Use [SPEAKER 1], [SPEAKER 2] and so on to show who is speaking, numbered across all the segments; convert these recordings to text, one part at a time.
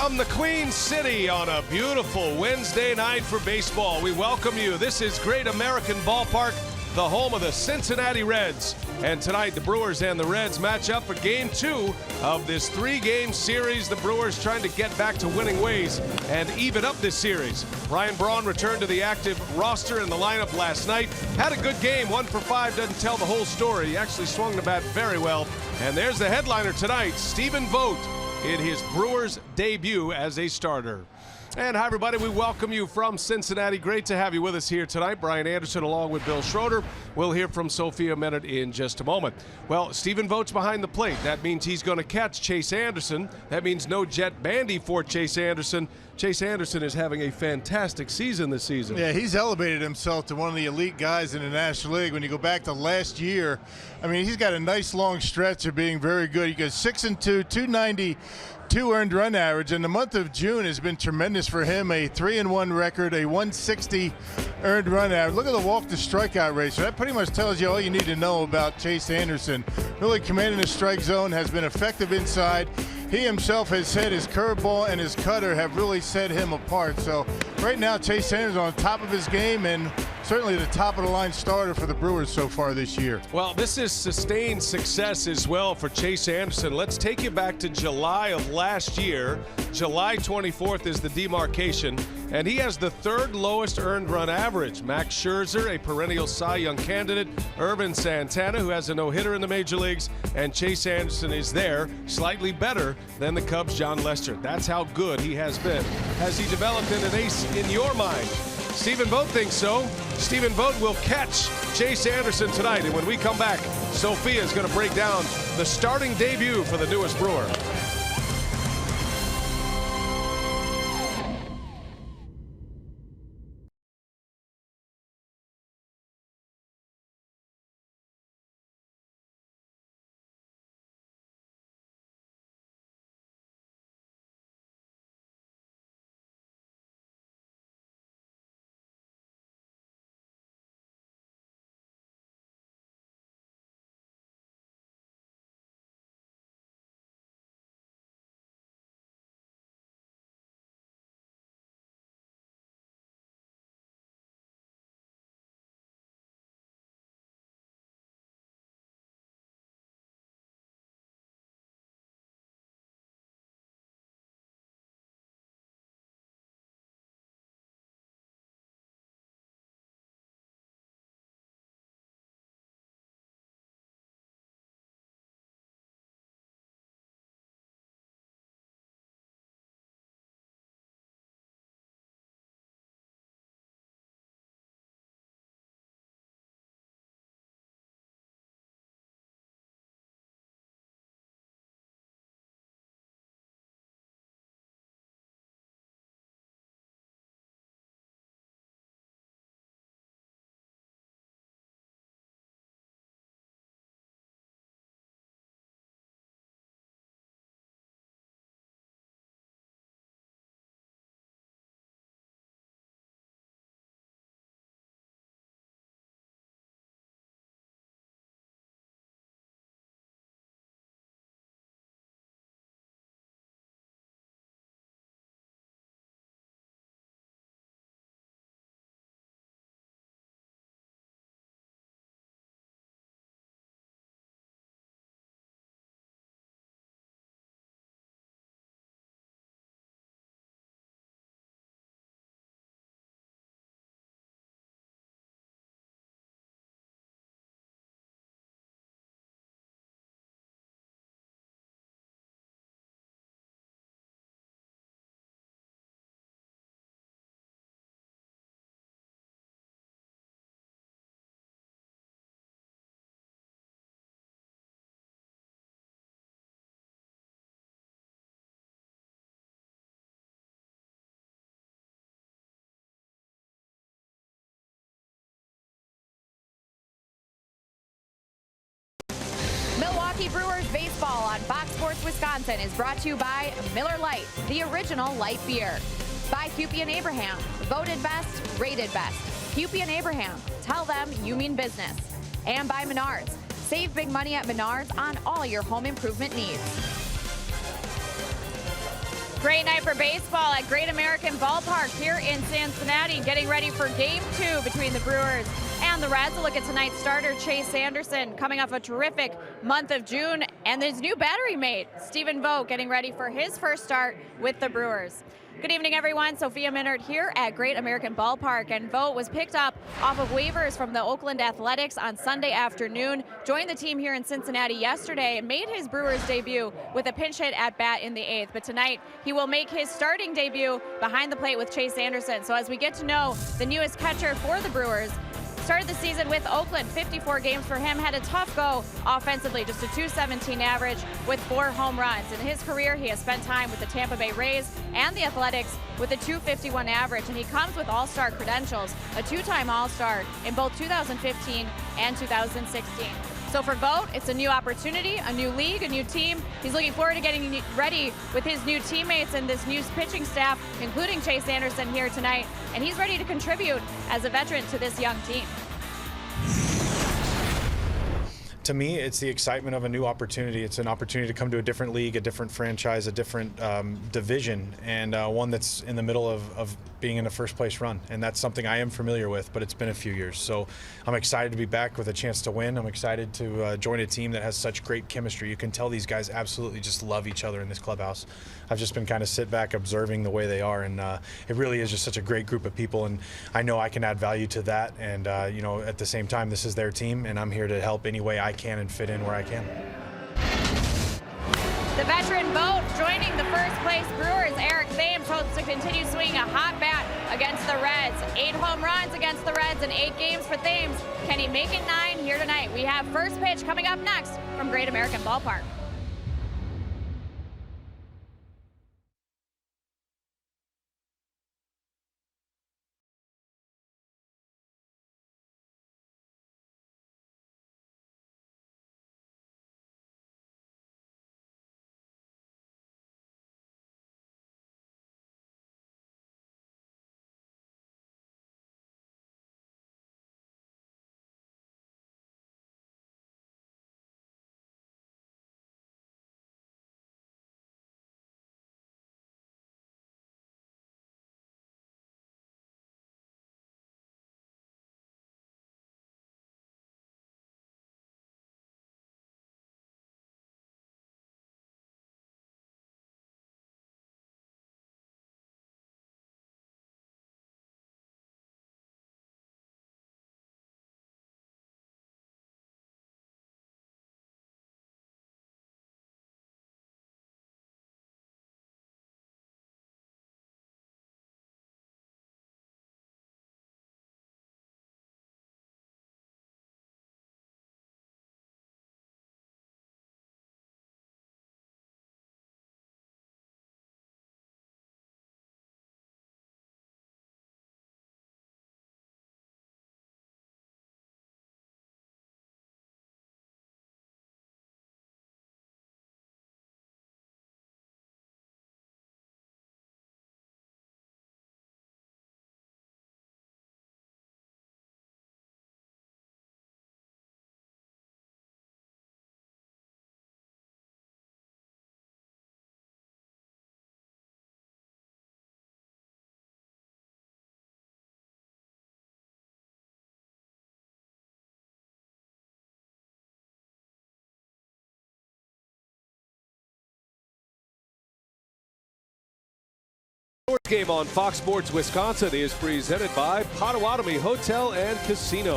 [SPEAKER 1] From the Queen City on a beautiful Wednesday night for baseball, we welcome you. This is Great American Ballpark, the home of the Cincinnati Reds. And tonight, the Brewers and the Reds match up for Game 2 of this 3-game series. The Brewers trying to get back to winning ways and even up this series. Braun returned to the active roster in the lineup last night. Had a good game, 1 for 5, doesn't tell the whole story. He actually swung the bat very well. And there's the headliner tonight, Stephen Vogt, in his Brewers debut as a starter. And hi, everybody. We welcome you from Cincinnati. Great to have you with us here tonight. Brian Anderson along with Bill Schroeder. We'll hear from Sophia Minute in just a moment. Well, Stephen Vogt's behind the plate. That means he's going to catch Chase Anderson. That means no Jet Bandy for Chase Anderson. Chase Anderson is having a fantastic season this season.
[SPEAKER 2] Yeah, he's elevated himself to one of the elite guys in the National League. When you go back to last year, I mean, he's got a nice long stretch of being very good. He goes 6-2, 292 earned run average, and the month of June has been tremendous for him. A 3-1 record, a 160 earned run average. Look at the walk to strikeout ratio. That pretty much tells you all you need to know about Chase Anderson. Really commanding the strike zone, has been effective inside. He himself has said his curveball and his cutter have really set him apart. So right now, Chase Anderson on top of his game and certainly the top of the line starter for the Brewers so far this year.
[SPEAKER 1] Well, this is sustained success as well for Chase Anderson. Let's take you back to July of last year. July 24th is the demarcation, and he has the 3rd lowest earned run average. Max Scherzer, a perennial Cy Young candidate, Irvin Santana, who has a no-hitter in the major leagues, and Chase Anderson is there, slightly better than the Cubs' John Lester. That's how good he has been. Has he developed into an ace in your mind? Stephen Vogt thinks so. Stephen Vogt will catch Chase Anderson tonight. And when we come back, Sophia is going to break down the starting debut for the newest Brewer.
[SPEAKER 3] Milwaukee Brewers baseball on Fox Sports Wisconsin is brought to you by Miller Lite, the original light beer. By Hupy and Abraham, voted best, rated best. Hupy and Abraham, tell them you mean business. And by Menards. Save big money at Menards on all your home improvement needs. Great night for baseball at Great American Ballpark here in Cincinnati, getting ready for Game 2 between the Brewers and the Reds. A look at tonight's starter, Chase Anderson, coming off a terrific month of June, and his new battery mate, Stephen Vogt, getting ready for his first start with the Brewers. Good evening, everyone. Sophia Minard here at Great American Ballpark, and Vogt was picked up off of waivers from the Oakland Athletics on Sunday afternoon, joined the team here in Cincinnati yesterday, and made his Brewers debut with a pinch hit at bat in the 8th. But tonight, he will make his starting debut behind the plate with Chase Anderson. So as we get to know the newest catcher for the Brewers, started the season with Oakland, 54 games for him, had a tough go offensively, just a .217 average with 4 home runs. In his career, he has spent time with the Tampa Bay Rays and the Athletics with a .251 average, and he comes with all-star credentials, a 2-time all-star in both 2015 and 2016. So for Vogt, it's a new opportunity, a new league, a new team. He's looking forward to getting ready with his new teammates and this new pitching staff, including Chase Anderson here tonight. And he's ready to contribute as a veteran to this young team.
[SPEAKER 4] To me, it's the excitement of a new opportunity. It's an opportunity to come to a different league, a different franchise, a different division, and one that's in the middle of being in a first place run. And that's something I am familiar with, but it's been a few years. So I'm excited to be back with a chance to win. I'm excited to join a team that has such great chemistry. You can tell these guys absolutely just love each other in this clubhouse. I've just been kind of sit back observing the way they are, and it really is just such a great group of people, and I know I can add value to that. And you know, at the same time, this is their team, and I'm here to help any way I can and fit in where I can.
[SPEAKER 3] The veteran Vogt joining the first place Brewers. Eric Thames hopes to continue swinging a hot bat against the Reds. 8 home runs against the Reds in 8 games for Thames. Can he make it 9 here tonight? We have first pitch coming up next from Great American Ballpark.
[SPEAKER 1] Game on Fox Sports Wisconsin is presented by Potawatomi Hotel and Casino.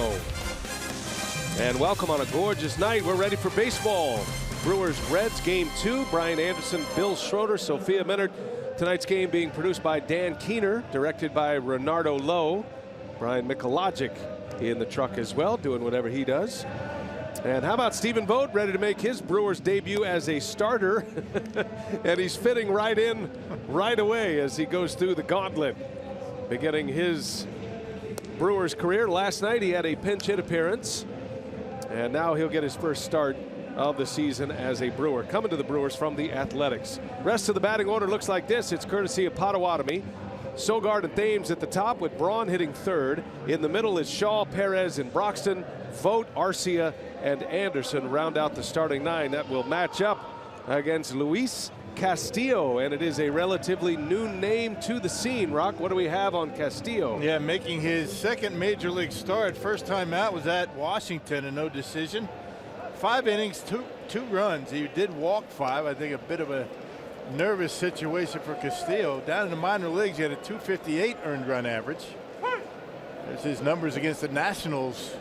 [SPEAKER 1] And welcome on a gorgeous night. We're ready for baseball. Brewers Reds Game 2. Brian Anderson, Bill Schroeder, Sophia Minard. Tonight's game being produced by Dan Keener, directed by Renardo Lowe. Brian Mikologic in the truck as well, doing whatever he does. And how about Stephen Vogt, ready to make his Brewers debut as a starter. And he's fitting right in right away as he goes through the gauntlet, beginning his Brewers career. Last night he had a pinch hit appearance, and now he'll get his first start of the season as a Brewer. Coming to the Brewers from the Athletics. Rest of the batting order looks like this. It's courtesy of Potawatomi. Sogard and Thames at the top, with Braun hitting third. In the middle is Shaw, Perez, and Broxton. Vogt, Arcia, and Anderson round out the starting 9 that will match up against Luis Castillo, and it is a relatively new name to the scene. Rock, what do we have on Castillo?
[SPEAKER 2] Yeah, making his second major league start. First time out was at Washington, and no decision. 5 innings, two runs. He did walk 5. I think a bit of a nervous situation for Castillo. Down in the minor leagues, he had a 258 earned run average. There's his numbers against the Nationals.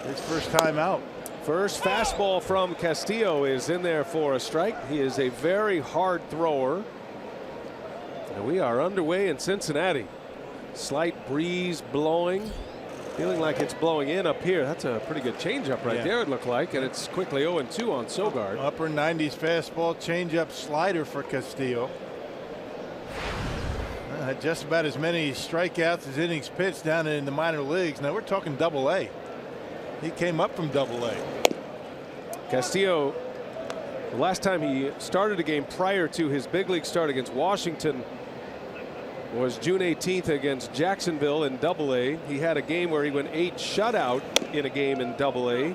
[SPEAKER 2] His first time out.
[SPEAKER 1] First fastball from Castillo is in there for a strike. He is a very hard thrower. And we are underway in Cincinnati. Slight breeze blowing. Feeling like it's blowing in up here. That's a pretty good changeup right there, it looked like. And it's quickly 0-2 on Sogard.
[SPEAKER 2] Upper 90s fastball, changeup, slider for Castillo. Had just about as many strikeouts as innings pitched down in the minor leagues. Now we're talking Double-A. He came up from Double-A.
[SPEAKER 1] Castillo, the last time he started a game prior to his big league start against Washington was June 18th against Jacksonville in Double-A. He had a game where he went 8 shutout in a game in Double-A.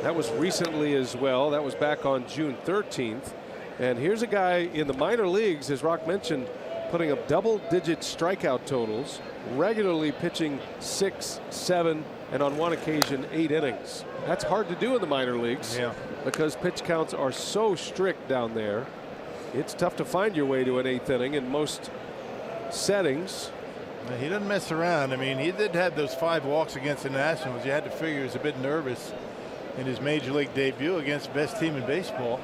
[SPEAKER 1] That was recently as well. That was back on June 13th. And here's a guy in the minor leagues, as Rock mentioned, putting up double-digit strikeout totals, regularly pitching 6, 7, and on one occasion 8 innings. That's hard to do in the minor leagues because pitch counts are so strict down there. It's tough to find your way to an 8th inning in most settings.
[SPEAKER 2] He doesn't mess around. I mean, he did have those 5 walks against the Nationals. You had to figure he was a bit nervous in his major league debut against the best team in baseball.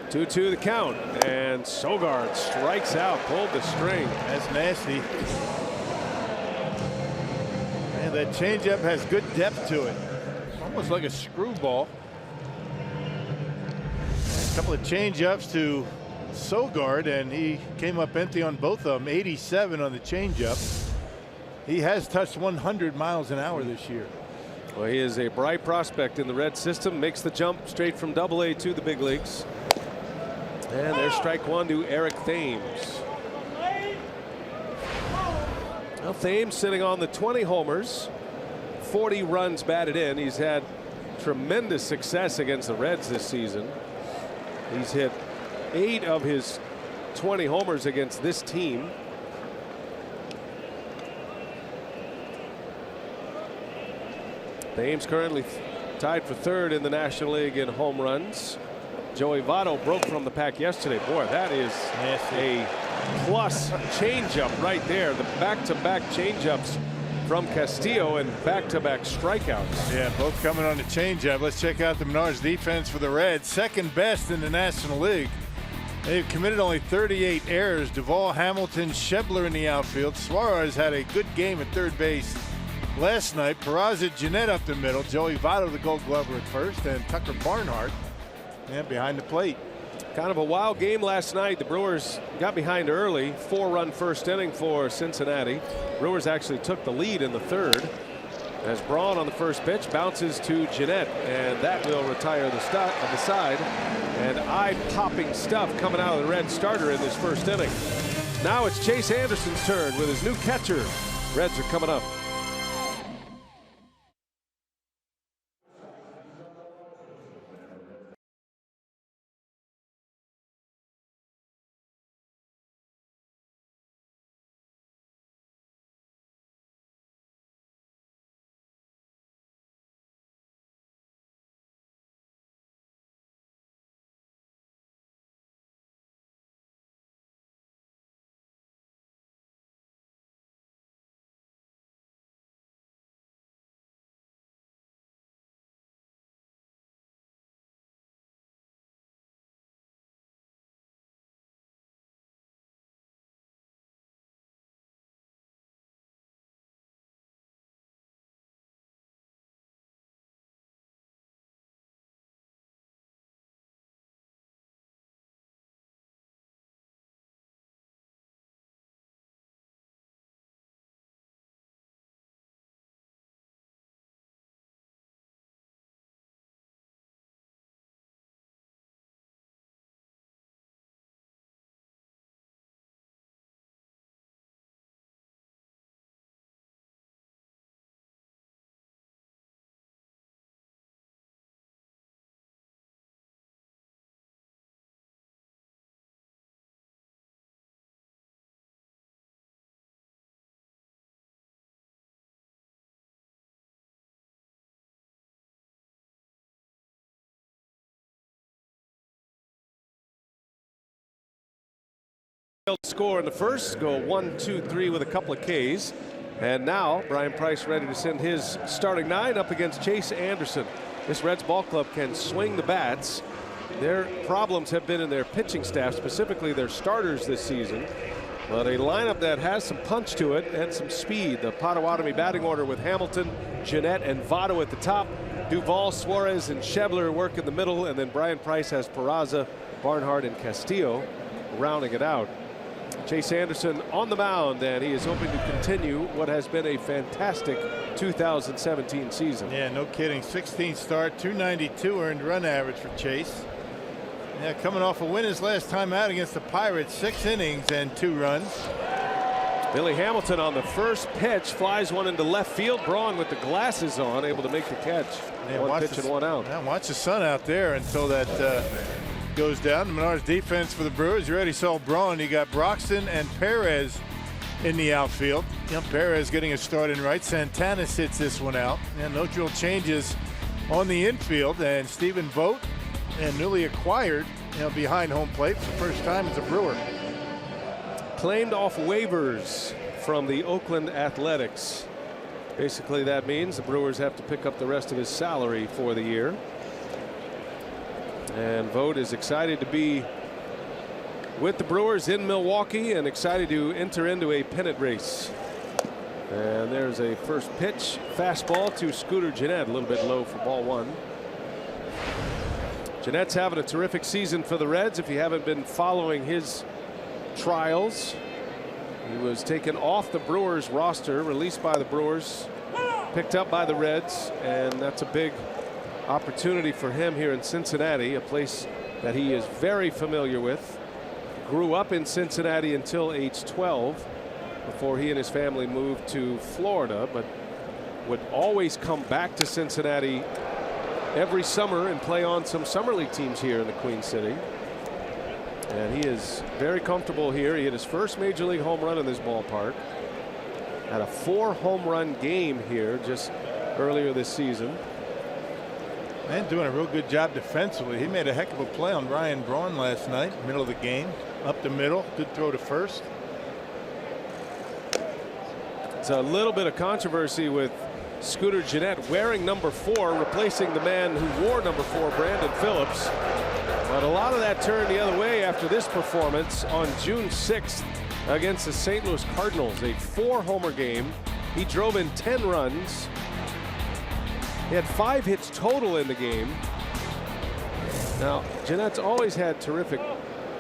[SPEAKER 1] 2-2 the count, and Sogard strikes out, pulled the string.
[SPEAKER 2] That's nasty. Man, that changeup has good depth to it. Almost like a screwball. A couple of changeups to Sogard, and he came up empty on both of them. 87 on the changeup. He has touched 100 miles an hour this year.
[SPEAKER 1] Well, he is a bright prospect in the red system. Makes the jump straight from Double-A to the big leagues. And there's strike 1 to Eric Thames. Well, Thames sitting on the 20 homers, 40 runs batted in. He's had tremendous success against the Reds this season. He's hit 8 of his 20 homers against this team. Thames currently tied for 3rd in the National League in home runs. Joey Votto broke from the pack yesterday. Boy, that is a plus changeup right there. The back-to-back changeups from Castillo and back-to-back strikeouts.
[SPEAKER 2] Yeah, both coming on the changeup. Let's check out the Menards defense for the Reds. Second best in the National League. They've committed only 38 errors. Duvall, Hamilton, Shebler in the outfield. Suarez had a good game at third base last night. Peraza, Jeanette up the middle. Joey Votto, the Gold Glover at first, and Tucker Barnhart behind the plate.
[SPEAKER 1] Kind of a wild game last night. The Brewers got behind early. 4-run first inning for Cincinnati. Brewers actually took the lead in the 3rd as Braun on the first pitch bounces to Jeanette, and that will retire the side. And eye-popping stuff coming out of the Red starter in this first inning. Now it's Chase Anderson's turn with his new catcher. Reds are coming up. Score in the first, go 1-2-3 with a couple of Ks. And now Brian Price ready to send his starting 9 up against Chase Anderson. This Reds ball club can swing the bats. Their problems have been in their pitching staff, specifically their starters this season. But a lineup that has some punch to it and some speed. The Potawatomi batting order with Hamilton, Jeanette, and Votto at the top. Duvall, Suarez, and Schebler work in the middle. And then Brian Price has Peraza, Barnhart, and Castillo rounding it out. Chase Anderson on the mound, and he is hoping to continue what has been a fantastic 2017 season.
[SPEAKER 2] Yeah, no kidding. 16 start, 292 earned run average for Chase. Yeah, coming off a win his last time out against the Pirates, 6 innings and 2 runs.
[SPEAKER 1] Billy Hamilton on the first pitch flies one into left field. Braun with the glasses on, able to make the catch.
[SPEAKER 2] Yeah,
[SPEAKER 1] one pitch and one out.
[SPEAKER 2] Yeah, watch the sun out there until that goes down. The Menards defense for the Brewers. You already saw Braun. You got Broxton and Perez in the outfield. Perez getting a start in right. Santana sits this one out. And no real changes on the infield. And Stephen Vogt, and newly acquired, behind home plate for the first time as a Brewer.
[SPEAKER 1] Claimed off waivers from the Oakland Athletics. Basically, that means the Brewers have to pick up the rest of his salary for the year. And Vogt is excited to be with the Brewers in Milwaukee and excited to enter into a pennant race. And there's a first pitch fastball to Scooter Gennett, a little bit low for ball 1. Gennett's having a terrific season for the Reds. If you haven't been following his trials, he was taken off the Brewers roster, released by the Brewers, picked up by the Reds, and that's a big opportunity for him here in Cincinnati, a place that he is very familiar with. Grew up in Cincinnati until age 12 before he and his family moved to Florida, but would always come back to Cincinnati every summer and play on some summer league teams here in the Queen City. And he is very comfortable here. He hit his first major league home run in this ballpark. Had a 4 home run game here just earlier this season.
[SPEAKER 2] And doing a real good job defensively. He made a heck of a play on Ryan Braun last night, middle of the game, up the middle, good throw to first.
[SPEAKER 1] It's a little bit of controversy with Scooter Gennett wearing number 4, replacing the man who wore number 4, Brandon Phillips. But a lot of that turned the other way after this performance on June 6th against the St. Louis Cardinals, a 4-homer game. He drove in 10 runs. He had 5 hits total in the game. Now, Gennett's always had terrific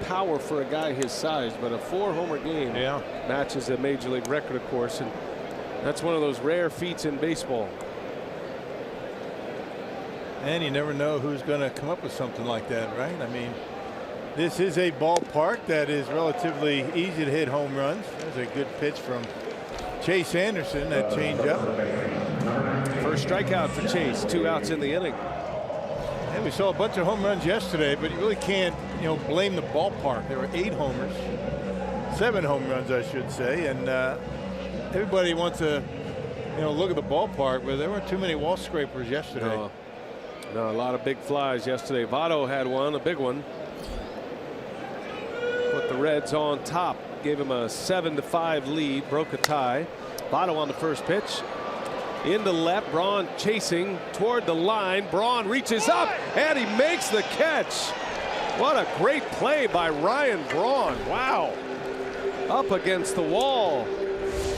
[SPEAKER 1] power for a guy his size, but a 4-homer game matches a major league record, of course, and that's one of those rare feats in baseball.
[SPEAKER 2] And you never know who's going to come up with something like that, right? I mean, this is a ballpark that is relatively easy to hit home runs. There's a good pitch from Chase Anderson, that changeup.
[SPEAKER 1] First strikeout for Chase, 2 outs in the inning.
[SPEAKER 2] And we saw a bunch of home runs yesterday, but you really can't, blame the ballpark. There were 8 homers, 7 home runs, I should say, and everybody wants to, look at the ballpark, but there weren't too many wall scrapers yesterday.
[SPEAKER 1] No, a lot of big flies yesterday. Votto had one, a big one. Put the Reds on top, gave him a 7-5 lead, broke a tie. Votto on the first pitch. Into left, Braun chasing toward the line. Braun reaches up and he makes the catch. What a great play by Ryan Braun. Wow. Up against the wall.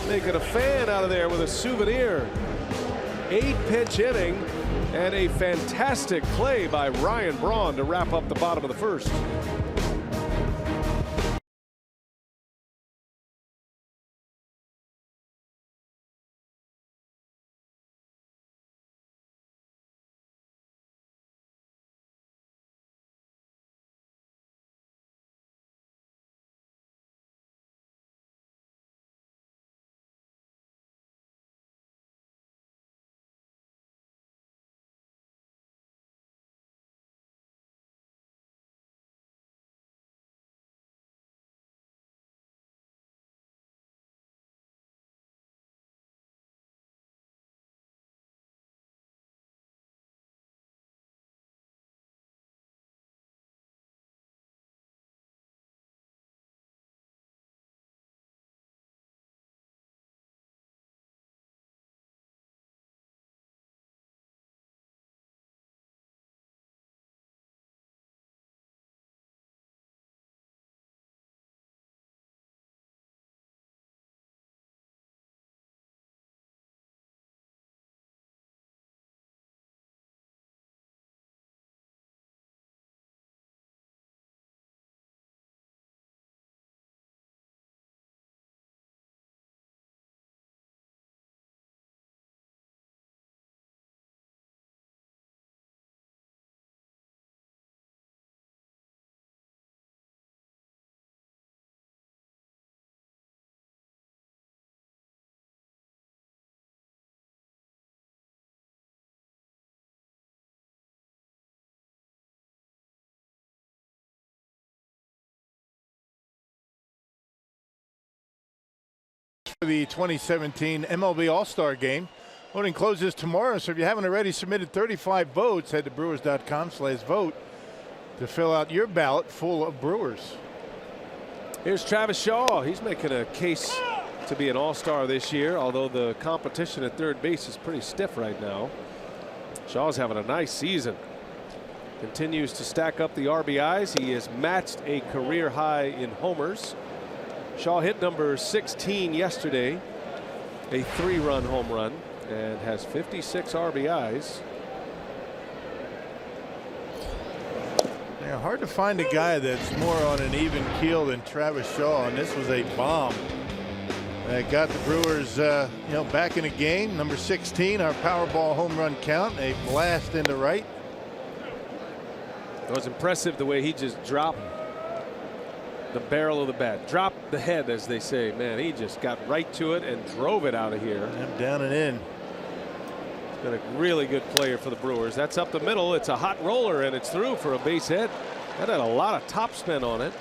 [SPEAKER 1] Making a fan out of there with a souvenir. 8-pitch inning and a fantastic play by Ryan Braun to wrap up the bottom of the first.
[SPEAKER 2] the 2017 MLB All-Star Game. Voting closes tomorrow, so if you haven't already submitted 35 votes, head to brewers.com/vote to fill out your ballot full of Brewers.
[SPEAKER 1] Here's Travis Shaw. He's making a case to be an all-star this year, although the competition at third base is pretty stiff right now. Shaw's having a nice season. Continues to stack up the RBIs. He has matched a career high in homers. Shaw hit number 16 yesterday, a 3-run home run, and has 56 RBIs.
[SPEAKER 2] Yeah, hard to find a guy that's more on an even keel than Travis Shaw, and this was a bomb that got the Brewers back in the game. Number 16, our Powerball home run count, a blast into right.
[SPEAKER 1] It was impressive the way he just dropped the barrel of the bat, dropped the head, as they say. Man, he just got right to it and drove it out of here.
[SPEAKER 2] And down and in.
[SPEAKER 1] He's been a really good player for the Brewers. That's up the middle. It's a hot roller, and it's through for a base hit. That had a lot of topspin on it.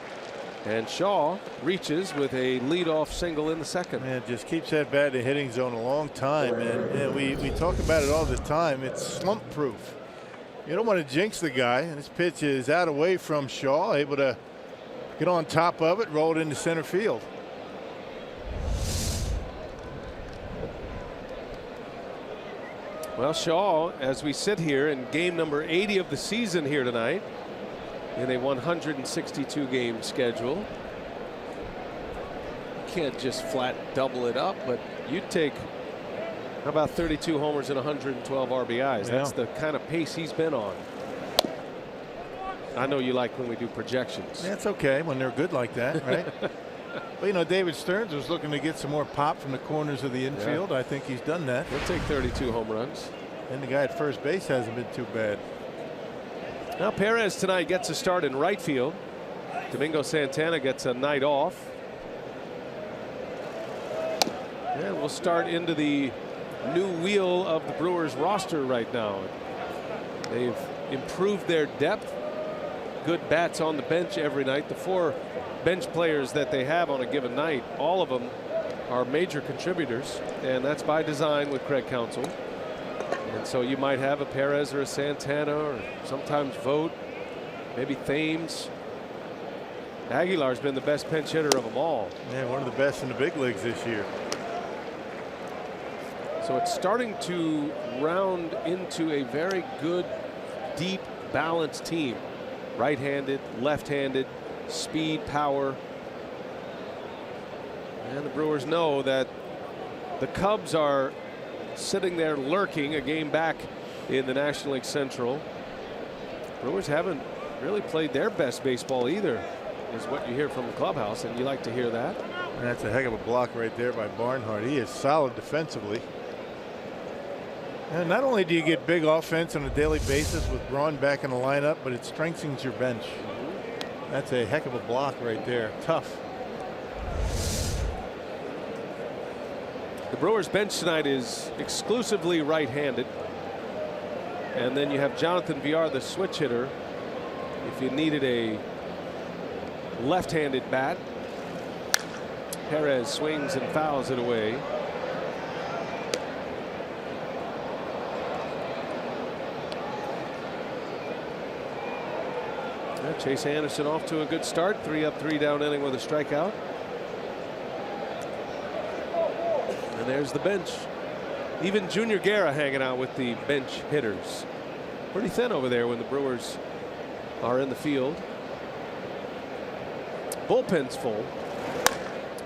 [SPEAKER 1] And Shaw reaches with a leadoff single in the second.
[SPEAKER 2] Man, just keeps that bat in the hitting zone a long time, and we talk about it all the time. It's slump proof. You don't want to jinx the guy, and this pitch is out away from Shaw, able to get on top of it, roll it into center field.
[SPEAKER 1] Well, Shaw, as we sit here in game number 80 of the season here tonight, in a 162 game schedule. You can't just flat double it up, but you take, how about 32 homers and 112 RBIs?
[SPEAKER 2] Yeah.
[SPEAKER 1] That's the kind of pace he's been on. I know you like when we do projections.
[SPEAKER 2] That's okay when they're good like that, right? But David Stearns was looking to get some more pop from the corners of the infield. I think he's done that.
[SPEAKER 1] He'll take 32 home runs.
[SPEAKER 2] And the guy at first base hasn't been too bad.
[SPEAKER 1] Now Perez tonight gets a start in right field. Domingo Santana gets a night off. And we'll start into the new wheel of the Brewers roster right now. They've improved their depth. Good bats on the bench every night. The 4 bench players that they have on a given night, all of them are major contributors, and that's by design with Craig Counsell. And so you might have a Perez or a Santana, or sometimes Vogt, maybe Thames. Aguilar's been the best pinch hitter of them all.
[SPEAKER 2] Yeah, one of the best in the big leagues this year.
[SPEAKER 1] So it's starting to round into a very good, deep, balanced team. Right-handed, left-handed, speed, power. And the Brewers know that the Cubs are sitting there lurking a game back in the National League Central. Brewers haven't really played their best baseball either, is what you hear from the clubhouse, and you like to hear that.
[SPEAKER 2] And that's a heck of a block right there by Barnhart. He is solid defensively. And not only do you get big offense on a daily basis with Braun back in the lineup, but it strengthens your bench. That's a heck of a block right there. Tough.
[SPEAKER 1] The Brewers bench tonight is exclusively right-handed. And then you have Jonathan Villar, the switch hitter. If you needed a left-handed bat, Perez swings and fouls it away. Chase Anderson off to a good start. 3 up, 3 down inning with a strikeout. And there's the bench. Even Junior Guerra hanging out with the bench hitters. Pretty thin over there when the Brewers are in the field. Bullpen's full.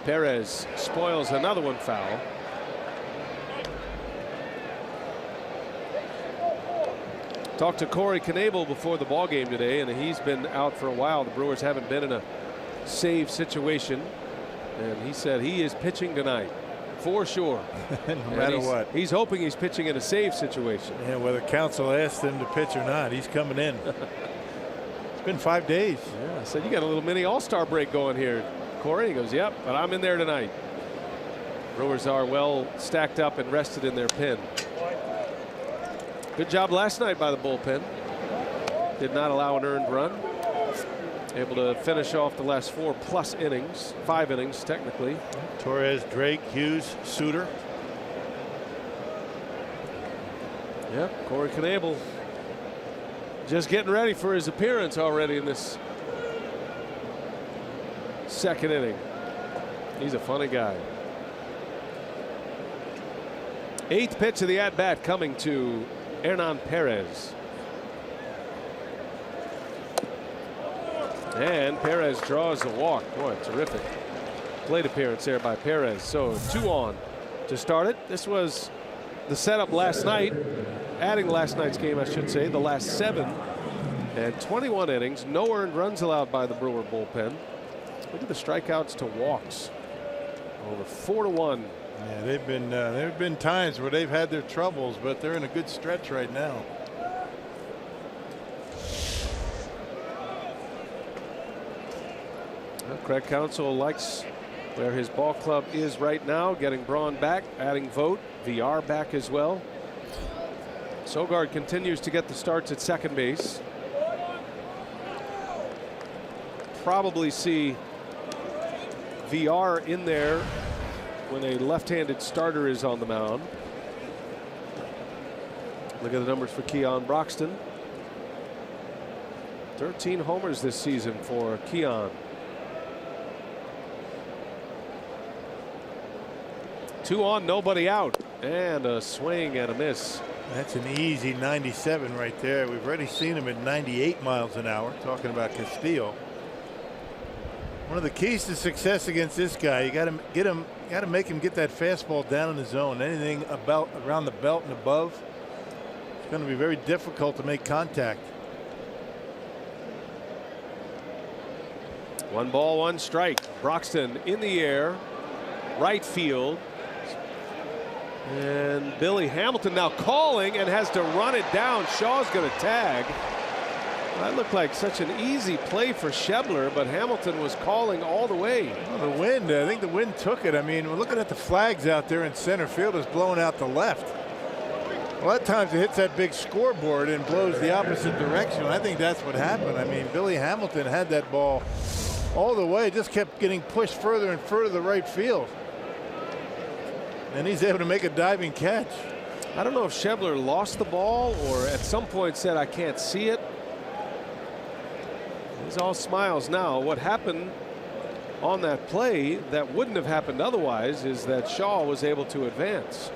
[SPEAKER 1] Perez spoils another one foul. Talked to Corey Knebel before the ball game today, and he's been out for a while. The Brewers haven't been in a save situation, and he said he is pitching tonight for sure.
[SPEAKER 2] No matter what.
[SPEAKER 1] He's hoping he's pitching in a save situation.
[SPEAKER 2] Yeah, whether Counsell asked him to pitch or not, he's coming in. It's been 5 days.
[SPEAKER 1] Yeah, I said, you got a little mini all-star break going here, Corey. He goes, yep, but I'm in there tonight. Brewers are well stacked up and rested in their pen. Good job last night by the bullpen. Did not allow an earned run. Able to finish off the last 4+ innings, 5 innings technically.
[SPEAKER 2] Torres, Drake, Hughes, Suter.
[SPEAKER 1] Yep, Corey Knebel just getting ready for his appearance already in this second inning. He's a funny guy. 8th pitch of the at-bat coming to Hernan Perez. And Perez draws the walk. Boy, terrific plate appearance there by Perez. So 2 on to start it. This was the setup last night, adding last night's game, I should say, the last 7 and 21 innings. No earned runs allowed by the Brewer bullpen. Look at the strikeouts to walks. Over 4-1.
[SPEAKER 2] Yeah, there have been times where they've had their troubles, but they're in a good stretch right now.
[SPEAKER 1] Well, Craig Counsell likes where his ball club is right now, getting Braun back, adding Vogt, VR back as well. Sogard continues to get the starts at second base. Probably see VR in there when a left-handed starter is on the mound. Look at the numbers for Keon Broxton. 13 homers this season for Keon. 2 on, nobody out, and a swing and a miss.
[SPEAKER 2] That's an easy 97 right there. We've already seen him at 98 miles an hour. Talking about Castillo. One of the keys to success against this guy, you got to make him get that fastball down in the zone. Anything about around the belt and above, it's going to be very difficult to make contact.
[SPEAKER 1] 1 ball, 1 strike. Broxton in the air, right field. And Billy Hamilton now calling and has to run it down. Shaw's going to tag. That looked like such an easy play for Schebler, but Hamilton was calling all the way.
[SPEAKER 2] Well, the wind, I think the wind took it. I mean, we're looking at the flags out there in center field is blowing out the left. A lot of times it hits that big scoreboard and blows the opposite direction. I think that's what happened. I mean, Billy Hamilton had that ball all the way, just kept getting pushed further and further to the right field. And he's able to make a diving catch.
[SPEAKER 1] I don't know if Schebler lost the ball or at some point said, I can't see it. He's all smiles now. What happened on that play that wouldn't have happened otherwise is that Shaw was able to advance.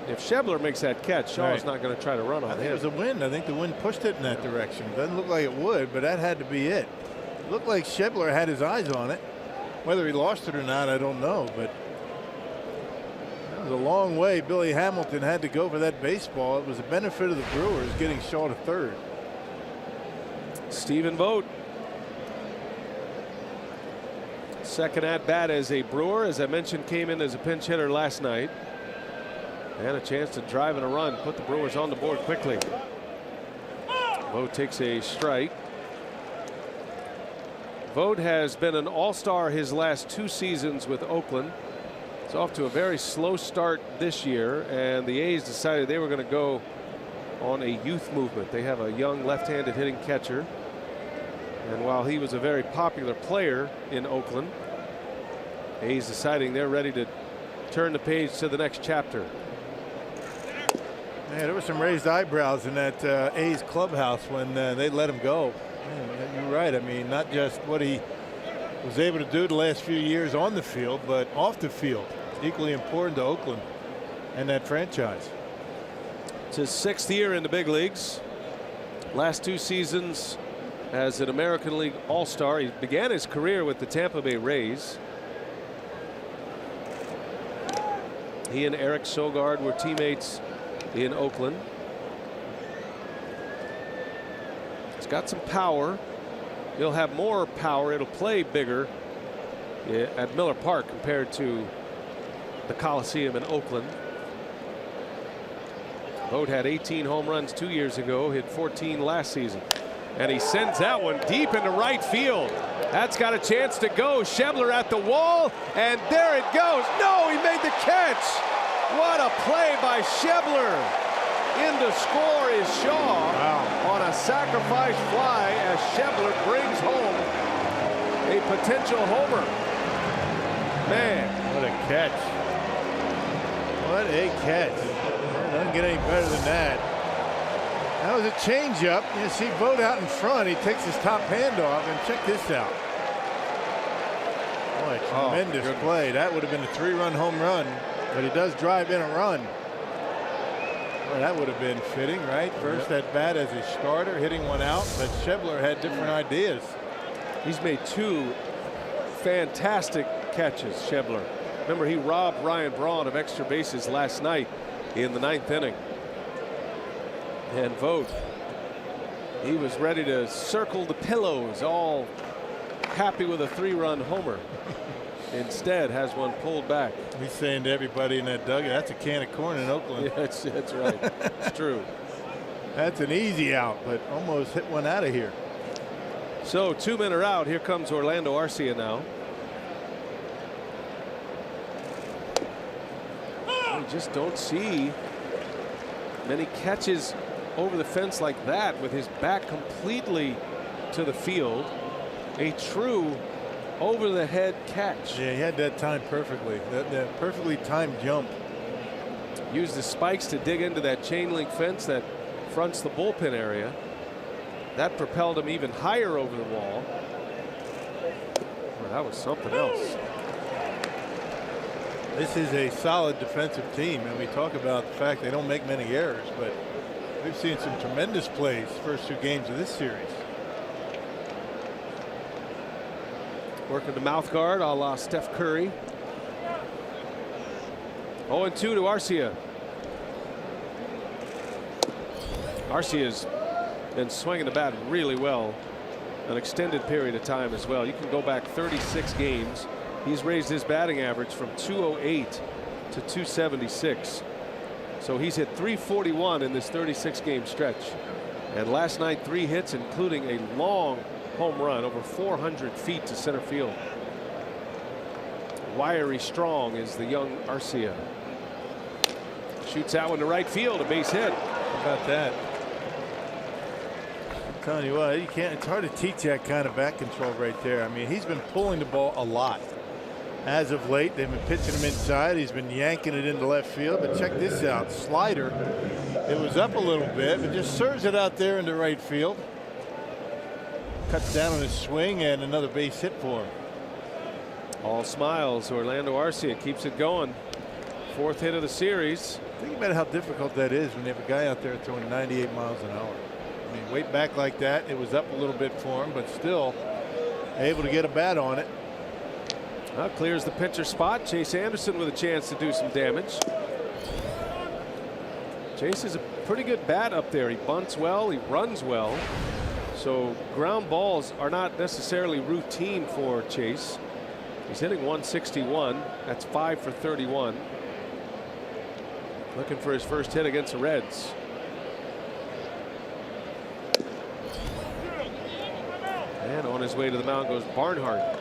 [SPEAKER 1] If Schebler makes that catch, Shaw's not going to try to run on
[SPEAKER 2] I think
[SPEAKER 1] him.
[SPEAKER 2] it was the wind. I think the wind pushed it in that direction. Doesn't look like it would, but that had to be it. It looked like Schebler had his eyes on it. Whether he lost it or not, I don't know, but it was a long way Billy Hamilton had to go for that baseball. It was a benefit of the Brewers getting Shaw to third.
[SPEAKER 1] Stephen Vogt, second at bat as a Brewer, as I mentioned, came in as a pinch hitter last night. And a chance to drive in a run, put the Brewers on the board quickly. Vogt takes a strike. Vogt has been an all-star his last 2 seasons with Oakland. It's off to a very slow start this year, and the A's decided they were going to go on a youth movement. They have a young left-handed hitting catcher, and while he was a very popular player in Oakland, A's deciding they're ready to turn the page to the next chapter.
[SPEAKER 2] Yeah, there were some raised eyebrows in that A's clubhouse when they let him go. Yeah, you're right. I mean, not just what he was able to do the last few years on the field, but off the field. Equally important to Oakland and that franchise.
[SPEAKER 1] It's his 6th year in the big leagues. Last 2 seasons as an American League All-Star. He began his career with the Tampa Bay Rays. He and Eric Sogard were teammates in Oakland. He's got some power. He'll have more power. It'll play bigger at Miller Park compared to the Coliseum in Oakland. Vogt had 18 home runs 2 years ago, hit 14 last season. And he sends that one deep into right field. That's got a chance to go. Schebler at the wall, and there it goes. No, he made the catch. What a play by Schebler. In to score is Shaw on a sacrifice fly as Schebler brings home a potential homer. Man,
[SPEAKER 2] what a catch. What a catch. It doesn't get any better than that. That was a changeup. You see Vogt out in front. He takes his top hand off, and check this out. Boy, tremendous play. That would have been a 3-run home run, but he does drive in a run. Well, that would have been fitting, right? First at bat as a starter, hitting one out, but Schebler had different ideas.
[SPEAKER 1] He's made 2 fantastic catches, Schebler. Remember, he robbed Ryan Braun of extra bases last night in the 9th inning. And Vogt, he was ready to circle the pillows, all happy with a 3-run homer. Instead, has one pulled back.
[SPEAKER 2] He's saying to everybody in that dugout, that's a can of corn in Oakland.
[SPEAKER 1] Yeah, that's right. It's true.
[SPEAKER 2] That's an easy out, but almost hit one out of here.
[SPEAKER 1] So 2 men are out. Here comes Orlando Arcia now. We just don't see many catches over the fence like that with his back completely to the field. A true over the head catch.
[SPEAKER 2] Yeah, he had that time perfectly. That perfectly timed jump.
[SPEAKER 1] Used the spikes to dig into that chain link fence that fronts the bullpen area. That propelled him even higher over the wall. Well, that was something else.
[SPEAKER 2] This is a solid defensive team, and we talk about the fact they don't make many errors, but we've seen some tremendous plays first 2 games of this series.
[SPEAKER 1] Working the mouth guard a la Steph Curry. 0-2 to Arcia. Arcia's been swinging the bat really well an extended period of time as well. You can go back 36 games. He's raised his batting average from 208 to 276. So he's hit 341 in this 36 game stretch. And last night 3 hits, including a long home run over 400 feet to center field. Wiry strong is the young Arcia. Shoots that one to right field, a base hit.
[SPEAKER 2] How about that? I'm telling you what, you can't. It's hard to teach that kind of bat control right there. I mean, he's been pulling the ball a lot. As of late, they've been pitching him inside. He's been yanking it into left field. But check this out. Slider. It was up a little bit, but just serves it out there into right field. Cuts down on his swing, and another base hit for him.
[SPEAKER 1] All smiles. Orlando Arcia keeps it going. 4th hit of the series.
[SPEAKER 2] Think about how difficult that is when you have a guy out there throwing 98 miles an hour. I mean, weight back like that, it was up a little bit for him, but still able to get a bat on it.
[SPEAKER 1] Well, clears the pitcher spot. Chase Anderson with a chance to do some damage. Chase is a pretty good bat up there. He bunts well, he runs well. So ground balls are not necessarily routine for Chase. He's hitting 161. That's 5 for 31. Looking for his first hit against the Reds. And on his way to the mound goes Barnhart.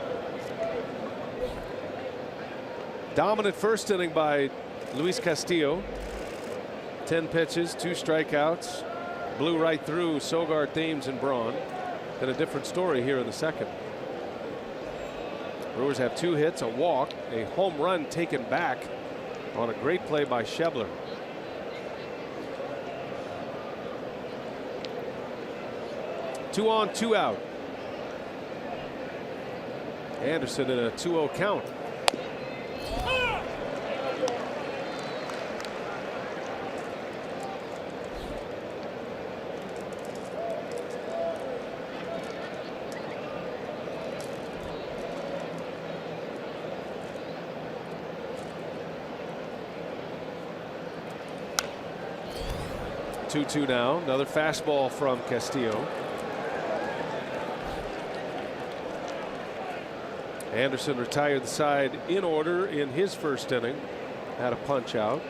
[SPEAKER 1] Dominant first inning by Luis Castillo. 10 pitches, 2 strikeouts. Blew right through Sogard, Thames, and Braun. Then a different story here in the second. Brewers have 2 hits, a walk, a home run taken back on a great play by Schebler. Two on, 2 out. Anderson in a 2-0 count. Two now. Another fastball from Castillo. Anderson retired the side in order in his first inning. Had a punch out.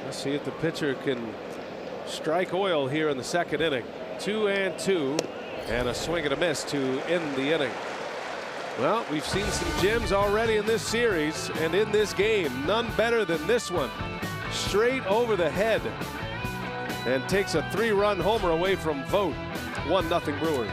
[SPEAKER 1] Let's see if the pitcher can strike oil here in the second inning. 2-2 and a swing and a miss to end the inning. Well, we've seen some gems already in this series and in this game. None better than this one. Straight over the head. And takes a 3-run homer away from Vogt. 1-0 Brewers.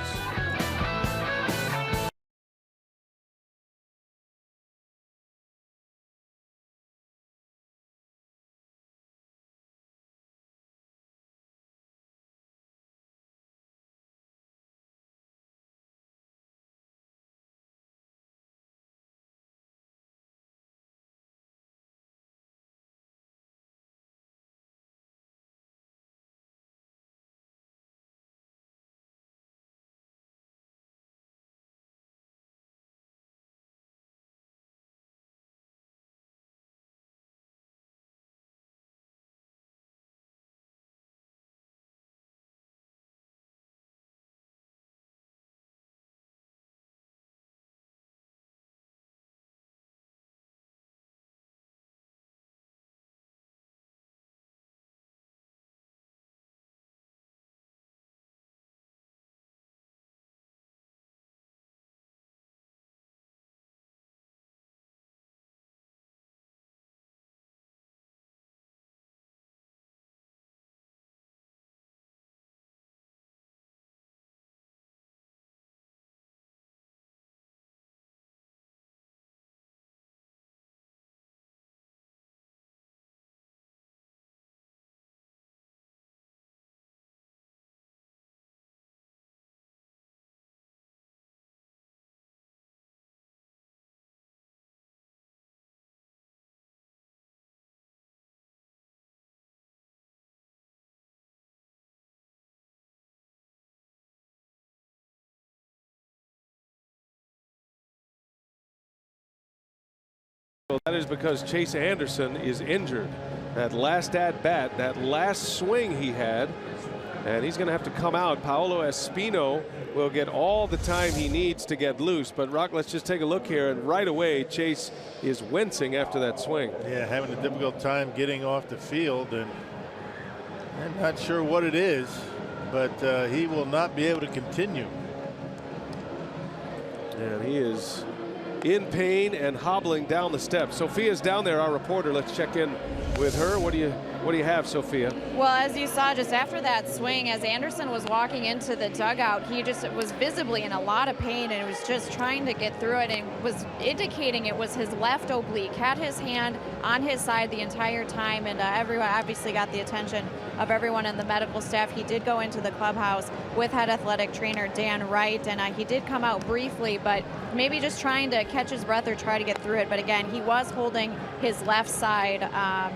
[SPEAKER 1] Well, that is because Chase Anderson is injured. That last at bat, that last swing he had, and he's going to have to come out. Paolo Espino will get all the time he needs to get loose. But Rock, let's just take a look here, and right away Chase is wincing after that swing.
[SPEAKER 2] Yeah, having a difficult time getting off the field, and I'm not sure what it is, but he will not be able to continue.
[SPEAKER 1] And he is in pain and hobbling down the steps. Sophia's down there, our reporter. Let's check in with her. What do you have, Sophia?
[SPEAKER 3] Well, as you saw just after that swing, as Anderson was walking into the dugout, he just was visibly in a lot of pain and was just trying to get through it, and was indicating it was his left oblique. Had his hand on his side the entire time, and everyone obviously got the attention of everyone in the medical staff. He did go into the clubhouse with head athletic trainer Dan Wright, and he did come out briefly, but maybe just trying to catch his breath or try to get through it. But again, he was holding his left side,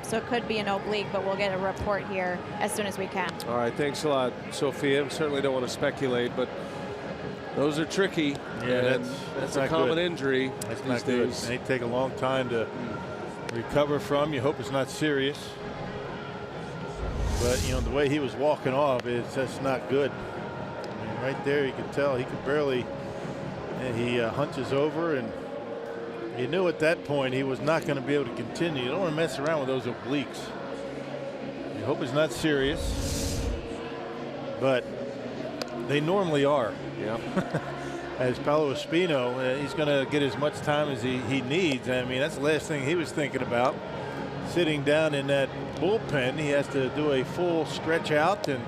[SPEAKER 3] so it could be an oblique, but we'll get a report here as soon as we can.
[SPEAKER 1] All right, thanks a lot, Sophia. Certainly don't want to speculate, but those are tricky.
[SPEAKER 2] Yeah,
[SPEAKER 1] that's a common injury.
[SPEAKER 2] That's not good. They take a long time to recover from. You hope it's not serious. But, you know, the way he was walking off, that's not good. I mean, right there, you could tell he could barely. And he hunches over, and you knew at that point he was not going to be able to continue. You don't want to mess around with those obliques. You hope it's not serious, but they normally are.
[SPEAKER 1] Yeah.
[SPEAKER 2] As Paolo Espino, he's going to get as much time as he needs. I mean, that's the last thing he was thinking about. Sitting down in that bullpen, he has to do a full stretch out and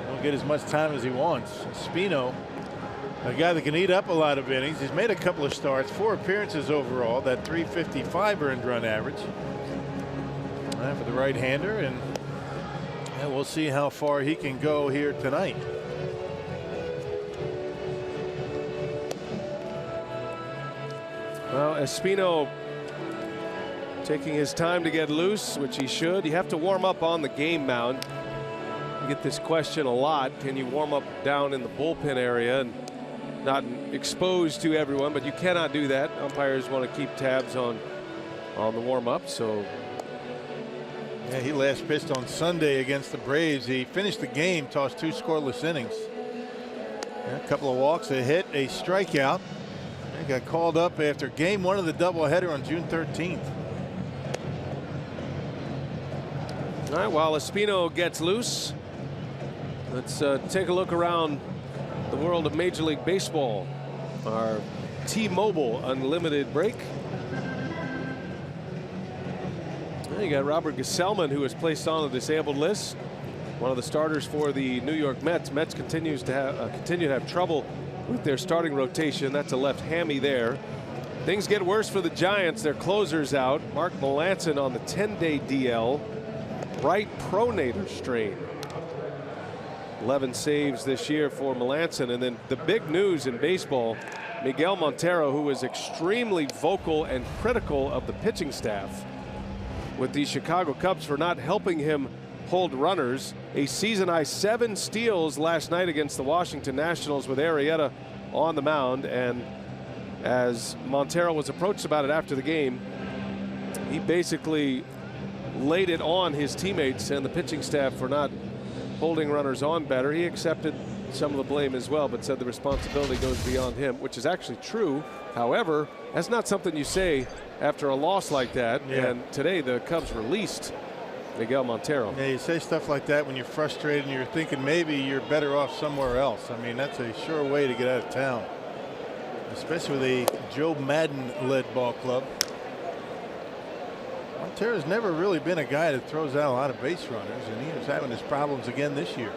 [SPEAKER 2] he'll get as much time as he wants. Espino, a guy that can eat up a lot of innings. He's made a couple of starts, 4 appearances overall, that 355 earned run average for the right-hander, and we'll see how far he can go here tonight.
[SPEAKER 1] Well, Espino taking his time to get loose, which he should. You have to warm up on the game mound. You get this question a lot. Can you warm up down in the bullpen area and not exposed to everyone? But you cannot do that. Umpires want to keep tabs on the warm-up. So
[SPEAKER 2] yeah, he last pitched on Sunday against the Braves. He finished the game, tossed 2 scoreless innings. A couple of walks, a hit, a strikeout. He got called up after game 1 of the doubleheader on June 13th.
[SPEAKER 1] All right, while Espino gets loose, let's take a look around the world of Major League Baseball. Our T-Mobile unlimited break. And you got Robert Gesellman, who was placed on the disabled list, one of the starters for the New York Mets. Mets continue to have trouble with their starting rotation. That's a left hammy there. Things get worse for the Giants. Their closer's out. Mark Melancon on the 10-day DL. Right pronator strain. 11 saves this year for Melancon. And then the big news in baseball, Miguel Montero, who was extremely vocal and critical of the pitching staff with the Chicago Cubs for not helping him hold runners. A season-high 7 steals last night against the Washington Nationals with Arrieta on the mound. And as Montero was approached about it after the game, he basically laid it on his teammates and the pitching staff for not holding runners on better. He accepted some of the blame as well, but said the responsibility goes beyond him, which is actually true. However, that's not something you say after a loss like that.
[SPEAKER 2] Yeah.
[SPEAKER 1] And today the Cubs released Miguel Montero.
[SPEAKER 2] Yeah, you say stuff like that when you're frustrated and you're thinking maybe you're better off somewhere else. I mean, that's a sure way to get out of town, especially with a Joe Madden-led ball club. Montero's never really been a guy that throws out a lot of base runners, and he was having his problems again this year.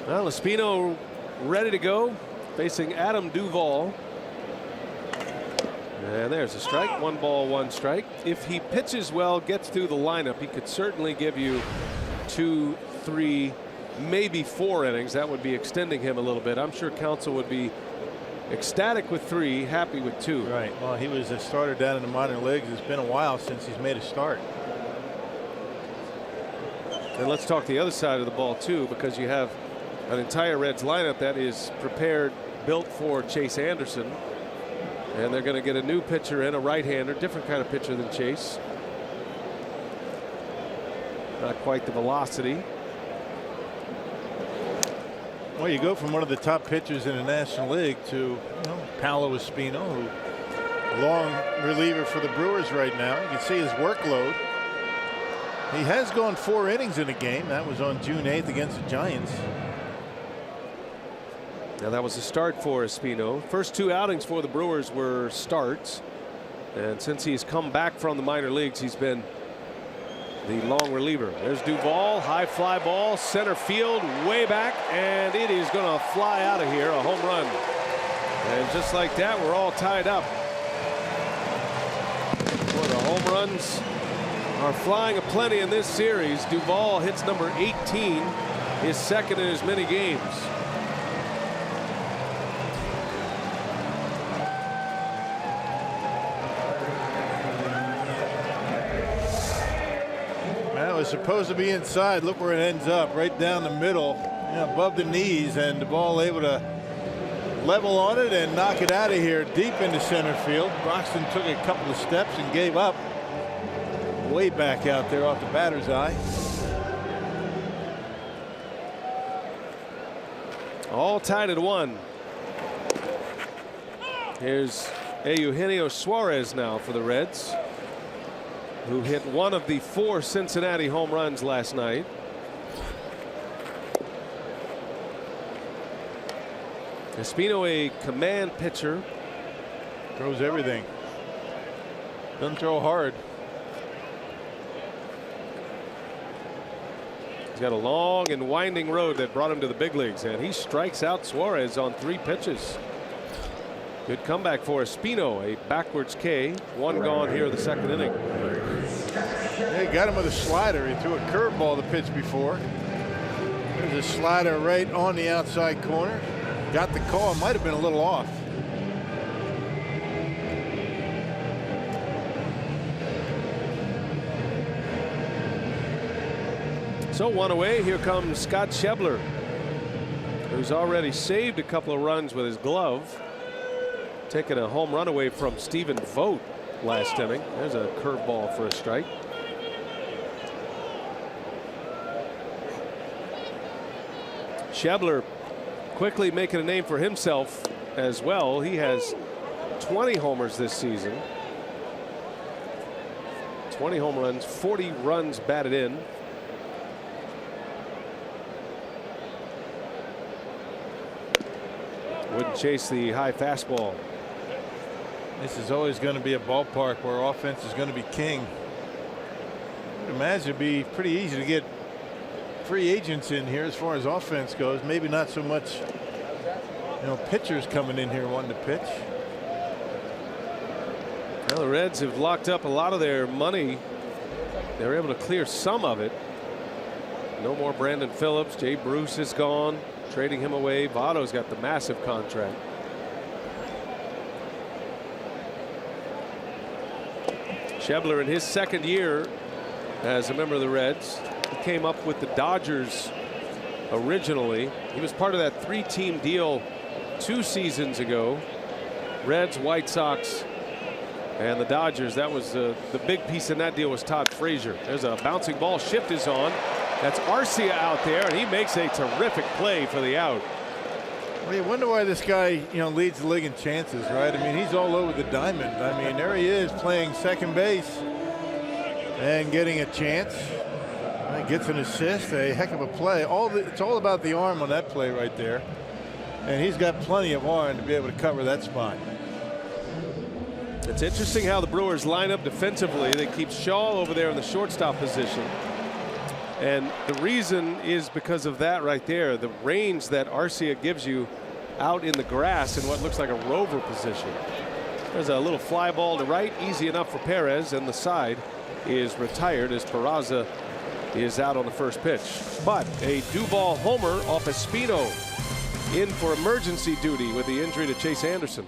[SPEAKER 1] Well, Espino ready to go, facing Adam Duvall. And there's a strike. 1 ball, 1 strike. If he pitches well, gets through the lineup, he could certainly give you 2, 3, maybe 4 innings. That would be extending him a little bit. I'm sure Counsell would be ecstatic with 3, happy with 2.
[SPEAKER 2] Right. Well, he was a starter down in the minor leagues. It's been a while since he's made a start.
[SPEAKER 1] And let's talk the other side of the ball too, because you have an entire Reds lineup that is prepared, built for Chase Anderson. And they're going to get a new pitcher in, a right-hander, different kind of pitcher than Chase. Not quite the velocity.
[SPEAKER 2] Well, you go from one of the top pitchers in the National League to, Paolo Espino, who long reliever for the Brewers right now. You can see his workload. He has gone 4 innings in a game. That was on June 8th against the Giants.
[SPEAKER 1] Now that was a start for Espino. First 2 outings for the Brewers were starts, and since he's come back from the minor leagues, he's been the long reliever. There's Duvall, high fly ball, center field, way back, and it is going to fly out of here, a home run. And just like that, we're all tied up. Boy, the home runs are flying aplenty in this series. Duvall hits number 18, his second in as many games.
[SPEAKER 2] Was supposed to be inside. Look where it ends up, right down the middle, above the knees, and the ball able to level on it and knock it out of here deep into center field. Broxton took a couple of steps and gave up way back out there off the batter's eye.
[SPEAKER 1] All tied at 1. Here's Eugenio Suarez now for the Reds, who hit one of the 4 Cincinnati home runs last night. Espino, a command pitcher.
[SPEAKER 2] Throws everything. Doesn't throw hard.
[SPEAKER 1] He's got a long and winding road that brought him to the big leagues, and he strikes out Suarez on 3 pitches. Good comeback for Espino, a backwards K. 1 gone here in the 2nd inning.
[SPEAKER 2] They got him with a slider. He threw a curveball the pitch before. There's a slider right on the outside corner. Got the call. Might have been a little off.
[SPEAKER 1] So 1 away. Here comes Scott Schebler, who's already saved a couple of runs with his glove. Taking a home run away from Stephen Vogt last inning. There's a curveball for a strike. Schebler quickly making a name for himself as well. He has 20 homers this season. 20 home runs, 40 runs batted in. Wouldn't chase the high fastball.
[SPEAKER 2] This is always going to be a ballpark where offense is going to be king. I would imagine it'd be pretty easy to get free agents in here as far as offense goes. Maybe not so much, pitchers coming in here wanting to pitch.
[SPEAKER 1] Well, the Reds have locked up a lot of their money. They were able to clear some of it. No more Brandon Phillips. Jay Bruce is gone, trading him away. Votto's got the massive contract. Schebler in his second year as a member of the Reds. He came up with the Dodgers originally. He was part of that 3-team deal 2 seasons ago. Reds, White Sox, and the Dodgers. That was the big piece in that deal was Todd Frazier. There's a bouncing ball. Shift is on. That's Arcia out there, and he makes a terrific play for the out.
[SPEAKER 2] Well, you wonder why this guy, leads the league in chances, right? I mean, he's all over the diamond. I mean, there he is playing second base and getting a chance. Gets an assist, a heck of a play. It's all about the arm on that play right there. And he's got plenty of arm to be able to cover that spot.
[SPEAKER 1] It's interesting how the Brewers line up defensively. They keep Shaw over there in the shortstop position. And the reason is because of that right there. The range that Arcia gives you out in the grass in what looks like a rover position. There's a little fly ball to right. Easy enough for Perez. And the side is retired as Peraza is out on the first pitch. But a Duvall homer off Espino in for emergency duty with the injury to Chase Anderson.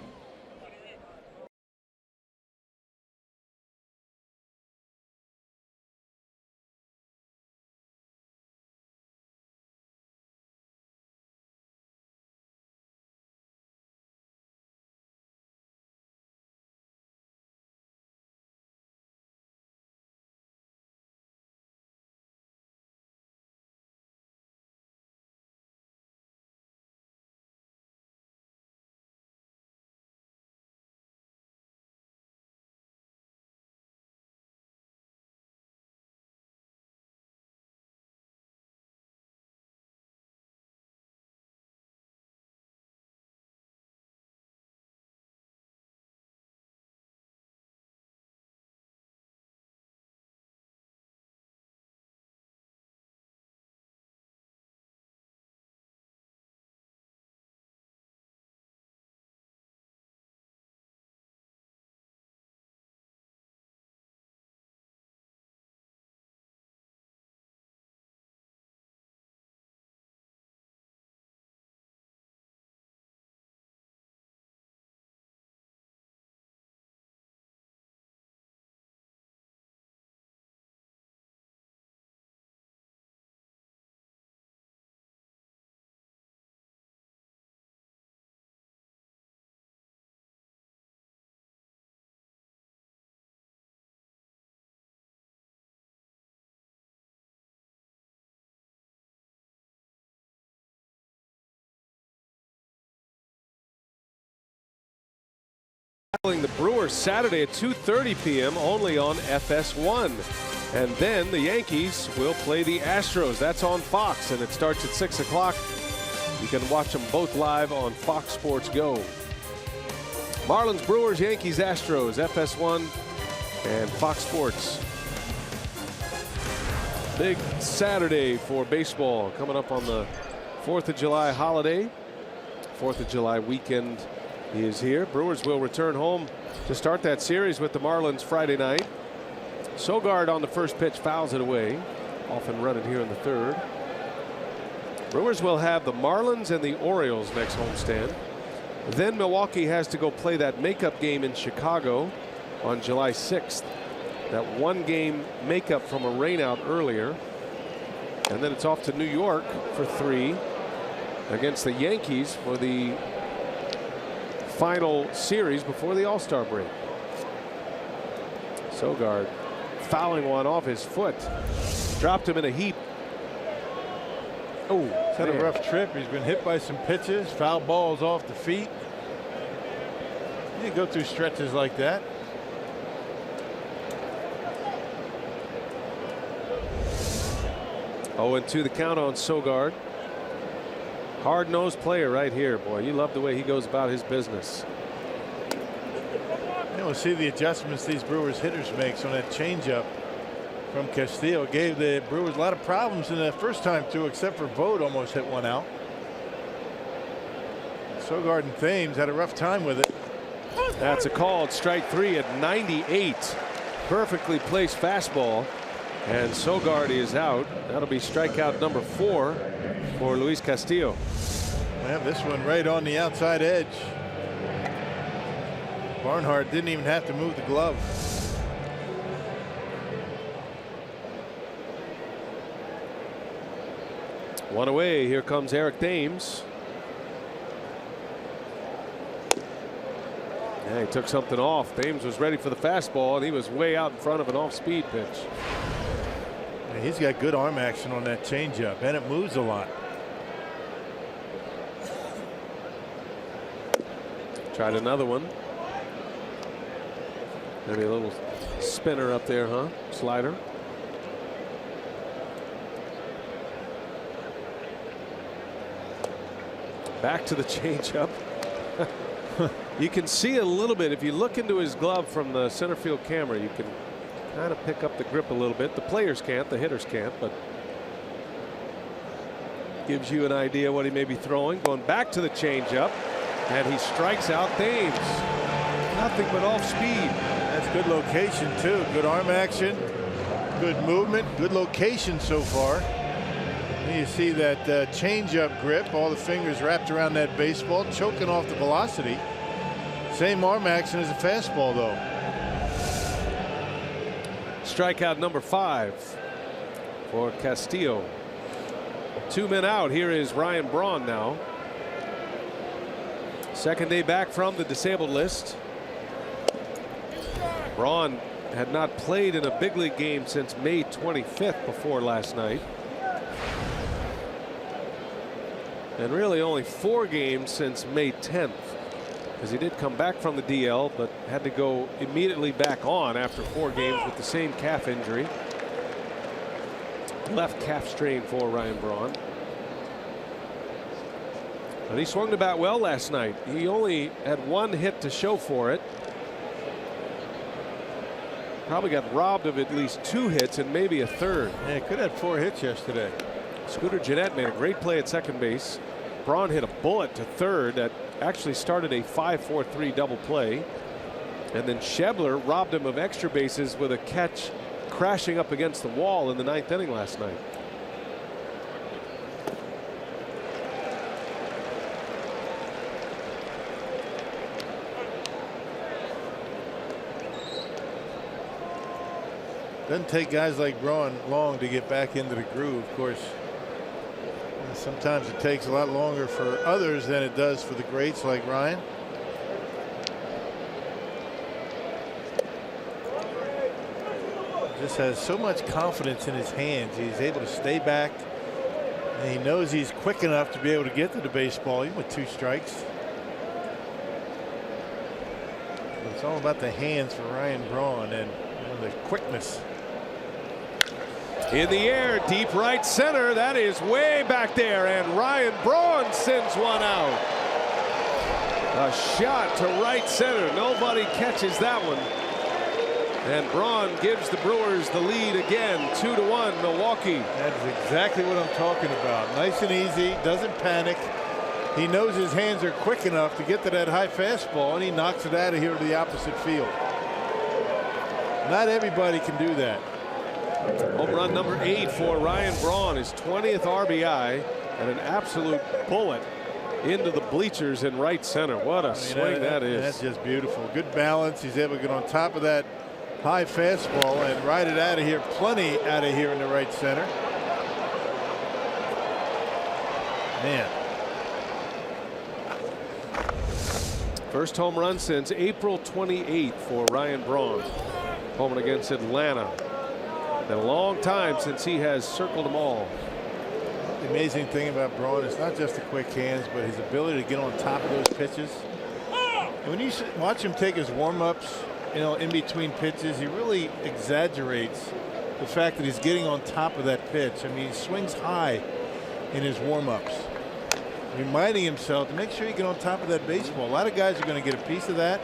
[SPEAKER 1] The Brewers Saturday at 2:30 p.m. only on FS1. And then the Yankees will play the Astros. That's on Fox, and it starts at 6 o'clock. You can watch them both live on Fox Sports Go. Marlins, Brewers, Yankees, Astros, FS1 and Fox Sports. Big Saturday for baseball coming up on the 4th of July holiday. 4th of July weekend is here. Brewers will return home to start that series with the Marlins Friday night. Sogard on the first pitch fouls it away. Off and running here in the third. Brewers will have the Marlins and the Orioles next homestand. Then Milwaukee has to go play that makeup game in Chicago on July 6th. That one-game makeup from a rainout earlier. And then it's off to New York for 3 against the Yankees for the final series before the All-Star break. Sogard fouling one off his foot. Dropped him in a heap. Oh,
[SPEAKER 2] he's had a rough trip. He's been hit by some pitches, foul balls off the feet. You go through stretches like that. Oh,
[SPEAKER 1] 0-2 the count on Sogard. Hard-nosed player right here. Boy, you love the way he goes about his business.
[SPEAKER 2] We'll see the adjustments these Brewers hitters makes on that changeup from Castillo. Gave the Brewers a lot of problems in that first time through, except for Vogt almost hit one out. Sogard and Thames had a rough time with it.
[SPEAKER 1] That's a called strike 3 at 98. Perfectly placed fastball, and Sogard is out. That'll be strikeout number 4 for Luis Castillo.
[SPEAKER 2] I have this one right on the outside edge. Barnhart didn't even have to move the glove.
[SPEAKER 1] One away. Here comes Eric Thames. Yeah, he took something off. Thames was ready for the fastball, and he was way out in front of an off-speed pitch.
[SPEAKER 2] Yeah, he's got good arm action on that changeup, and it moves a lot.
[SPEAKER 1] Tried another one. Maybe a little spinner up there, huh? Slider. Back to the changeup. You can see a little bit if you look into his glove from the center field camera. You can kind of pick up the grip a little bit. The players can't, the hitters can't, but gives you an idea what he may be throwing. Going back to the changeup, and he strikes out Thames. Nothing but off speed.
[SPEAKER 2] That's good location too. Good arm action, good movement, good location so far. And you see that changeup grip, all the fingers wrapped around that baseball, choking off the velocity. Same arm action as a fastball, though.
[SPEAKER 1] Strikeout number 5 for Castillo. 2 men out. Here is Ryan Braun now. Second day back from the disabled list. Braun had not played in a big league game since May 25th before last night. And really only 4 games since May 10th. Because he did come back from the DL, but had to go immediately back on after 4 games with the same calf injury. Left calf strain for Ryan Braun. But he swung the bat well last night. He only had 1 hit to show for it. Probably got robbed of at least 2 hits and maybe a third.
[SPEAKER 2] Yeah, could have had 4 hits yesterday.
[SPEAKER 1] Scooter Gennett made a great play at second base. Braun hit a bullet to third that actually started a 5-4-3 double play. And then Schebler robbed him of extra bases with a catch crashing up against the wall in the 9th inning last night.
[SPEAKER 2] Doesn't take guys like Braun long to get back into the groove. Of course, sometimes it takes a lot longer for others than it does for the greats like Ryan. Just has so much confidence in his hands. He's able to stay back, and he knows he's quick enough to be able to get to the baseball even with 2 strikes. It's all about the hands for Ryan Braun and the quickness.
[SPEAKER 1] In the air, deep right center. That is way back there, and Ryan Braun sends one out. A shot to right center. Nobody catches that one. And Braun gives the Brewers the lead again, 2-1 Milwaukee.
[SPEAKER 2] That's exactly what I'm talking about. Nice and easy, doesn't panic. He knows his hands are quick enough to get to that high fastball, and he knocks it out of here to the opposite field. Not everybody can do that.
[SPEAKER 1] Home run number 8 for Ryan Braun, his 20th RBI, and an absolute bullet into the bleachers in right center. What a swing that is.
[SPEAKER 2] That's just beautiful. Good balance. He's able to get on top of that high fastball and ride it out of here. Plenty out of here in the right center. Man.
[SPEAKER 1] First home run since April 28th for Ryan Braun. Home against Atlanta. Been a long time since he has circled them all.
[SPEAKER 2] The amazing thing about Braun is not just the quick hands, but his ability to get on top of those pitches. And when you watch him take his warm-ups, you know, in between pitches, he really exaggerates the fact that he's getting on top of that pitch. I mean, he swings high in his warm-ups. reminding himself to make sure you get on top of that baseball. A lot of guys are going to get a piece of that,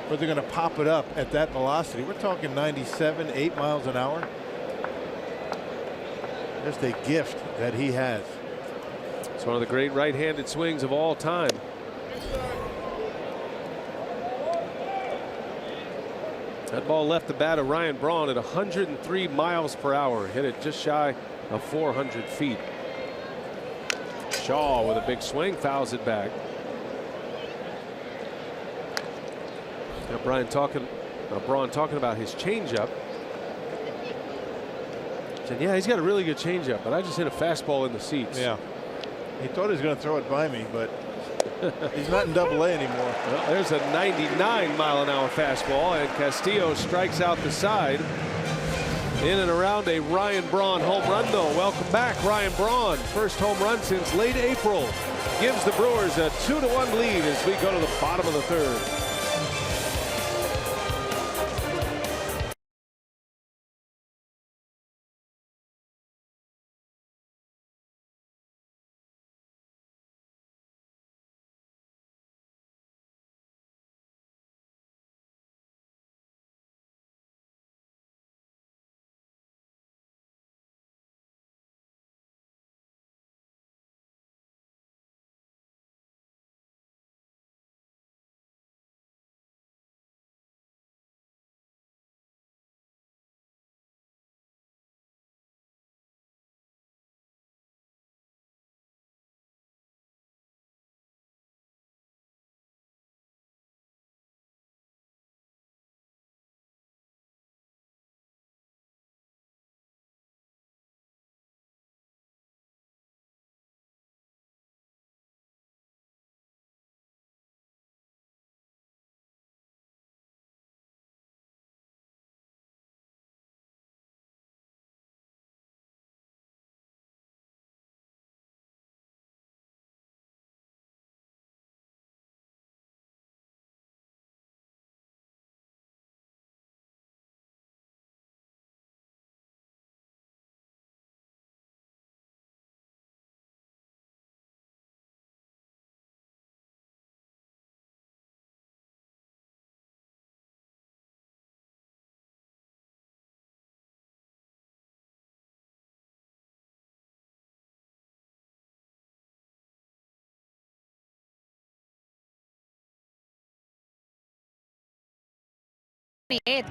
[SPEAKER 2] but they're going to pop it up at that velocity. We're talking 97, 8 miles an hour. Just a gift that he has.
[SPEAKER 1] It's one of the great right-handed swings of all time. That ball left the bat of Ryan Braun at 103 miles per hour. Hit it just shy of 400 feet. Shaw with a big swing, fouls it back. Now Braun talking about his changeup. Said, yeah, he's got a really good changeup, but I just hit a fastball in the seats.
[SPEAKER 2] Yeah. He thought he was going to throw it by me, but he's not in Double-A anymore.
[SPEAKER 1] Well, there's a 99-mile-an-hour fastball, and Castillo strikes out the side. In and around a Ryan Braun home run, though. Welcome back, Ryan Braun. First home run since late April. Gives the Brewers a 2-1 lead as we go to the bottom of the third.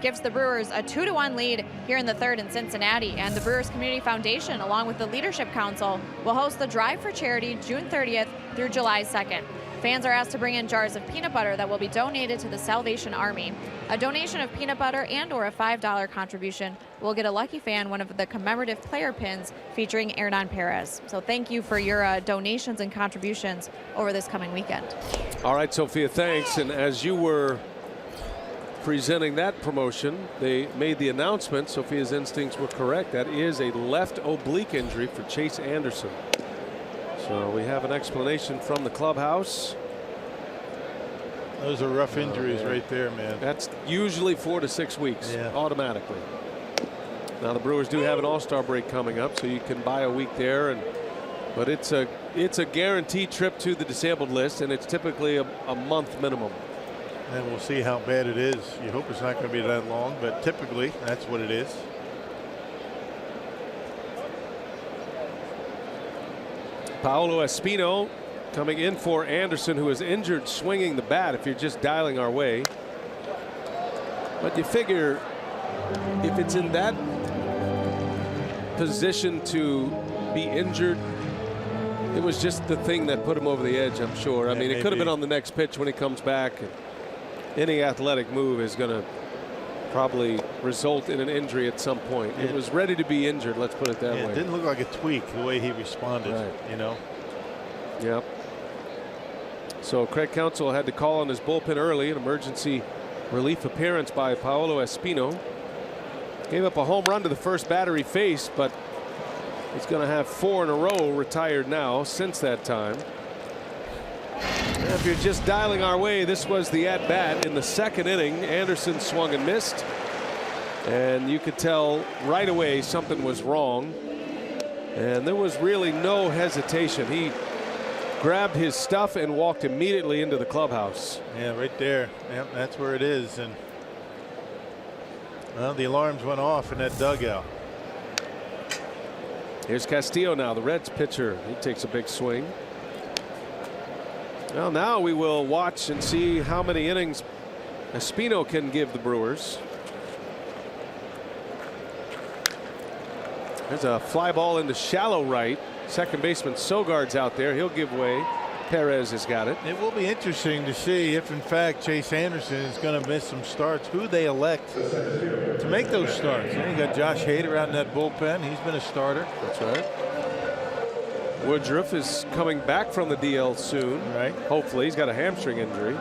[SPEAKER 3] Gives the Brewers a 2-1 lead here in the third in Cincinnati, and the Brewers Community Foundation, along with the Leadership Council, will host the Drive for Charity June 30th through July 2nd. Fans are asked to bring in jars of peanut butter that will be donated to the Salvation Army. A donation of peanut butter and/or a $5 contribution will get a lucky fan one of the commemorative player pins featuring Hernan Perez. So thank you for your donations and contributions over this coming weekend.
[SPEAKER 1] All right, Sophia, thanks. And as you were presenting that promotion, they made the announcement. Sophia's instincts were correct. That is a left oblique injury for Chase Anderson. So we have an explanation from the clubhouse.
[SPEAKER 2] Those are rough injuries right there, man.
[SPEAKER 1] That's usually 4 to 6 weeks automatically. Now the Brewers do have an all-star break coming up, so you can buy a week there, but it's a guaranteed trip to the disabled list, and it's typically a month minimum.
[SPEAKER 2] And we'll see how bad it is. You hope it's not going to be that long, but typically that's what it is.
[SPEAKER 1] Paolo Espino coming in for Anderson, who is injured swinging the bat, if you're just dialing our way. But you figure if it's in that position to be injured, it was just the thing that put him over the edge, I'm sure. I mean, it could have been on the next pitch when he comes back. Any athletic move is going to probably result in an injury at some point. It was ready to be injured, let's put it that way.
[SPEAKER 2] It didn't look like a tweak the way he responded, you know.
[SPEAKER 1] Yep. So Craig Counsell had to call on his bullpen early. An emergency relief appearance by Paolo Espino. Gave up a home run to the first batter he faced, but he's going to have 4 in a row retired now since that time. If you're just dialing our way, this was the at-bat in the second inning. Anderson swung and missed, and you could tell right away something was wrong, and there was really no hesitation. He grabbed his stuff and walked immediately into the clubhouse.
[SPEAKER 2] Yeah, right there. Yep, that's where it is. And well, the alarms went off in that dugout.
[SPEAKER 1] Here's Castillo now, the Reds pitcher. He takes a big swing. Well, now we will watch and see how many innings Espino can give the Brewers. There's a fly ball into shallow right. Second baseman Sogard's out there. He'll give way. Perez has got it.
[SPEAKER 2] It will be interesting to see if in fact Chase Anderson is going to miss some starts, who they elect to make those starts. You got Josh Hader out in that bullpen. He's been a starter.
[SPEAKER 1] That's right. Woodruff is coming back from the DL soon.
[SPEAKER 2] Right.
[SPEAKER 1] Hopefully. He's got a hamstring injury.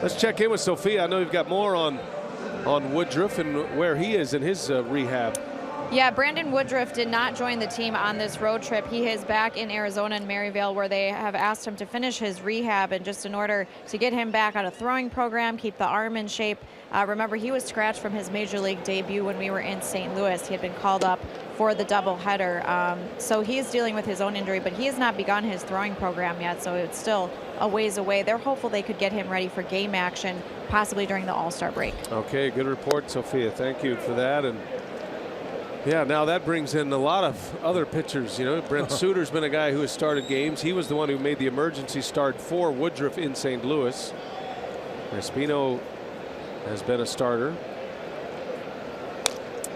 [SPEAKER 1] Let's check in with Sophia. I know you've got more on Woodruff and where he is in his rehab.
[SPEAKER 3] Yeah, Brandon Woodruff did not join the team on this road trip. He is back in Arizona and Maryville, where they have asked him to finish his rehab, and just in order to get him back on a throwing program, keep the arm in shape. Remember, he was scratched from his major league debut when we were in St. Louis. He had been called up for the doubleheader. So he is dealing with his own injury, but he has not begun his throwing program yet, so it's still a ways away. They're hopeful they could get him ready for game action, possibly during the All-Star break.
[SPEAKER 1] Okay, good report, Sophia. Thank you for that. And yeah, now that brings in a lot of other pitchers. You know, Brent Suter's been a guy who has started games. He was the one who made the emergency start for Woodruff in St. Louis. Espino has been a starter.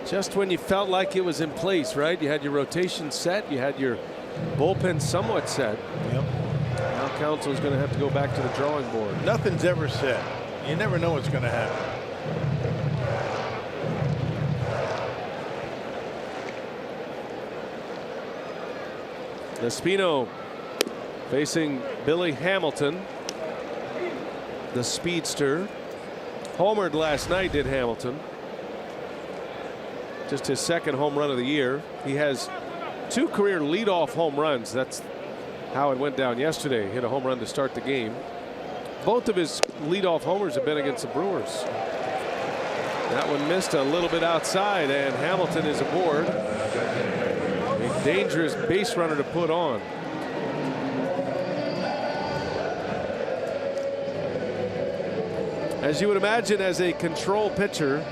[SPEAKER 1] Just when you felt like it was in place, right? You had your rotation set. You had your bullpen somewhat set.
[SPEAKER 2] Yep.
[SPEAKER 1] Now Counsell's going to have to go back to the drawing board.
[SPEAKER 2] Nothing's ever set. You never know what's going to happen.
[SPEAKER 1] Espino facing Billy Hamilton, the speedster. Homered last night, did Hamilton. Just his second home run of the year. He has 2 career leadoff home runs. That's how it went down yesterday. Hit a home run to start the game. Both of his leadoff homers have been against the Brewers. That one missed a little bit outside, and Hamilton is aboard. A dangerous base runner to put on. As you would imagine, as a control pitcher,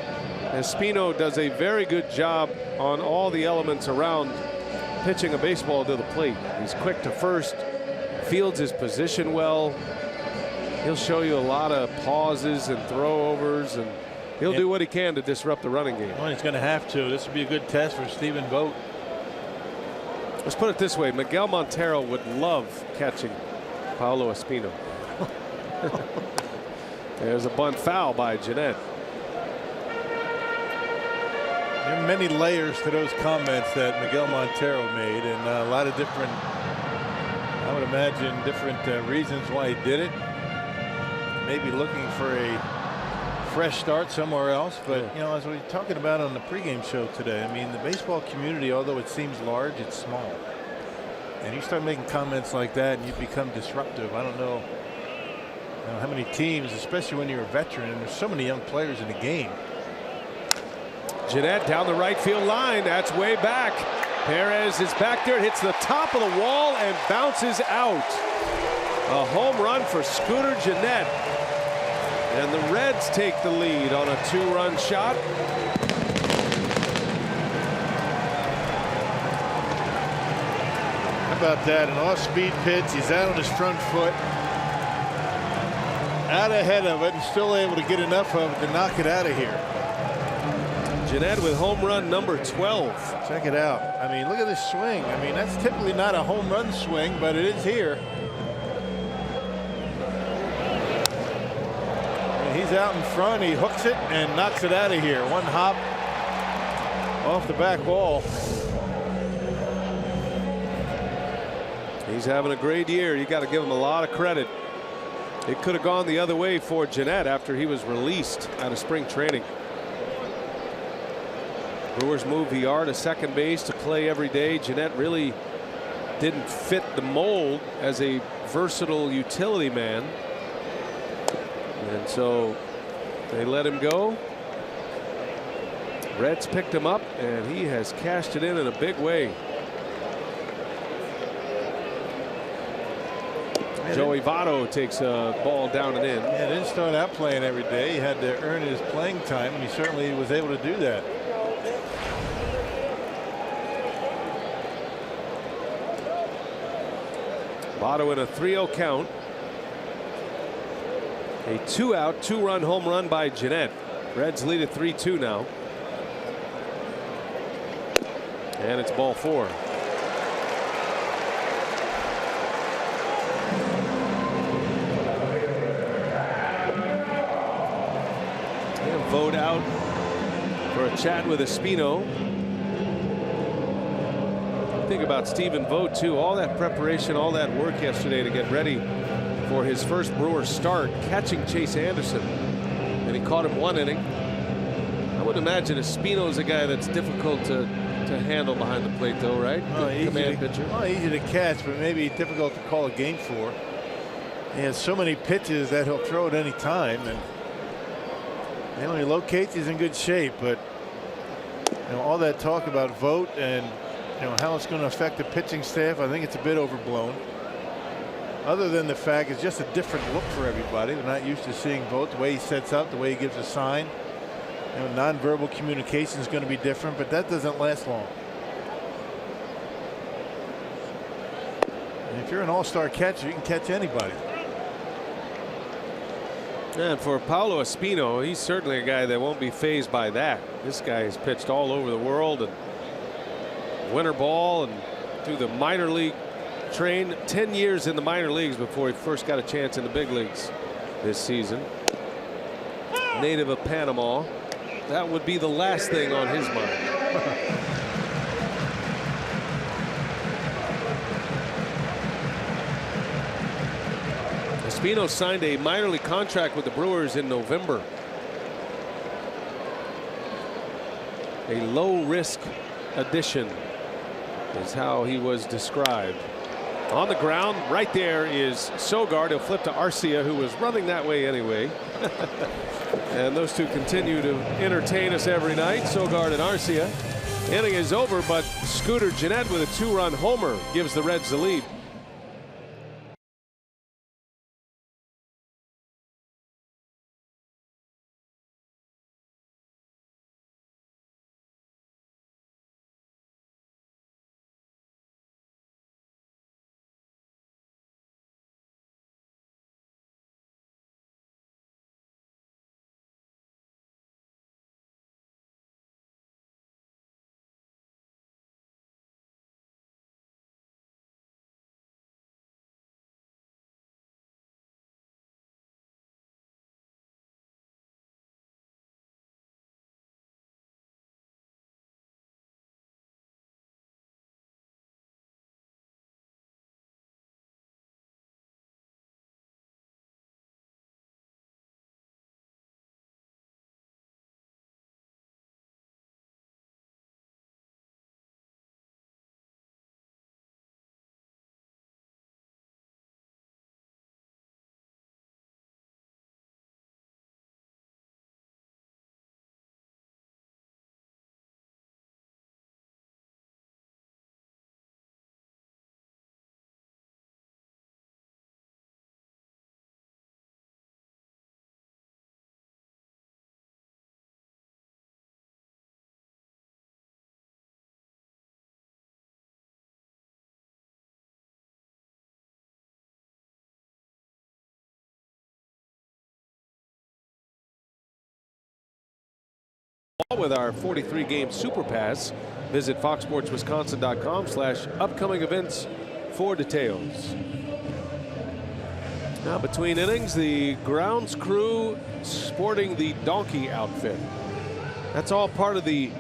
[SPEAKER 1] Espino does a very good job on all the elements around pitching a baseball to the plate. He's quick to first, fields his position well. He'll show you a lot of pauses and throwovers, and he'll do what he can to disrupt the running game.
[SPEAKER 2] Well, he's going to have to. This would be a good test for Stephen Vogt.
[SPEAKER 1] Let's put it this way. Miguel Montero would love catching Paolo Espino. There's a bunt foul by Jeanette.
[SPEAKER 2] There are many layers to those comments that Miguel Montero made, and a lot of different, I would imagine, different reasons why he did it. Maybe looking for a fresh start somewhere else. But, you know, as we were talking about on the pregame show today, I mean, the baseball community, although it seems large, it's small. And you start making comments like that and you become disruptive. I don't know, how many teams, especially when you're a veteran, and there's so many young players in the game.
[SPEAKER 1] Jeanette down the right field line. That's way back. Perez is back there. Hits the top of the wall and bounces out. A home run for Scooter Jeanette. And the Reds take the lead on a 2-run shot.
[SPEAKER 2] How about that? An off-speed pitch. He's out on his front foot. Out ahead of it and still able to get enough of it to knock it out of here.
[SPEAKER 1] Jeanette with home run number 12.
[SPEAKER 2] Check it out. I mean, look at this swing. I mean, that's typically not a home run swing, but it is here. And he's out in front. He hooks it and knocks it out of here. One hop off the back wall.
[SPEAKER 1] He's having a great year. You got to give him a lot of credit. It could have gone the other way for Jeanette after he was released out of spring training. Brewers move VR to second base to play every day. Jeanette really didn't fit the mold as a versatile utility man. And so they let him go. Reds picked him up, and he has cashed it in a big way. Joey Votto takes a ball down and in.
[SPEAKER 2] Yeah, didn't start out playing every day. He had to earn his playing time, and he certainly was able to do that.
[SPEAKER 1] Votto in a 3-0 count. A 2-out, 2-run home run by Jeanette. Reds lead at 3-2 now. And it's ball 4. And Vogt out for a chat with Espino. Think about Stephen Vogt too. All that preparation, all that work yesterday to get ready for his first Brewers start, catching Chase Anderson, and he caught him 1 inning. I would imagine Espino's a guy that's difficult to handle behind the plate, though, right? Command pitcher.
[SPEAKER 2] Oh, easy to catch, but maybe difficult to call a game for. He has so many pitches that he'll throw at any time, and when he locates, he's in good shape. But all that talk about Vogt and how it's going to affect the pitching staff, I think it's a bit overblown. Other than the fact it's just a different look for everybody. They're not used to seeing Vogt, the way he sets up, the way he gives a sign. Nonverbal communication is going to be different, but that doesn't last long. And if you're an all-star catcher, you can catch anybody.
[SPEAKER 1] And for Paulo Espino, he's certainly a guy that won't be fazed by that. This guy has pitched all over the world and winter ball and through the minor league train. 10 years in the minor leagues before he first got a chance in the big leagues this season. Native of Panama. That would be the last thing on his mind. Espino signed a minor league contract with the Brewers in November. A low-risk addition is how he was described. On the ground, right there is Sogard. He'll flip to Arcia, who was running that way anyway. And those two continue to entertain us every night, Sogard and Arcia. Inning is over, but Scooter Gennett with a 2-run homer gives the Reds the lead. With our 43-game Super Pass, visit foxsportswisconsin.com/upcoming events for details. Now between innings, the grounds crew sporting the donkey outfit. That's all part of the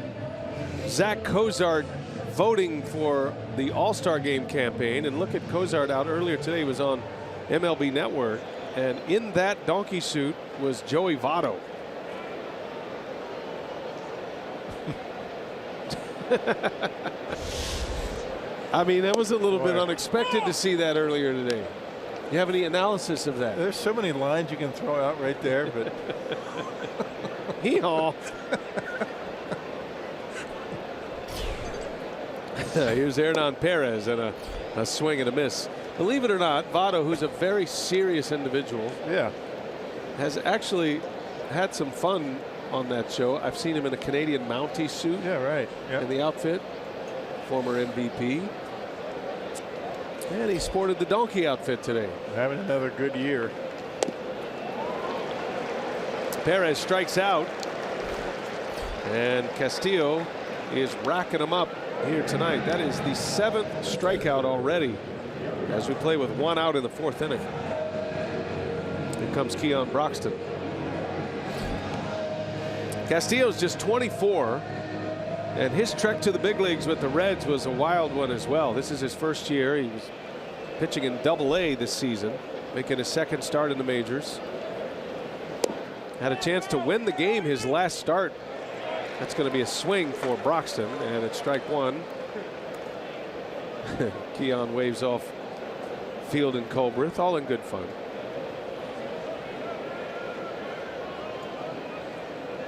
[SPEAKER 1] Zach Cozart voting for the All-Star Game campaign. And look at Cozart out earlier today. He was on MLB Network, and in that donkey suit was Joey Votto. I mean, that was a little bit unexpected to see that earlier today. You have any analysis of that?
[SPEAKER 2] There's so many lines you can throw out right there, but
[SPEAKER 1] hee-haw. Here's Hernan Perez and a swing and a miss. Believe it or not, Votto, who's a very serious individual, has actually had some fun on that show. I've seen him in a Canadian Mountie suit. In the outfit. Former MVP. And he sported the donkey outfit today.
[SPEAKER 2] Having another good year.
[SPEAKER 1] Perez strikes out. And Castillo is racking them up here tonight. That is the 7th strikeout already as we play with 1 out in the 4th inning. Here comes Keon Broxton. Castillo's just 24, and his trek to the big leagues with the Reds was a wild one as well. This is his first year. He was pitching in Double-A this season, making his 2nd start in the majors. Had a chance to win the game his last start. That's going to be a swing for Broxton, and it's strike 1. Keon waves off Field and Colbreth, all in good fun.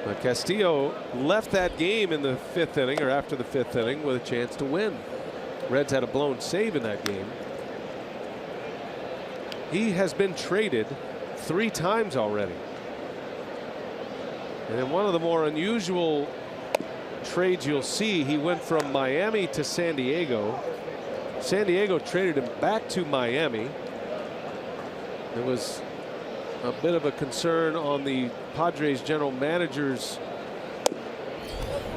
[SPEAKER 1] But Castillo left that game in the 5th inning, or after the 5th inning, with a chance to win. Reds had a blown save in that game. He has been traded 3 times already. And in one of the more unusual trades you'll see, he went from Miami to San Diego. San Diego traded him back to Miami. There was a bit of a concern on the Padres general manager's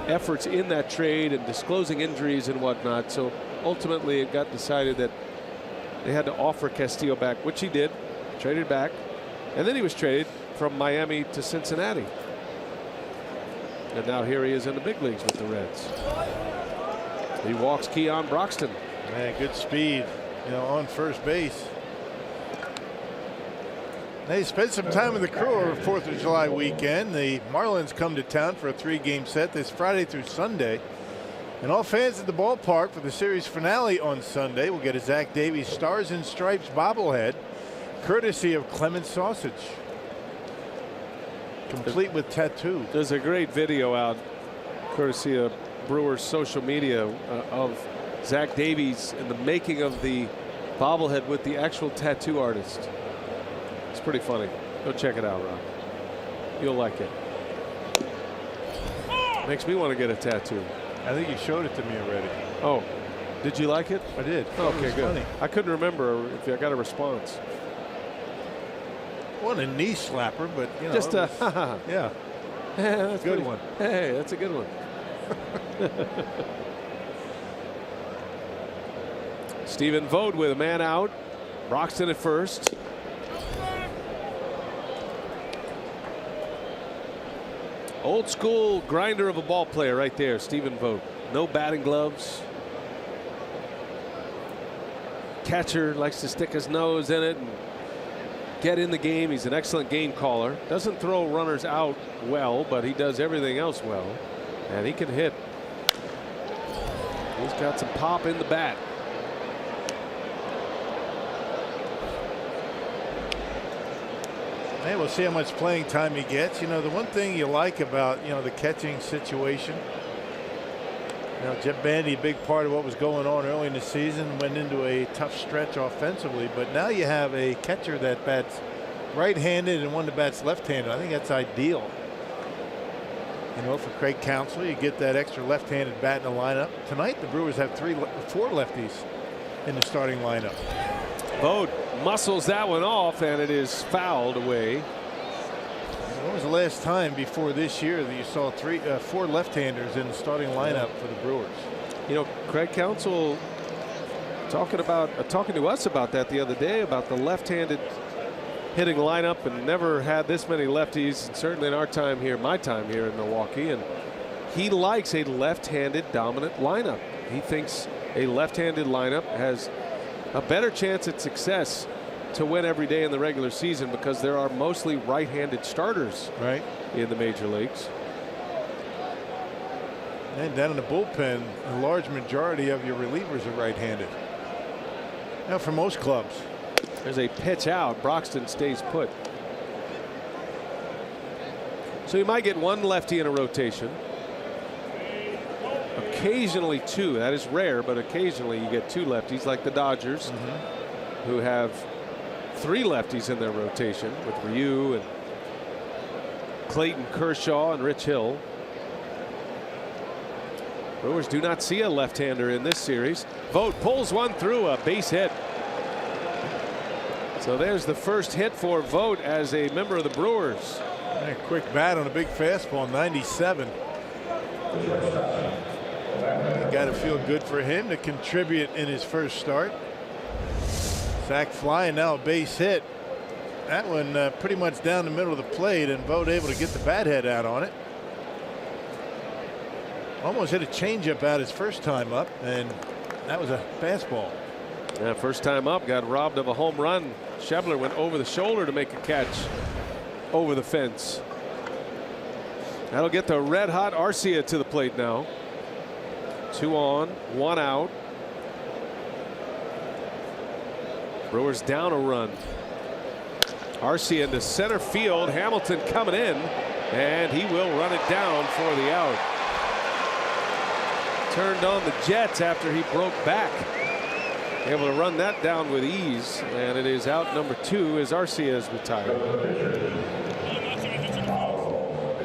[SPEAKER 1] efforts in that trade and disclosing injuries and whatnot. So ultimately it got decided that they had to offer Castillo back, which he did, traded back, and then he was traded from Miami to Cincinnati. And now here he is in the big leagues with the Reds. He walks Keon Broxton.
[SPEAKER 2] Man, good speed, on first base. They spent some time with the crew over 4th of July weekend. The Marlins come to town for a 3-game set this Friday through Sunday. And all fans at the ballpark for the series finale on Sunday will get a Zach Davies Stars and Stripes bobblehead, courtesy of Clement Sausage. Complete with tattoo.
[SPEAKER 1] There's a great video out, courtesy of Brewers social media, of Zach Davies and the making of the bobblehead with the actual tattoo artist. It's pretty funny. Go check it out, Ron. You'll like it. Makes me want to get a tattoo.
[SPEAKER 2] I think you showed it to me already.
[SPEAKER 1] Oh, did you like it?
[SPEAKER 2] I did.
[SPEAKER 1] Okay, good.
[SPEAKER 2] Funny.
[SPEAKER 1] I couldn't remember if I got a response.
[SPEAKER 2] Wasn't a knee slapper, but
[SPEAKER 1] just a
[SPEAKER 2] yeah.
[SPEAKER 1] That's
[SPEAKER 2] a good one.
[SPEAKER 1] Hey, that's a good one. Stephen Vogt with a man out. Broxton at first. Old school grinder of a ball player right there, Stephen Vogt. No batting gloves. Catcher likes to stick his nose in it and get in the game. He's an excellent game caller. Doesn't throw runners out well, but he does everything else well. And he can hit. He's got some pop in the bat.
[SPEAKER 2] Hey, we'll see how much playing time he gets. The one thing you like about, the catching situation, Jeff Bandy, a big part of what was going on early in the season, went into a tough stretch offensively, but now you have a catcher that bats right-handed and one that bats left-handed. I think that's ideal. For Craig Counsell, you get that extra left-handed bat in the lineup. Tonight, the Brewers have 4 lefties in the starting lineup.
[SPEAKER 1] Vogt muscles that one off, and it is fouled away.
[SPEAKER 2] When was the last time before this year that you saw 4 left-handers in the starting lineup for the Brewers?
[SPEAKER 1] Craig Counsell talking to us about that the other day, about the left-handed hitting lineup, and never had this many lefties, and certainly in our time here, my time here in Milwaukee, and he likes a left-handed dominant lineup. He thinks a left-handed lineup has a better chance at success to win every day in the regular season because there are mostly right-handed starters in the major leagues.
[SPEAKER 2] And down in the bullpen, a large majority of your relievers are right-handed. Now, for most clubs.
[SPEAKER 1] There's a pitch out. Broxton stays put. So you might get 1 lefty in a rotation. Occasionally 2. That is rare, but occasionally you get 2 lefties, like the Dodgers. who have 3 lefties in their rotation with Ryu and Clayton Kershaw and Rich Hill. Brewers do not see a left-hander in this series. Vogt pulls one through, a base hit. So there's the first hit for Vogt as a member of the Brewers.
[SPEAKER 2] A quick bat on a big fastball, 97. Got to feel good for him to contribute in his first start. Sack fly, now a base hit. That one pretty much down the middle of the plate, and Vogt able to get the bat head out on it. Almost hit a changeup out his first time up, and that was a fastball.
[SPEAKER 1] Yeah, first time up, got robbed of a home run. Schebler went over the shoulder to make a catch over the fence. That'll get the red hot Arcia to the plate now. 2 on, 1 out. Brewers down a run. Arcia into center field. Hamilton coming in, and he will run it down for the out. Turned on the Jets after he broke back. Able to run that down with ease, and it is out number 2 as Arcia is retired.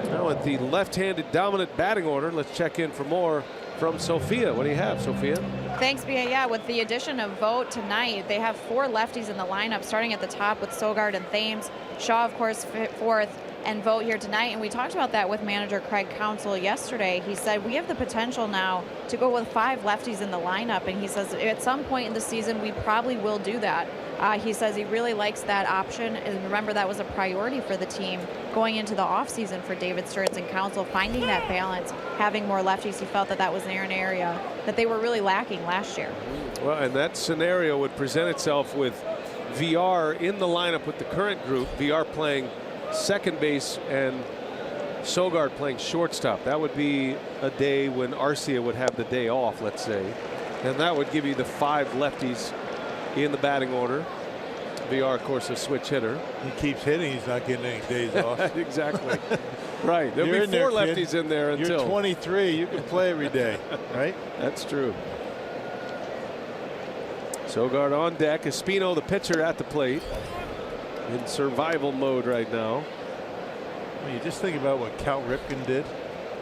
[SPEAKER 1] Now at the left-handed dominant batting order, let's check in for more from Sophia. What do you have, Sophia?
[SPEAKER 3] Thanks, Bia. Yeah, with the addition of Vogt tonight, they have 4 lefties in the lineup, starting at the top with Sogard and Thames. Shaw, of course, 4th, and Vogt here tonight. And we talked about that with manager Craig Counsell yesterday. He said we have the potential now to go with 5 lefties in the lineup, and he says at some point in the season we probably will do that. He says he really likes that option, and remember that was a priority for the team going into the offseason for David Stearns and Counsell, finding that balance, having more lefties. He felt that that was an area that they were really lacking last year.
[SPEAKER 1] Well, and that scenario would present itself with VR in the lineup with the current group, VR playing second base and Sogard playing shortstop. That would be a day when Arcia would have the day off, let's say, and that would give you the 5 lefties in the batting order. VR, of course, a switch hitter.
[SPEAKER 2] He keeps hitting. He's not getting any days off.
[SPEAKER 1] Exactly. Right. There'll be 4 lefties in there until.
[SPEAKER 2] You're 23. You can play every day, right?
[SPEAKER 1] That's true. Sogard on deck. Espino, the pitcher, at the plate in survival mode right now.
[SPEAKER 2] I mean, you just think about what Cal Ripken did.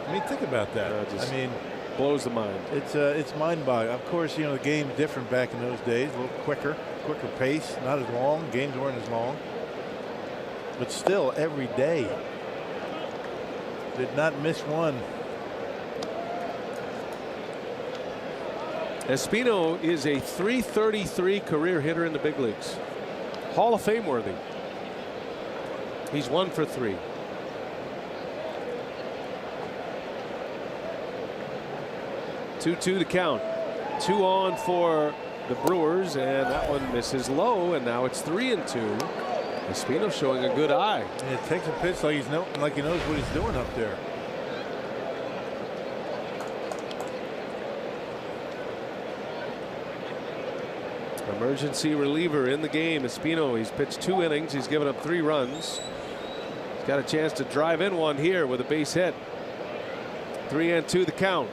[SPEAKER 2] I mean, think about that. I mean,
[SPEAKER 1] blows the mind.
[SPEAKER 2] It's mind-boggling. Of course, you know, the game's different back in those days, a little quicker pace, not as long. Games weren't as long, but still, every day. Did not miss one.
[SPEAKER 1] Espino is a .333 career hitter in the big leagues. Hall of Fame worthy. He's 1 for 3. Two to count. 2 on for the Brewers, and that one misses low, and now it's 3-2. Espino showing a good eye.
[SPEAKER 2] And it takes a pitch like he knows what he's doing up there.
[SPEAKER 1] Emergency reliever in the game. Espino, he's pitched 2 innings. He's given up 3 runs. He's got a chance to drive in one here with a base hit. 3-2 the count.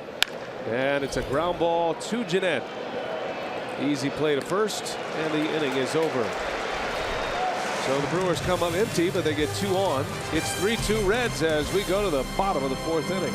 [SPEAKER 1] And it's a ground ball to Jeanette. Easy play to first, and the inning is over. So the Brewers come up empty, but they get 2 on. It's 3-2 Reds as we go to the bottom of the 4th inning.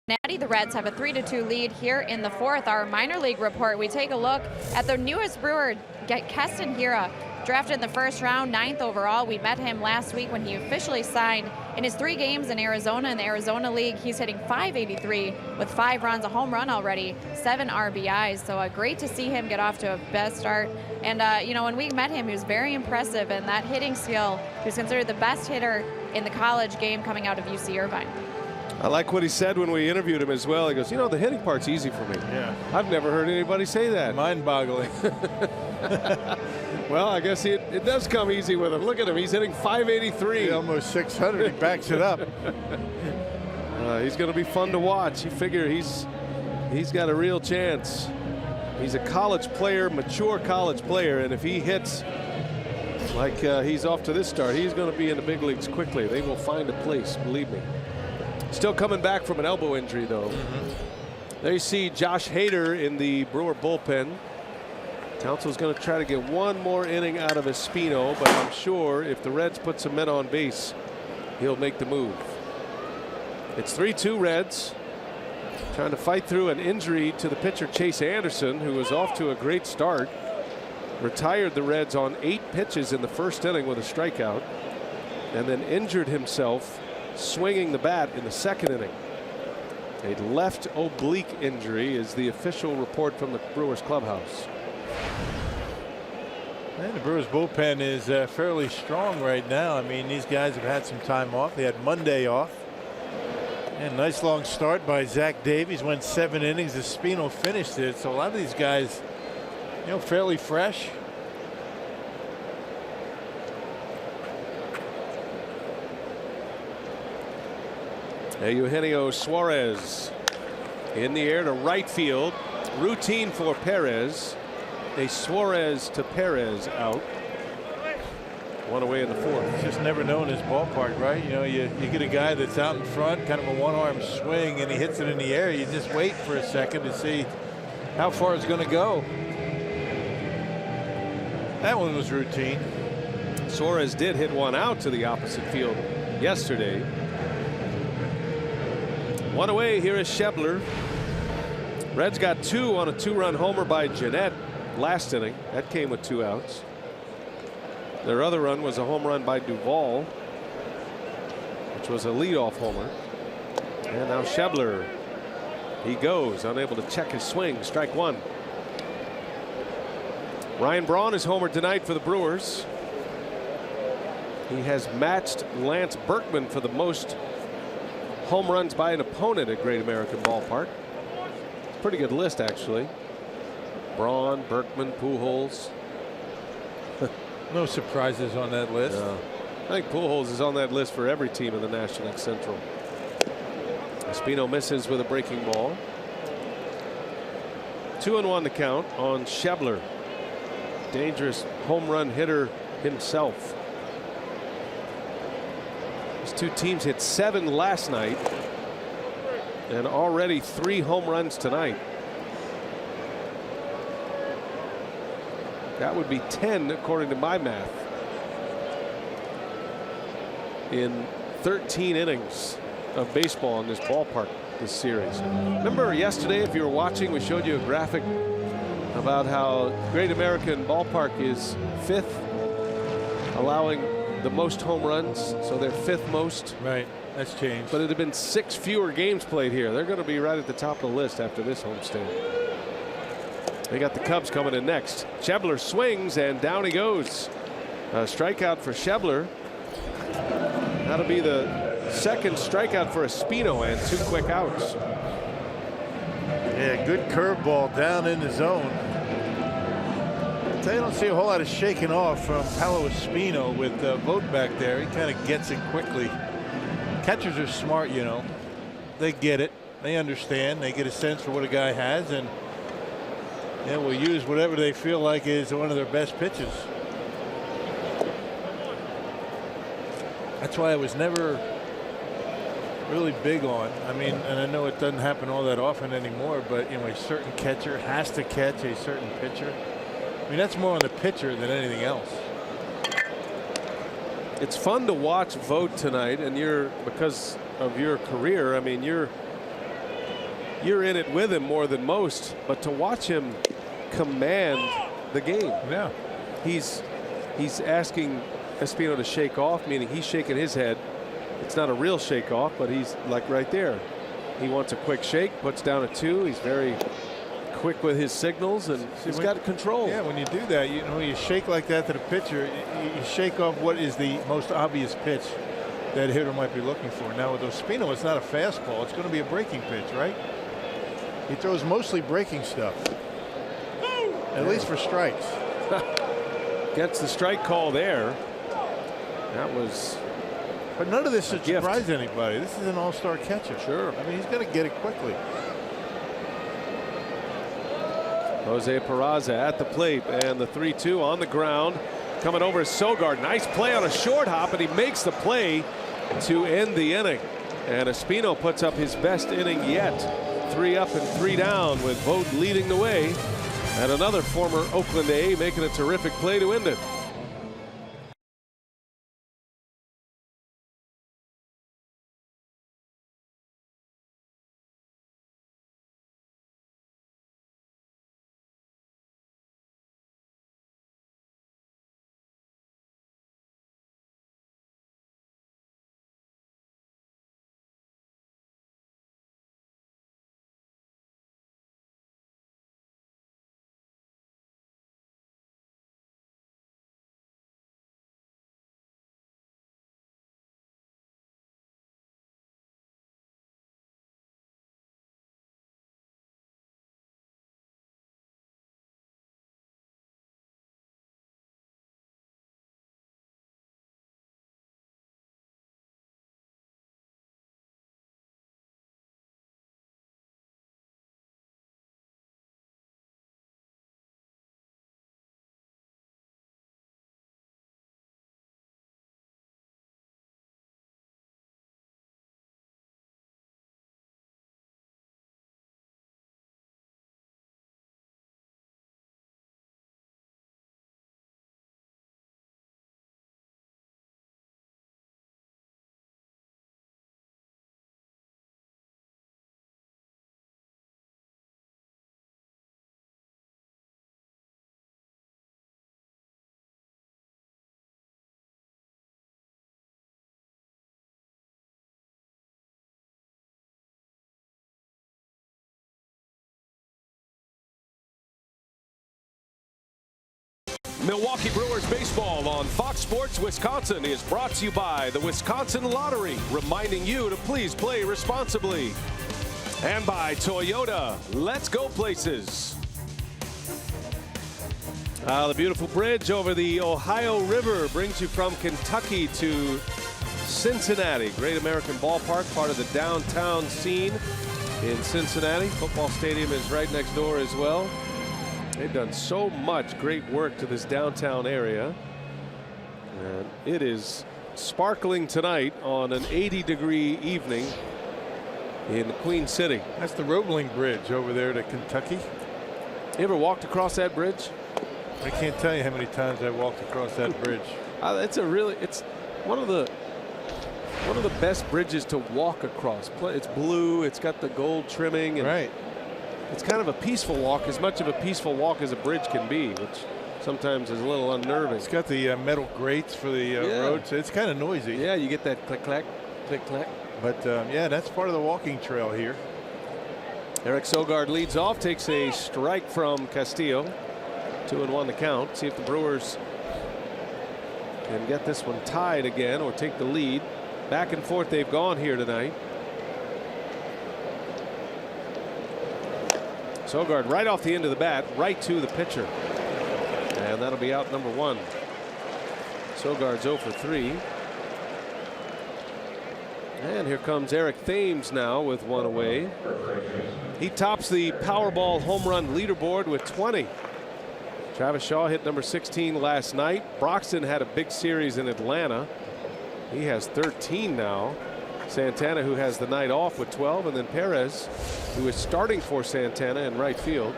[SPEAKER 3] Cincinnati, the Reds have a 3-2 lead here in the fourth. Our minor league report, we take a look at the newest Brewer, Castillo, drafted in the first round, 9th overall. We met him last week when he officially signed. In his 3 games in Arizona, in the Arizona League, he's hitting .583 with 5 runs, a home run already, 7 RBIs. So great to see him get off to a best start. And, when we met him, he was very impressive. And that hitting skill, he was considered the best hitter in the college game coming out of UC Irvine.
[SPEAKER 1] I like what he said when we interviewed him as well. He goes, the hitting part's easy for me.
[SPEAKER 2] Yeah.
[SPEAKER 1] I've never heard anybody say that.
[SPEAKER 2] Mind-boggling.
[SPEAKER 1] Well, I guess it does come easy with him. Look at him. He's hitting .583.
[SPEAKER 2] Almost 600. He backs it up.
[SPEAKER 1] He's going to be fun to watch. You figure he's got a real chance. He's a college player, mature college player, and if he hits like he's off to this start, he's going to be in the big leagues quickly. They will find a place, believe me. Still coming back from an elbow injury, though. There you see Josh Hader in the Brewer bullpen. Council's going to try to get one more inning out of Espino, but I'm sure if the Reds put some men on base, he'll make the move. It's 3-2 Reds, trying to fight through an injury to the pitcher Chase Anderson, who was off to a great start. Retired the Reds on 8 pitches in the first inning with a strikeout, and then injured himself swinging the bat in the second inning. A left oblique injury is the official report from the Brewers clubhouse.
[SPEAKER 2] And the Brewers bullpen is fairly strong right now. I mean, these guys have had some time off. They had Monday off. And nice long start by Zach Davies. Went 7 innings. Espino finished it. So a lot of these guys, fairly fresh.
[SPEAKER 1] Eugenio Suarez in the air to right field. Routine for Perez. A Suarez to Perez out. One away in the fourth.
[SPEAKER 2] Just never know in his ballpark, right? You get a guy that's out in front, kind of a one-arm swing, and he hits it in the air. You just wait for a second to see how far it's going to go. That one was routine.
[SPEAKER 1] Suarez did hit one out to the opposite field yesterday. One away. Here is Schebler. Reds got 2 on a 2-run homer by Jeanette last inning. That came with 2 outs. Their other run was a home run by Duvall, which was a leadoff homer. And now Schebler. He goes, unable to check his swing. Strike 1. Ryan Braun is homered tonight for the Brewers. He has matched Lance Berkman for the most home runs by an opponent at Great American Ballpark. Pretty good list, actually. Braun, Berkman, Pujols.
[SPEAKER 2] No surprises on that list.
[SPEAKER 1] No. I think Pujols is on that list for every team in the National League Central. Espino misses with a breaking ball. 2-1 to count on Schebler. Dangerous home run hitter himself. These two teams hit 7 last night and already 3 home runs tonight. That would be 10 according to my math in 13 innings of baseball in this ballpark this series. Remember yesterday, if you were watching, we showed you a graphic about how Great American Ballpark is 5th, allowing the most home runs, so they're 5th most.
[SPEAKER 2] Right, that's changed.
[SPEAKER 1] But it had been 6 fewer games played here. They're going to be right at the top of the list after this homestand. They got the Cubs coming in next. Schebler swings and down he goes. A strikeout for Schebler. That'll be the second strikeout for Espino and 2 quick outs.
[SPEAKER 2] Yeah, good curveball down in the zone. I don't see a whole lot of shaking off from Paolo Espino with Vogt back there. He kind of gets it quickly. Catchers are smart, They get it. They understand. They get a sense for what a guy has, and will use whatever they feel like is one of their best pitches. That's why I was never really big on. I mean, and I know it doesn't happen all that often anymore, but a certain catcher has to catch a certain pitcher. I mean, that's more on the pitcher than anything else.
[SPEAKER 1] It's fun to watch Vogt tonight, and because of your career, I mean, you're you're in it with him more than most, but to watch him command the game.
[SPEAKER 2] Yeah.
[SPEAKER 1] He's asking Espino to shake off, meaning he's shaking his head. It's not a real shake off, but he's like right there. He wants a quick shake, puts down a 2. He's very quick with his signals, and he's got control.
[SPEAKER 2] Yeah, when you do that, you know, you shake like that to the pitcher, you shake off what is the most obvious pitch that hitter might be looking for. Now with Ospino, it's not a fastball. It's going to be a breaking pitch, right? He throws mostly breaking stuff, at least for strikes.
[SPEAKER 1] Gets the strike call there. That was.
[SPEAKER 2] But none of this should
[SPEAKER 1] gift.
[SPEAKER 2] surprise anybody. This is an all-star catcher.
[SPEAKER 1] Sure.
[SPEAKER 2] I mean, he's going to get it quickly.
[SPEAKER 1] Jose Peraza at the plate, and the 3-2 on the ground. Coming over is Sogard. Nice play on a short hop, and he makes the play to end the inning. And Espino puts up his best inning yet. 3 up and 3 down, with Vogt leading the way. And another former Oakland A making a terrific play to end it. Milwaukee Brewers baseball on Fox Sports Wisconsin is brought to you by the Wisconsin Lottery, reminding you to please play responsibly. And by Toyota. Let's go places. The beautiful bridge over the Ohio River brings you from Kentucky to Cincinnati. Great American Ballpark, part of the downtown scene in Cincinnati. Football stadium is right next door as well. They've done so much great work to this downtown area. And it is sparkling tonight on an 80-degree evening in Queen City.
[SPEAKER 2] That's the Roebling Bridge over there to Kentucky.
[SPEAKER 1] You ever walked across that bridge?
[SPEAKER 2] I can't tell you how many times I walked across that bridge.
[SPEAKER 1] It's one of the best bridges to walk across. It's blue. It's got the gold trimming. And
[SPEAKER 2] right.
[SPEAKER 1] It's kind of a peaceful walk, as much of a peaceful walk as a bridge can be, which sometimes is a little unnerving.
[SPEAKER 2] It's got the metal grates for the road, so it's kind of noisy.
[SPEAKER 1] Yeah, you get that click clack, click clack.
[SPEAKER 2] But yeah, that's part of the walking trail here.
[SPEAKER 1] Eric Sogard leads off, takes a strike from Castillo. 2-1 the count. See if the Brewers can get this one tied again or take the lead. Back and forth they've gone here tonight. Sogard right off the end of the bat, right to the pitcher. And that'll be out number 1. Sogard's 0 for 3. And here comes Eric Thames now with 1 away. He tops the Powerball home run leaderboard with 20. Travis Shaw hit number 16 last night. Broxton had a big series in Atlanta. He has 13 now. Santana, who has the night off, with 12, and then Perez, who is starting for Santana in right field.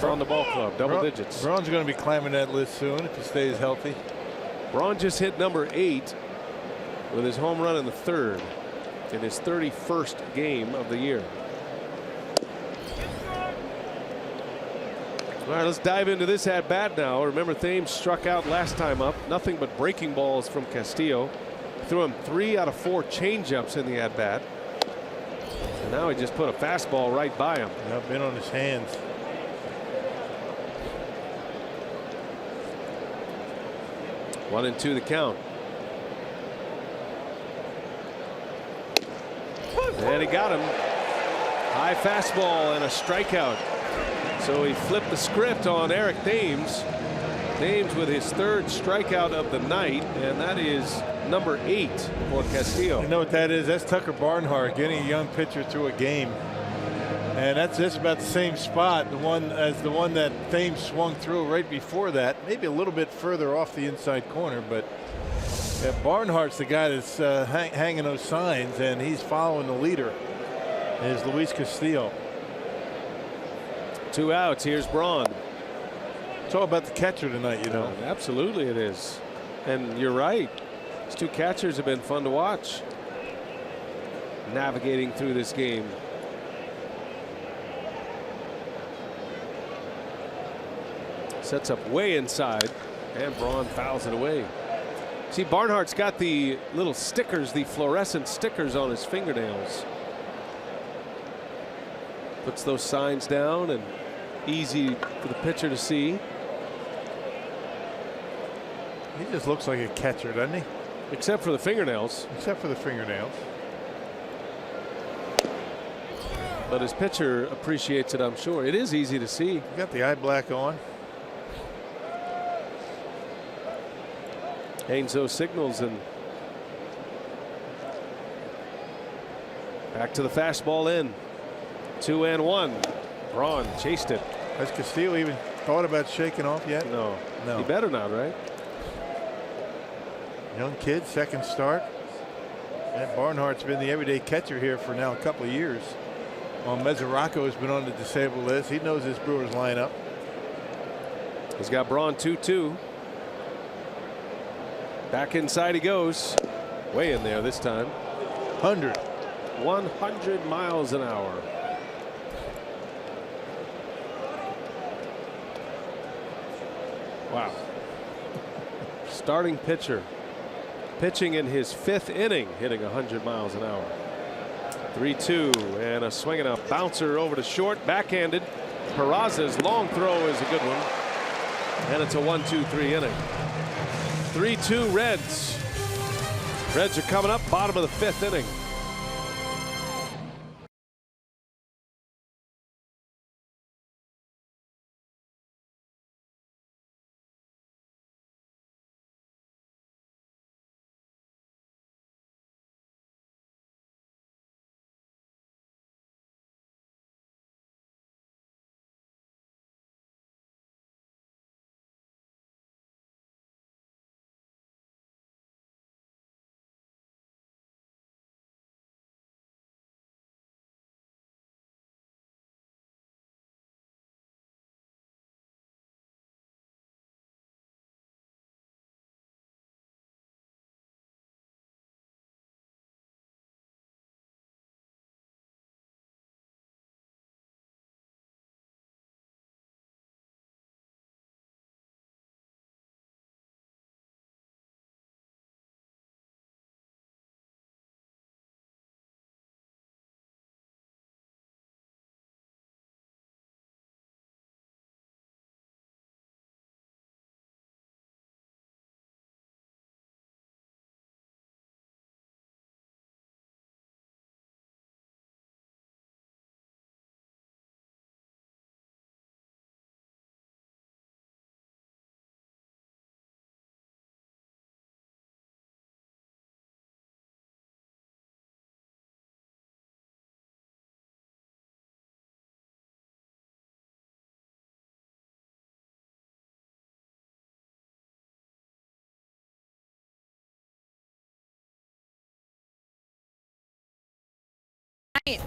[SPEAKER 1] On the ball club, double digits.
[SPEAKER 2] Braun's going to be climbing that list soon if he stays healthy.
[SPEAKER 1] Braun just hit number 8 with his home run in the 3rd. in his 31st game of the year. All right, let's dive into this at bat now. Remember, Thames struck out last time up. Nothing but breaking balls from Castillo. Threw him 3 out of 4 changeups in the at bat. And now he just put a fastball right by him.
[SPEAKER 2] Yeah, been on his hands.
[SPEAKER 1] One and 2 the count. And he got him. High fastball and a strikeout. So he flipped the script on Eric Thames. Thames with his 3rd strikeout of the night, and that is number 8 for Castillo.
[SPEAKER 2] You know what that is? That's Tucker Barnhart getting a young pitcher through a game. And that's just about the same spot, the one that Thames swung through right before that, maybe a little bit further off the inside corner, but Barnhart's the guy that's hanging those signs, and he's following the leader, is Luis Castillo.
[SPEAKER 1] 2 outs. Here's Braun.
[SPEAKER 2] It's all about the catcher tonight, you know.
[SPEAKER 1] Absolutely it is. And you're right. These 2 catchers have been fun to watch, navigating through this game. Sets up way inside, and Braun fouls it away. See, Barnhart's got the little stickers, the fluorescent stickers on his fingernails. Puts those signs down, and easy for the pitcher to see.
[SPEAKER 2] He just looks like a catcher, doesn't he?
[SPEAKER 1] Except for the fingernails.
[SPEAKER 2] Except for the fingernails.
[SPEAKER 1] But his pitcher appreciates it, I'm sure. It is easy to see.
[SPEAKER 2] You got the eye black on.
[SPEAKER 1] Ainzo signals, and back to the fastball in. 2-1. Braun chased it.
[SPEAKER 2] Has Castillo even thought about shaking off yet?
[SPEAKER 1] No.
[SPEAKER 2] No.
[SPEAKER 1] He better not, right?
[SPEAKER 2] Young kid, 2nd start. And Barnhart's been the everyday catcher here for now a couple of years. While Mesoraco has been on the disabled list. He knows his Brewers lineup.
[SPEAKER 1] He's got Braun 2-2. Back inside he goes. Way in there this time. 100 miles an hour. Wow. Starting pitcher pitching in his 5th inning, hitting 100 miles an hour. 3-2, and a swing and a bouncer over to short, backhanded. Peraza's long throw is a good one, and it's a 1-2-3 inning. 3-2 Reds. Reds are coming up, bottom of the 5th inning.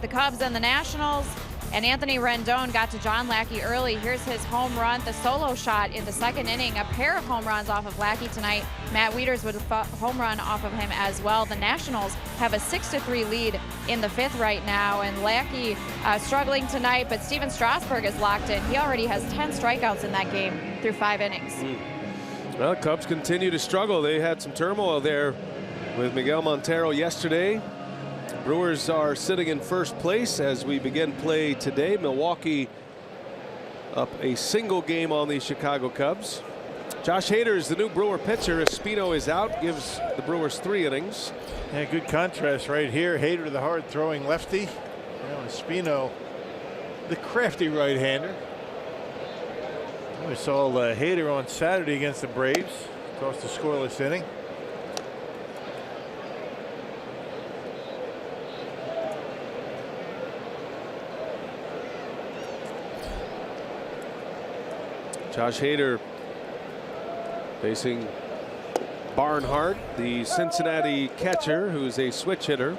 [SPEAKER 3] The Cubs and the Nationals. And Anthony Rendon got to John Lackey early. Here's his home run, the solo shot in the second inning. A pair of home runs off of Lackey tonight. Matt Wieters with a home run off of him as well. The Nationals have a 6-3 lead in the fifth right now. And Lackey struggling tonight, but Steven Strasburg is locked in. He already has 10 strikeouts in that game through 5 innings.
[SPEAKER 1] Well, Cubs continue to struggle. They had some turmoil there with Miguel Montero yesterday. Brewers are sitting in first place as we begin play today. Milwaukee up a single game on the Chicago Cubs. Josh Hader is the new Brewer pitcher. Espino is out, gives the Brewers 3 innings.
[SPEAKER 2] Yeah, good contrast right here. Hader, the hard throwing lefty. Espino, the crafty right-hander. We saw Hader on Saturday against the Braves. Tossed a scoreless inning.
[SPEAKER 1] Josh Hader facing Barnhart, the Cincinnati catcher, who's a switch hitter.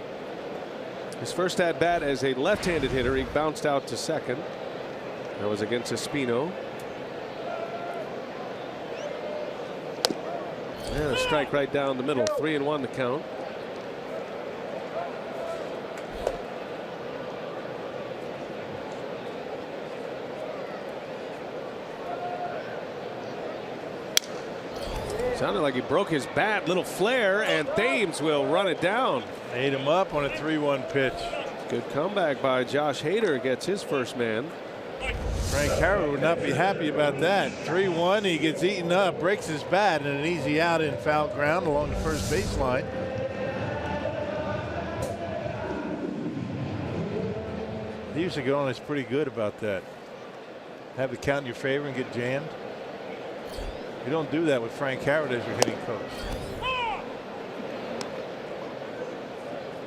[SPEAKER 1] His first at bat as a left-handed hitter, he bounced out to second. That was against Espino. And a strike right down the middle. 3-1 the count. Sounded like he broke his bat. Little flare, and Thames will run it down.
[SPEAKER 2] Ate him up on a 3-1 pitch.
[SPEAKER 1] Good comeback by Josh Hader. Gets his first man.
[SPEAKER 2] Frank Harrow would not be happy about that. 3-1. He gets eaten up, breaks his bat, and an easy out in foul ground along the first baseline. He used to go on. It's pretty good about that. Have the count in your favor and get jammed. You don't do that with Frank Harrow as your hitting coach.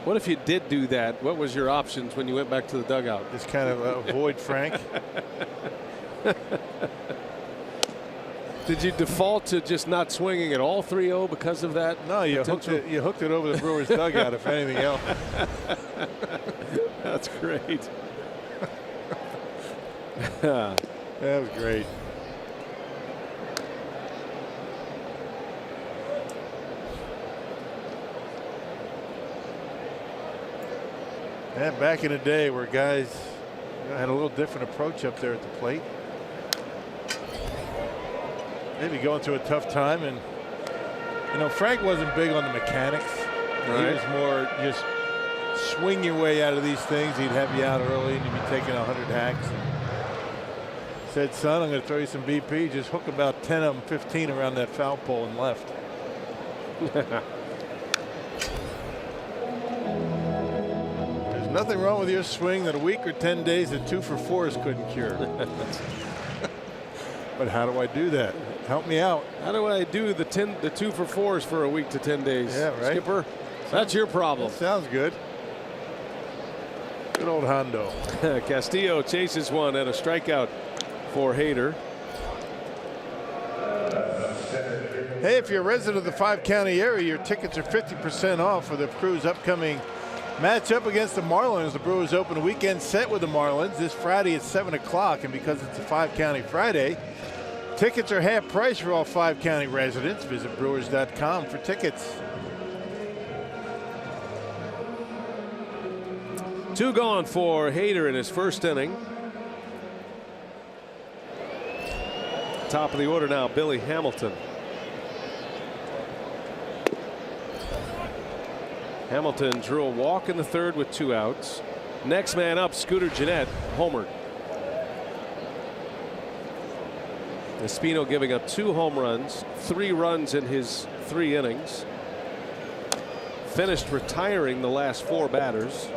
[SPEAKER 1] What if you did do that? What was your options when you went back to the dugout?
[SPEAKER 2] Just kind of avoid Frank.
[SPEAKER 1] Did you default to just not swinging at all 3-0 because of that?
[SPEAKER 2] No, you hooked it over the Brewers dugout, if anything else.
[SPEAKER 1] That's great.
[SPEAKER 2] That was great. And back in the day where guys had a little different approach up there at the plate. Maybe going through a tough time, and Frank wasn't big on the mechanics. Right. He was more just swing your way out of these things. He'd have you out early and you'd be taking 100 hacks. And said, son, I'm going to throw you some BP. Just hook about 10 of them, 15 around that foul pole and left. Nothing wrong with your swing that a week or 10 days at 2 for 4s couldn't cure. But how do I do that? Help me out.
[SPEAKER 1] How do I do the 2 for 4s for a week to 10 days?
[SPEAKER 2] Yeah, right.
[SPEAKER 1] Skipper, that's your problem.
[SPEAKER 2] That sounds good. Good old Hondo.
[SPEAKER 1] Castillo chases one and a strikeout for Hader.
[SPEAKER 2] Hey, if you're a resident of the 5-county area, your tickets are 50% off for the Crew's upcoming matchup against the Marlins. The Brewers open a weekend set with the Marlins this Friday at 7 o'clock, and because it's a 5-county Friday, tickets are half price for all 5-county residents. Visit Brewers.com for tickets.
[SPEAKER 1] 2 gone for Hader in his first inning. Top of the order now, Billy Hamilton. Hamilton drew a walk in the third with 2 outs. Next man up, Scooter Gennett, homered. Espino giving up 2 home runs, 3 runs in his 3 innings. Finished retiring the last 4 batters.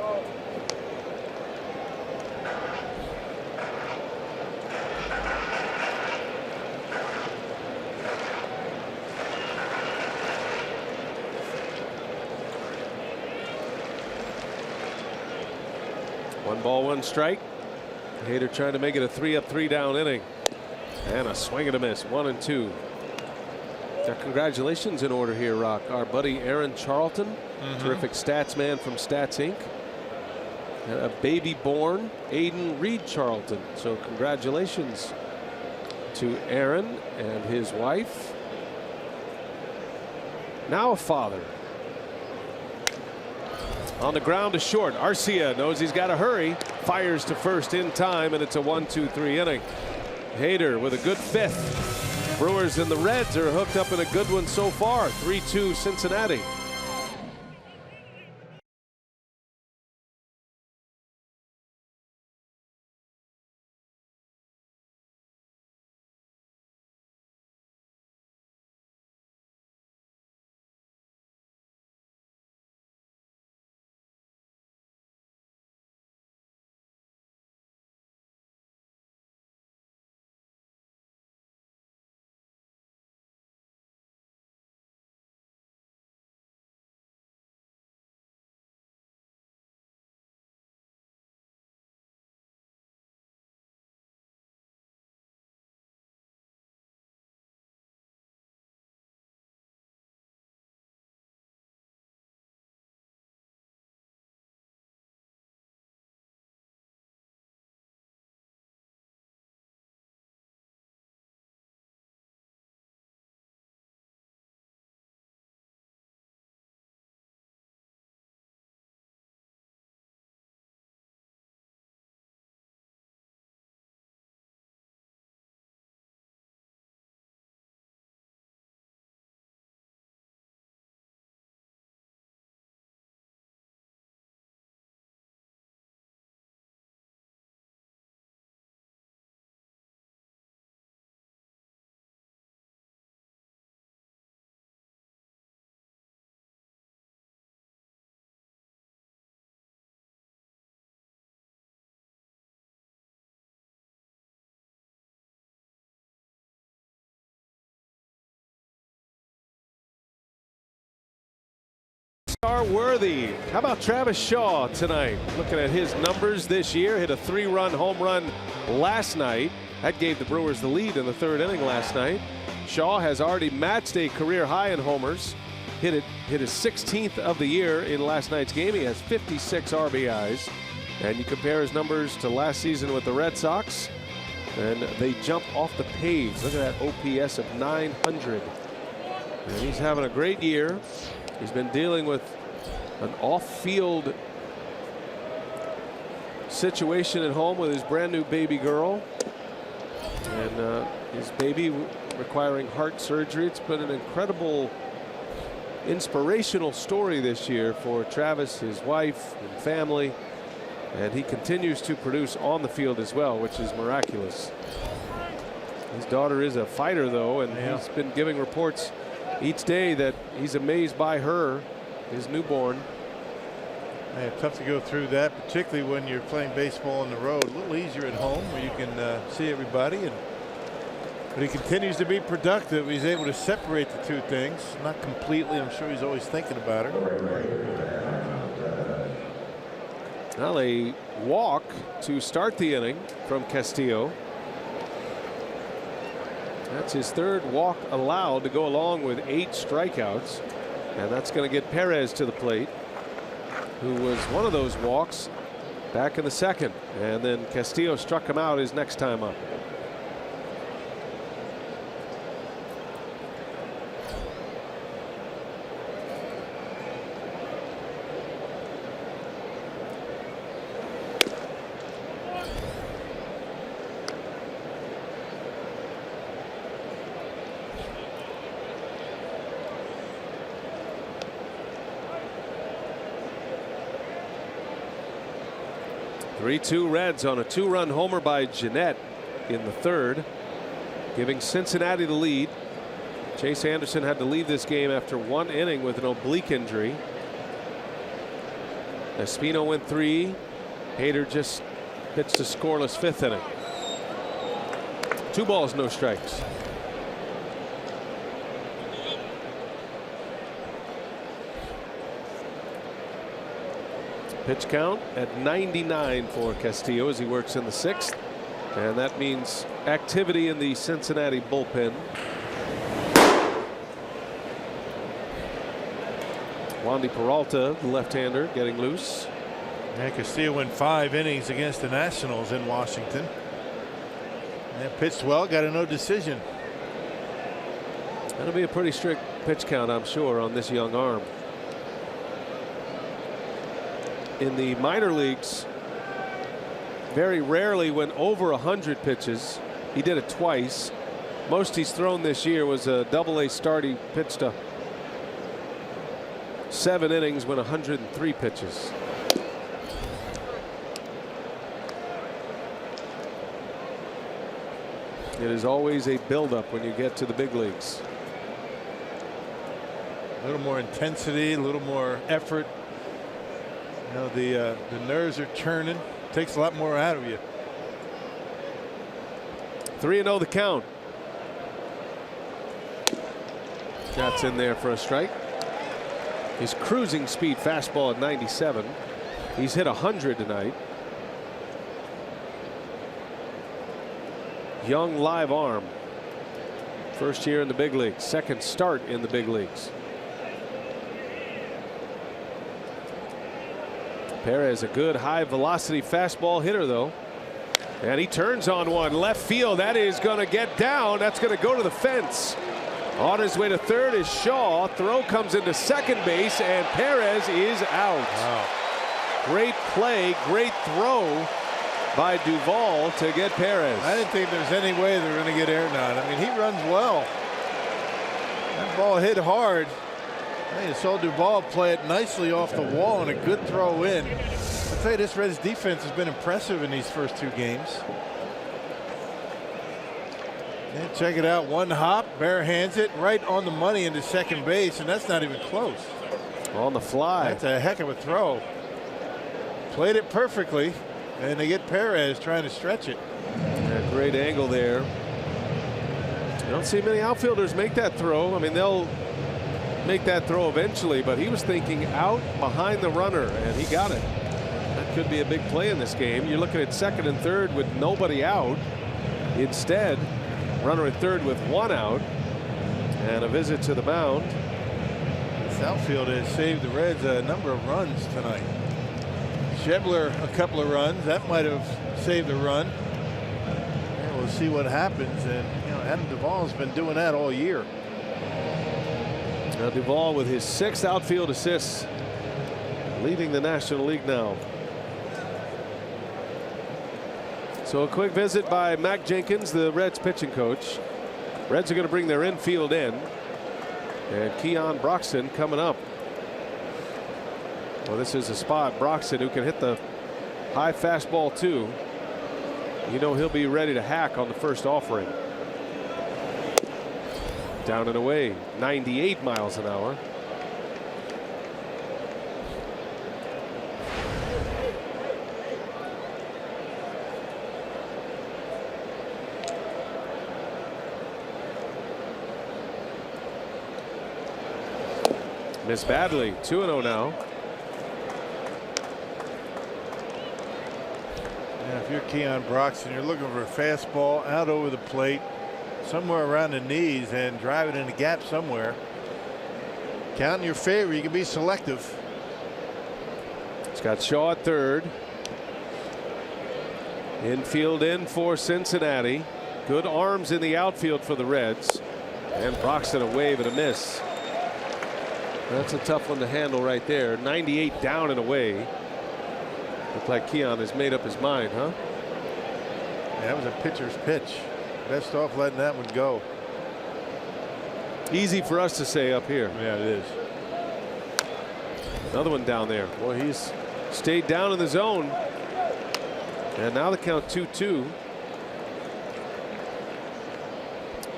[SPEAKER 1] One ball, 1 strike. Hader trying to make it a 3-up, 3-down inning. And a swing and a miss. 1 and 2. Got congratulations in order here, Rock. Our buddy Aaron Charlton, terrific stats man from Stats Inc. and a baby born, Aiden Reed Charlton. So congratulations to Aaron and his wife. Now a father. On the ground to short. Arcia knows he's got to hurry. Fires to first in time, and it's a 1-2-3 inning. Hader with a good fifth. Brewers and the Reds are hooked up in a good one so far. 3-2 Cincinnati. Are worthy. How about Travis Shaw tonight? Looking at his numbers this year, hit a 3-run home run last night. That gave the Brewers the lead in the third inning last night. Shaw has already matched a career high in homers. Hit his 16th of the year in last night's game. He has 56 RBIs. And you compare his numbers to last season with the Red Sox, and they jump off the page. Look at that OPS of 900. And he's having a great year. He's been dealing with an off-field situation at home with his brand new baby girl, and his baby requiring heart surgery. It's been an incredible, inspirational story this year for Travis, his wife, and family, and he continues to produce on the field as well, which is miraculous. His daughter is a fighter, though, and he's been giving reports each day that he's amazed by her, his newborn.
[SPEAKER 2] Yeah, tough to go through that, particularly when you're playing baseball on the road. A little easier at home where you can see everybody. But he continues to be productive. He's able to separate the two things. Not completely. I'm sure he's always thinking about her.
[SPEAKER 1] Well, a walk to start the inning from Castillo. That's his third walk allowed to go along with 8 strikeouts. And that's going to get Perez to the plate, who was one of those walks back in the second. And then Castillo struck him out his next time up. Three-2 Reds on a 2-run homer by Jeanette in the third, giving Cincinnati the lead. Chase Anderson had to leave this game after 1 inning with an oblique injury. Espino went 3. Hader just pitched a scoreless 5th inning. 2 balls, no strikes. Pitch count at 99 for Castillo as he works in the 6th. And that means activity in the Cincinnati bullpen. Wandy Peralta, the left-hander, getting loose.
[SPEAKER 2] Yeah, Castillo went 5 innings against the Nationals in Washington. And pitched well, got a no decision.
[SPEAKER 1] That'll be a pretty strict pitch count, I'm sure, on this young arm. In the minor leagues, very rarely went over 100 pitches. He did it twice. Most he's thrown this year was a Double-A start. He pitched 7 innings, went 103 pitches. It is always a buildup when you get to the big leagues.
[SPEAKER 2] A little more intensity, a little more effort. You know, the nerves are churning. Takes a lot more out of you.
[SPEAKER 1] 3-0 the count. That's in there for a strike. His cruising speed fastball at 97. He's hit 100 tonight. Young live arm. First year in the big leagues. Second start in the big leagues. Perez, a good high velocity fastball hitter, though. And he turns on one left field. That is going to get down. That's going to go to the fence. On his way to third is Shaw. Throw comes into second base, and Perez is out.
[SPEAKER 2] Wow.
[SPEAKER 1] Great play, great throw by Duvall to get Perez.
[SPEAKER 2] I didn't think there was any way they were going to get Aaron on. I mean, he runs well. That ball hit hard. I saw Duvall play it nicely off the wall and a good throw in. I'll tell you, this Reds defense has been impressive in these first 2 games. And check it out, one hop, bare hands it right on the money into second base, and that's not even close.
[SPEAKER 1] On the fly.
[SPEAKER 2] That's a heck of a throw. Played it perfectly, and they get Perez trying to stretch it.
[SPEAKER 1] Yeah, great angle there. You don't see many outfielders make that throw. I mean, they'll make that throw eventually, but he was thinking out behind the runner, and he got it. That could be a big play in this game. You're looking at second and third with nobody out. Instead, runner at third with 1 out, and a visit to the mound.
[SPEAKER 2] This outfield has saved the Reds a number of runs tonight. Schebler a couple of runs. That might have saved a run. And we'll see what happens. And you know, Adam Duvall's been doing that all year.
[SPEAKER 1] Now Duvall with his 6th outfield assists, leading the National League now. So a quick visit by Mac Jenkins, the Reds pitching coach. Reds are going to bring their infield in, and Keon Broxton coming up. Well, this is a spot, Broxton, who can hit the high fastball too. You know he'll be ready to hack on the first offering. Down and away, 98 miles an hour. Miss badly. 2-0 now.
[SPEAKER 2] Yeah, if you're Keon Broxton, you're looking for a fastball out over the plate, somewhere around the knees, and drive it in the gap somewhere. Count in your favor. You can be selective.
[SPEAKER 1] It's got Shaw at third. Infield in for Cincinnati. Good arms in the outfield for the Reds. And Broxton a wave and a miss. That's a tough one to handle right there. 98 down and away. Looked like Keon has made up his mind, huh?
[SPEAKER 2] Yeah, that was a pitcher's pitch. Best off letting that one go.
[SPEAKER 1] Easy for us to say up here.
[SPEAKER 2] Yeah, it is.
[SPEAKER 1] Another one down there. Boy, he's stayed down in the zone. And now the count 2-2.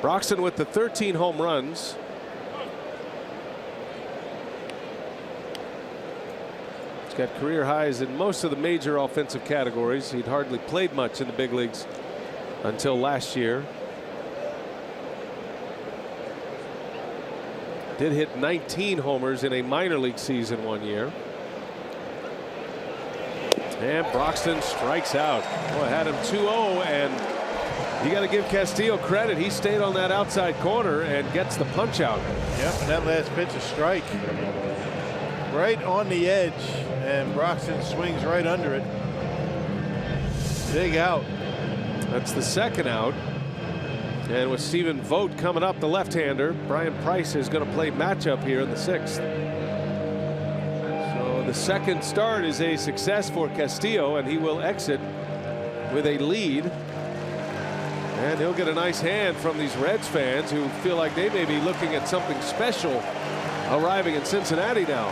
[SPEAKER 1] Broxton with the 13 home runs. He's got career highs in most of the major offensive categories. He'd hardly played much in the big leagues until last year. Did hit 19 homers in a minor league season one year. And Broxton strikes out. Boy, had him 2-0, and you got to give Castillo credit. He stayed on that outside corner and gets the punch out.
[SPEAKER 2] Yep, and that last pitch a strike. right on the edge, and Broxton swings right under it. Big out.
[SPEAKER 1] That's the second out. And with Stephen Vogt coming up, the left-hander, Brian Price is going to play matchup here in the 6th. So the second start is a success for Castillo, and he will exit with a lead. And he'll get a nice hand from these Reds fans who feel like they may be looking at something special arriving in Cincinnati now.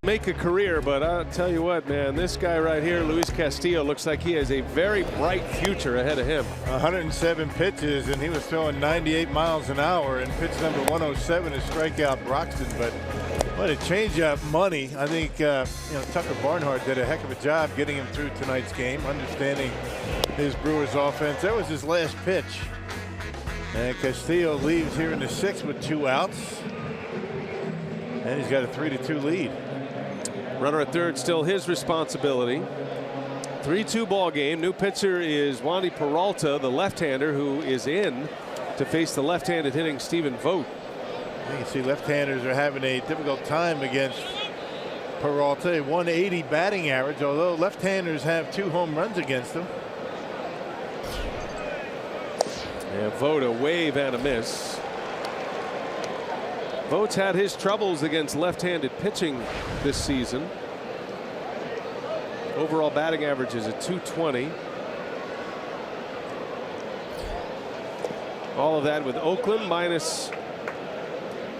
[SPEAKER 1] Make a career, but I'll tell you what, man, this guy right here, Luis Castillo, looks like he has a very bright future ahead of him.
[SPEAKER 2] 107 pitches, and he was throwing 98 miles an hour, and pitch number 107 is strikeout Broxton. But what a changeup money. I think Tucker Barnhart did a heck of a job getting him through tonight's game, understanding his Brewers offense. That was his last pitch, and Castillo leaves here in the 6th with 2 outs, and he's got a 3-2 lead.
[SPEAKER 1] Runner at third, still his responsibility. 3-2 ball game. New pitcher is Wandy Peralta, the left-hander, who is in to face the left-handed hitting Stephen Vogt.
[SPEAKER 2] You can see left-handers are having a difficult time against Peralta. A 180 batting average, although left-handers have 2 home runs against them.
[SPEAKER 1] And Vogt, a wave and a miss. Vogt's had his troubles against left-handed pitching this season. Overall batting average is at .220. All of that with Oakland, minus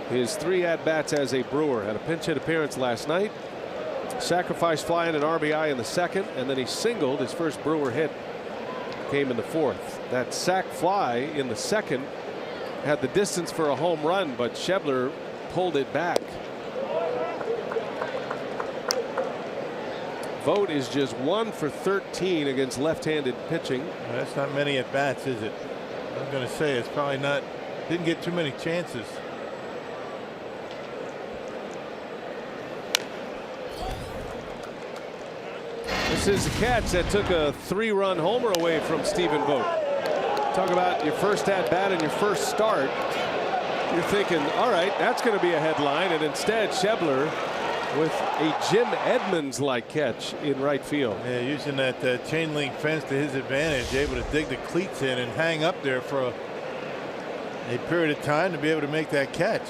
[SPEAKER 1] his 3 at-bats as a Brewer. Had a pinch hit appearance last night. Sacrifice fly and an RBI in the 2nd, and then he singled. His first Brewer hit came in the 4th. That sac fly in the 2nd had the distance for a home run, but Schebler pulled it back. Vogt is just 1 for 13 against left-handed pitching.
[SPEAKER 2] Well, that's not many at bats, is it? I'm going to say it's probably not. Didn't get too many chances.
[SPEAKER 1] This is the catch that took a 3-run homer away from Stephen Vogt. Talk about your first at-bat and your first start. You're thinking, all right, that's going to be a headline, and instead Schebler with a Jim Edmonds-like catch in right field.
[SPEAKER 2] Yeah, using that chain link fence to his advantage, able to dig the cleats in and hang up there for a period of time to be able to make that catch.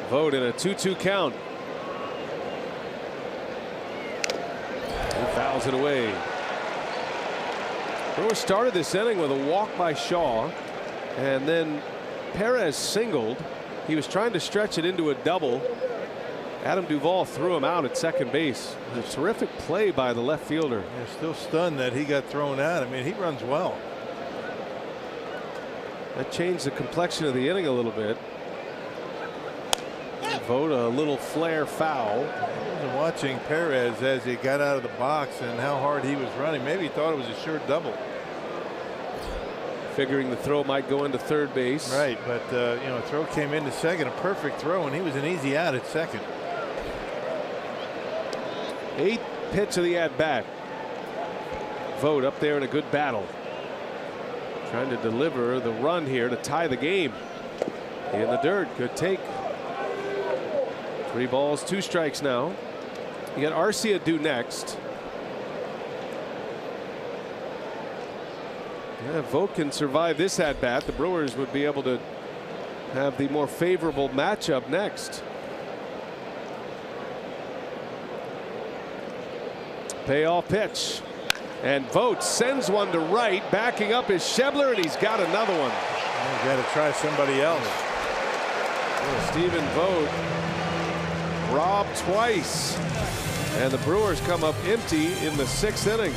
[SPEAKER 1] Vogt in a 2-2 count. He fouls it away. Brewers started this inning with a walk by Shaw, and then Perez singled, He was trying to stretch it into a double. Adam Duvall threw him out at second base. A terrific play by the left fielder.
[SPEAKER 2] Yeah, still stunned that he got thrown out. I mean, he runs well.
[SPEAKER 1] That changed the complexion of the inning a little bit. Vote a little flare foul.
[SPEAKER 2] I was watching Perez as he got out of the box and how hard he was running. Maybe he thought it was a sure double.
[SPEAKER 1] Figuring the throw might go into third base.
[SPEAKER 2] Right, but you know, a throw came into second, a perfect throw, and he was an easy out at second.
[SPEAKER 1] 8th pitch of the at bat. Vote up there in a good battle. Trying to deliver the run here to tie the game. In the dirt. Good take. 3 balls, 2 strikes now. You got Arcia due next. Yeah, if Vogt can survive this at bat, the Brewers would be able to have the more favorable matchup next. Payoff pitch. And Vogt sends one to right. Backing up is Schebler, and he's got another one.
[SPEAKER 2] You got to try somebody else.
[SPEAKER 1] Yeah, Stephen Vogt robbed twice. And the Brewers come up empty in the 6th inning.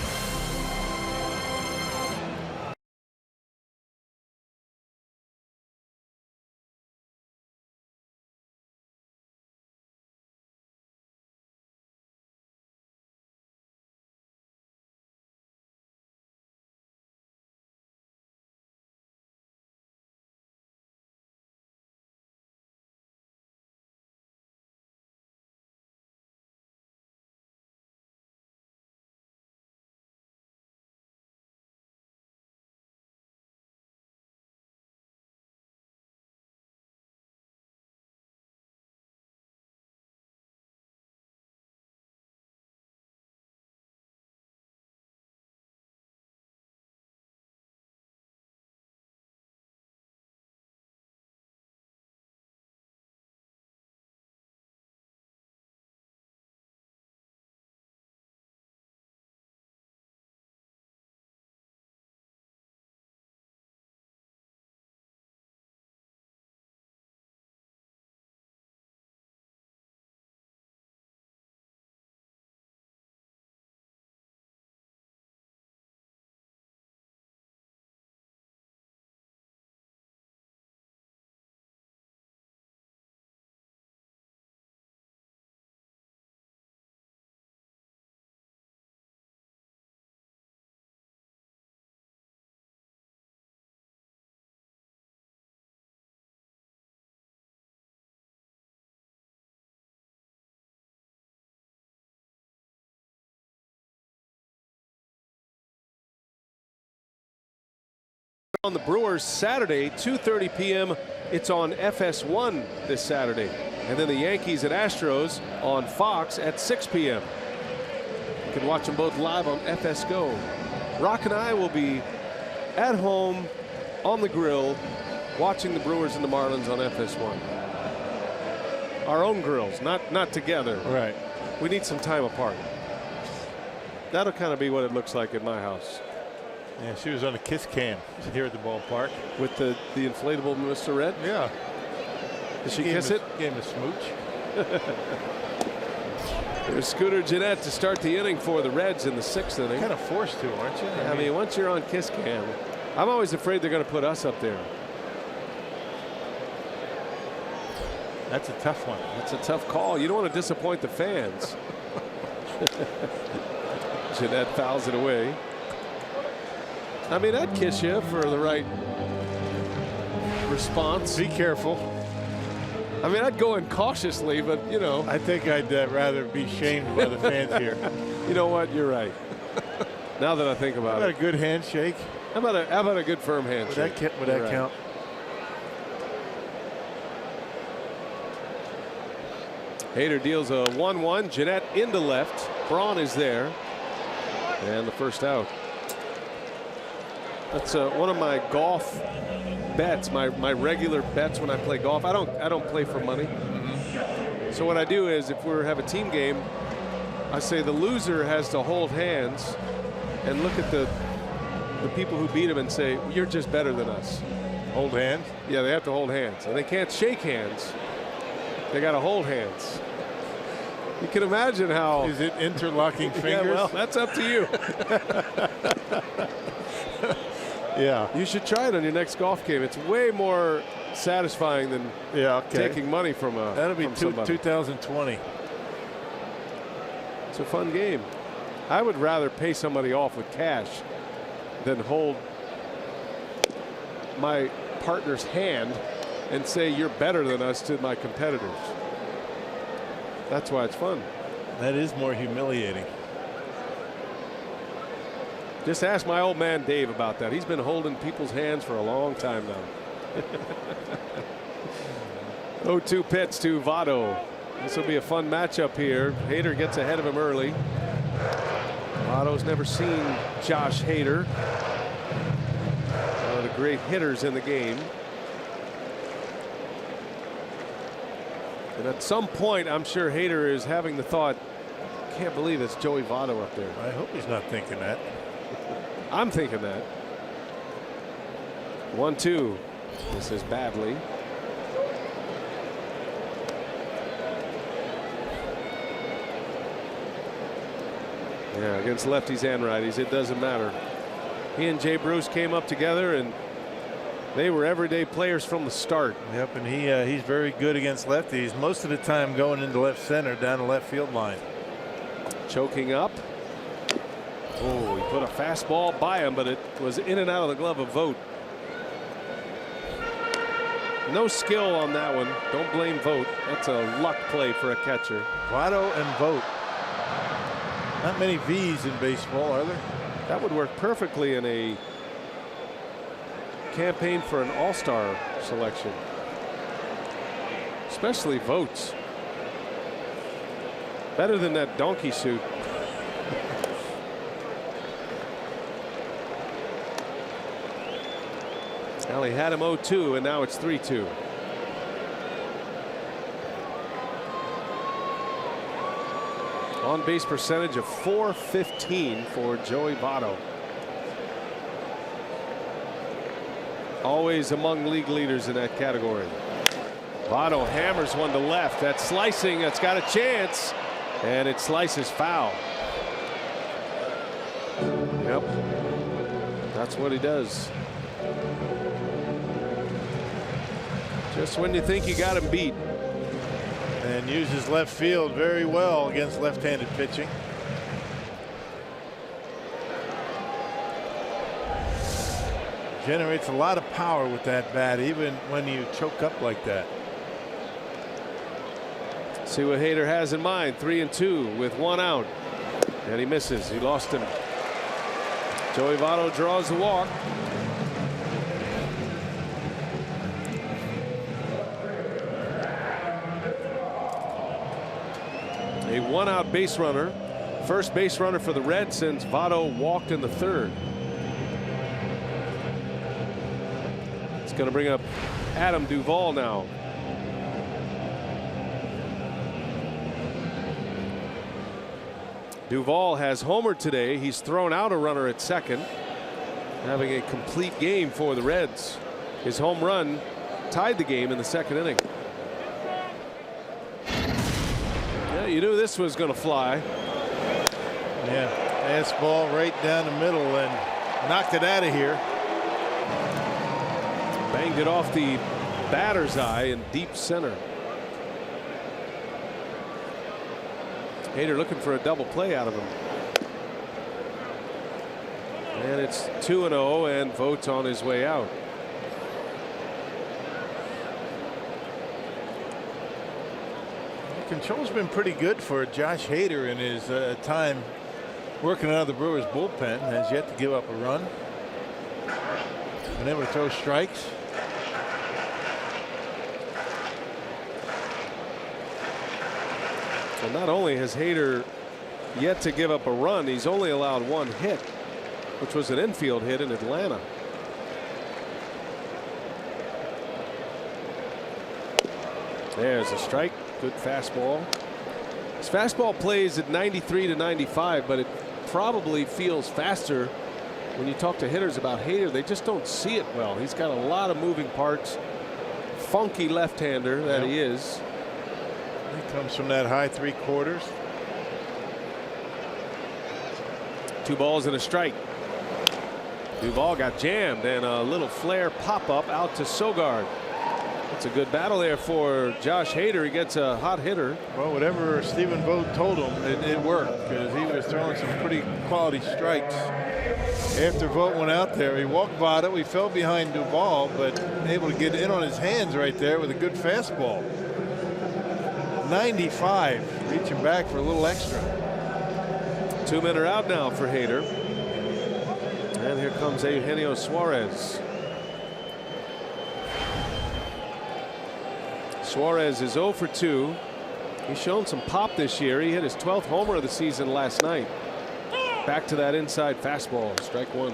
[SPEAKER 1] On the Brewers Saturday, 2:30 p.m. It's on FS1 this Saturday. And then the Yankees and Astros on Fox at 6 p.m. You can watch them both live on FS Go. Rock and I will be at home on the grill watching the Brewers and the Marlins on FS1. Our own grills, not together.
[SPEAKER 2] Right.
[SPEAKER 1] We need some time apart. That'll kind of be what it looks like at my house.
[SPEAKER 2] Yeah, she was on a kiss cam here at the ballpark.
[SPEAKER 1] With the inflatable Mr. Red?
[SPEAKER 2] Yeah.
[SPEAKER 1] Did she kiss it?
[SPEAKER 2] Gave him a smooch.
[SPEAKER 1] There's Scooter Gennett to start the inning for the Reds in the 6th inning.
[SPEAKER 2] Kind of forced to, aren't you?
[SPEAKER 1] I mean, once you're on kiss cam, I'm always afraid they're going to put us up there.
[SPEAKER 2] That's a tough one.
[SPEAKER 1] That's a tough call. You don't want to disappoint the fans. Gennett fouls it away. I mean, I'd kiss you for the right response.
[SPEAKER 2] Be careful.
[SPEAKER 1] I mean, I'd go in cautiously, but, you know.
[SPEAKER 2] I think I'd rather be shamed by the fans here.
[SPEAKER 1] You know what? You're right. Now that I think about
[SPEAKER 2] How about a good handshake?
[SPEAKER 1] How about a good firm handshake?
[SPEAKER 2] Would that count?
[SPEAKER 1] Hader deals a 1-1. Gennett into left. Braun is there. And the first out. That's one of my golf bets, my regular bets when I play golf. I don't play for money. So what I do is, if we have a team game, I say the loser has to hold hands and look at the people who beat him and say, you're just better than us.
[SPEAKER 2] Hold hands?
[SPEAKER 1] Yeah, they have to hold hands. And they can't shake hands. They got to hold hands. You can imagine how.
[SPEAKER 2] Is it interlocking fingers?
[SPEAKER 1] Yeah, well, that's up to you.
[SPEAKER 2] Yeah.
[SPEAKER 1] You should try it on your next golf game. It's way more satisfying than taking money from a.
[SPEAKER 2] That'll be
[SPEAKER 1] from
[SPEAKER 2] 2020.
[SPEAKER 1] It's a fun game. I would rather pay somebody off with cash than hold my partner's hand and say you're better than us to my competitors. That's why it's fun.
[SPEAKER 2] That is more humiliating.
[SPEAKER 1] Just ask my old man Dave about that. He's been holding people's hands for a long time now. 0-2 pitch to Votto. This will be a fun matchup here. Hader gets ahead of him early. Votto's never seen Josh Hader, one of the great hitters in the game. And at some point, I'm sure Hader is having the thought, can't believe it's Joey Votto up there.
[SPEAKER 2] I hope he's not thinking that.
[SPEAKER 1] I'm thinking that. 1-2. This is badly. Yeah, against lefties and righties, it doesn't matter. He and Jay Bruce came up together, and they were everyday players from the start.
[SPEAKER 2] Yep, and he's very good against lefties. Most of the time going into left center down the left field line.
[SPEAKER 1] Choking up. Oh, he put a fastball by him, but it was in and out of the glove of Vogt. No skill on that one. Don't blame Vogt. That's a luck play for a catcher.
[SPEAKER 2] Votto and Vogt. Not many V's in baseball, are there?
[SPEAKER 1] That would work perfectly in a campaign for an all-star selection. Especially Vogt's. Better than that donkey suit. Well, he had him 0-2, and now it's 3-2. On base percentage of .415 for Joey Votto. Always among league leaders in that category. Votto hammers one to left. That's slicing. That's got a chance. And it slices foul. Yep. That's what he does. Just when you think you got him beat.
[SPEAKER 2] And uses left field very well against left-handed pitching. Generates a lot of power with that bat, even when you choke up like that.
[SPEAKER 1] See what Hader has in mind. 3-2 with one out. And he misses. He lost him. Joey Votto draws the walk. A one-out base runner. First base runner for the Reds since Votto walked in the third. It's going to bring up Adam Duvall now. Duvall has homered today. He's thrown out a runner at second, having a complete game for the Reds. His home run tied the game in the second inning. Yeah, you knew this was going to fly.
[SPEAKER 2] Yeah, fastball right down the middle and knocked it out of here.
[SPEAKER 1] Banged it off the batter's eye in deep center. Hader looking for a double play out of him. And it's 2-0 and Vogt's on his way out.
[SPEAKER 2] The control's been pretty good for Josh Hader in his time working out of the Brewers bullpen. Has yet to give up a run. Been able to throw strikes.
[SPEAKER 1] And not only has Hader yet to give up a run, he's only allowed one hit, which was an infield hit in Atlanta. There's a strike. Good fastball. His fastball plays at 93 to 95, but it probably feels faster when you talk to hitters about Hader, they just don't see it well. He's got a lot of moving parts. Funky left-hander that he is.
[SPEAKER 2] He comes from that high 3/4.
[SPEAKER 1] 2 balls and a strike. Duvall got jammed, and a little flare pop-up out to Sogard. It's a good battle there for Josh Hader. He gets a hot hitter.
[SPEAKER 2] Well, whatever Stephen Vogt told him, it worked, because he was throwing some pretty quality strikes. After Vogt went out there, he walked Votto. We fell behind Duvall, but able to get in on his hands right there with a good fastball. 95, reaching back for a little extra.
[SPEAKER 1] 2 men are out now for Hader. And here comes Eugenio Suarez. Suarez is 0 for 2. He's shown some pop this year. He hit his 12th homer of the season last night. Back to that inside fastball. Strike 1.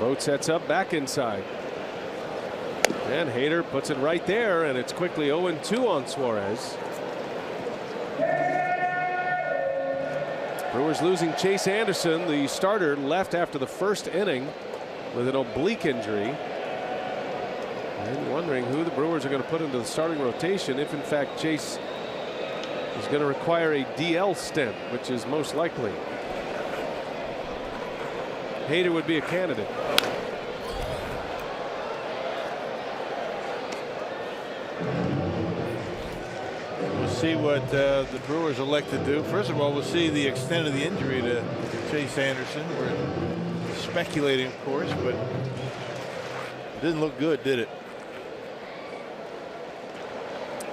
[SPEAKER 1] Vogt sets up back inside. And Hader puts it right there, and it's quickly 0-2 on Suarez. Brewers losing Chase Anderson, the starter, left after the first inning with an oblique injury. And wondering who the Brewers are going to put into the starting rotation if in fact Chase is going to require a DL stint, which is most likely. Hader would be a candidate.
[SPEAKER 2] See what the Brewers elect to do. First of all, we'll see the extent of the injury to Chase Anderson. We're speculating, of course, but it didn't look good, did it?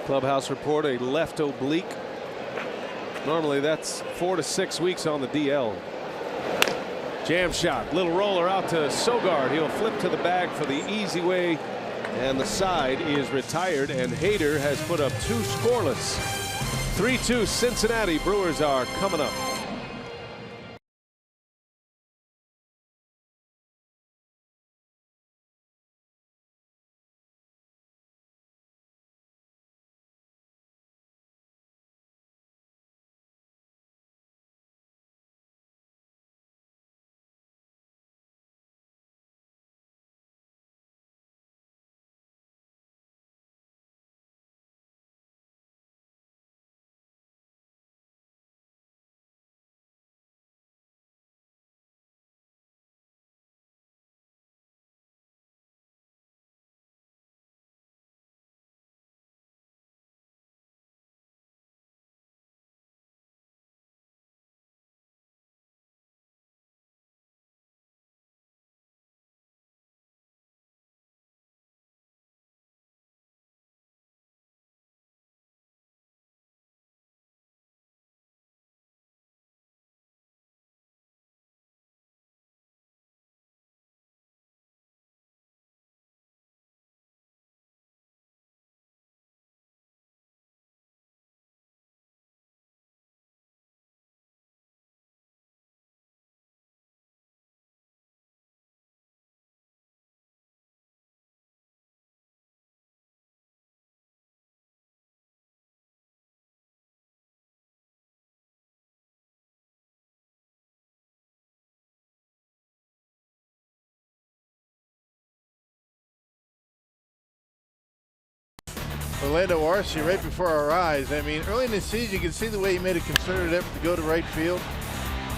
[SPEAKER 1] Clubhouse report, a left oblique. Normally that's 4 to 6 weeks on the DL. Jam shot, little roller out to Sogard. He'll flip to the bag for the easy way, and the side is retired, and Hader has put up 2 scoreless. 3-2 Cincinnati. Brewers are coming up.
[SPEAKER 2] Orlando Arcia right before our eyes. I mean, early in the season, you can see the way he made a concerted effort to go to right field.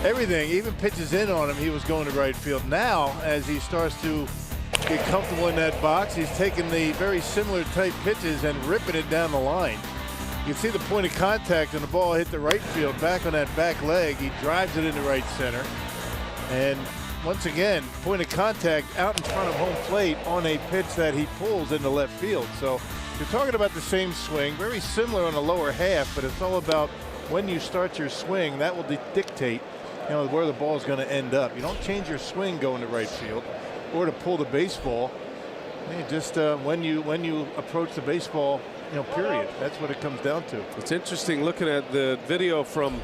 [SPEAKER 2] Everything, even pitches in on him, he was going to right field. Now, as he starts to get comfortable in that box, he's taking the very similar type pitches and ripping it down the line. You can see the point of contact, and the ball hit the right field, back on that back leg. He drives it into right center. And once again, point of contact out in front of home plate on a pitch that he pulls into left field. So you're talking about the same swing, very similar on the lower half, but it's all about when you start your swing. That will dictate, you know, where the ball is going to end up. You don't change your swing going to right field or to pull the baseball. You just when you approach the baseball, you know, period. That's what it comes down to.
[SPEAKER 1] It's interesting looking at the video from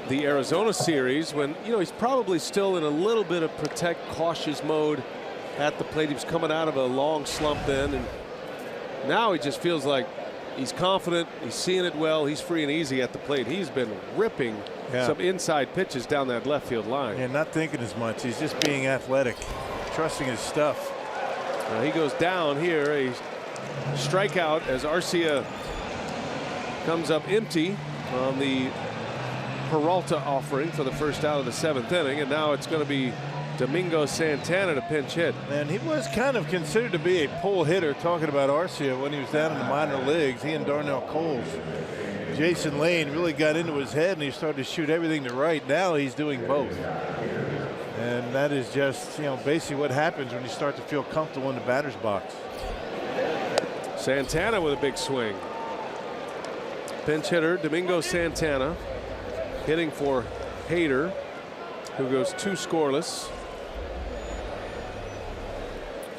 [SPEAKER 1] the Arizona series when, you know, he's probably still in a little bit of protect cautious mode at the plate. He was coming out of a long slump then, and now he just feels like he's confident, he's seeing it well, he's free and easy at the plate. He's been ripping some inside pitches down that left field line.
[SPEAKER 2] Yeah, not thinking as much. He's just being athletic, trusting his stuff.
[SPEAKER 1] He goes down here, a strikeout as Arcia comes up empty on the Peralta offering for the first out of the 7th inning, and now it's going to be Domingo Santana to pinch hit.
[SPEAKER 2] And he was kind of considered to be a pull hitter, talking about Arcia when he was down in the minor leagues. He and Darnell Coles. Jason Lane really got into his head and he started to shoot everything to right. Now he's doing both. And that is just, you know, basically what happens when you start to feel comfortable in the batter's box.
[SPEAKER 1] Santana with a big swing. Pinch hitter Domingo Santana hitting for Hader, who goes 2 scoreless.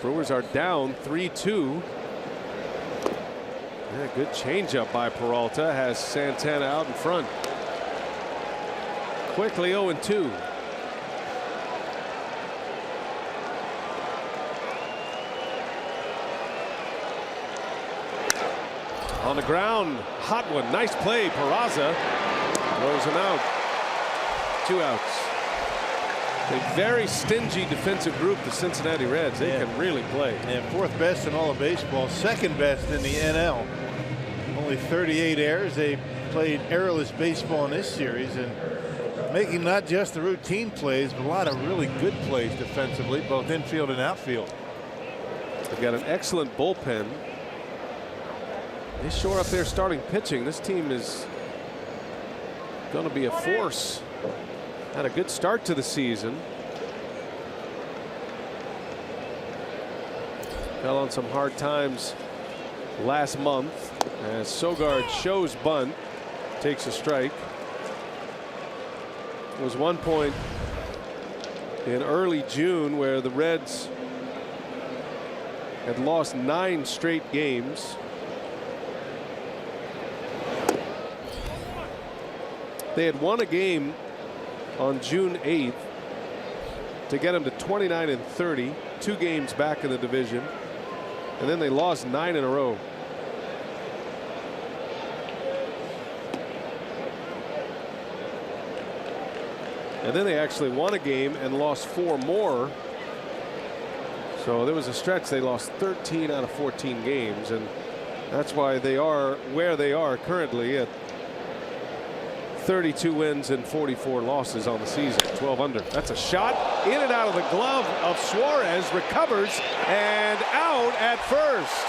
[SPEAKER 1] Brewers are down 3-2. Yeah, good changeup by Peralta has Santana out in front. Quickly 0-2. On the ground, hot one, nice play. Peraza throws him out. 2 outs. A very stingy defensive group, the Cincinnati Reds. They can really play.
[SPEAKER 2] And 4th best in all of baseball, 2nd best in the NL. Only 38 errors. They played errorless baseball in this series and making not just the routine plays, but a lot of really good plays defensively, both infield and outfield.
[SPEAKER 1] They've got an excellent bullpen. They shore up their starting pitching. This team is going to be a force. Had a good start to the season. Fell on some hard times last month as Sogard shows bunt, takes a strike. There was one point in early June where the Reds had lost 9 straight games. They had won a game on June 8th to get them to 29-30, 2 games back in the division, and then they lost 9 in a row. And then they actually won a game and lost 4 more. So there was a stretch they lost 13 out of 14 games, and that's why they are where they are currently at 32 wins and 44 losses on the season. 12 under. That's a shot in and out of the glove of Suarez. Recovers and out at first.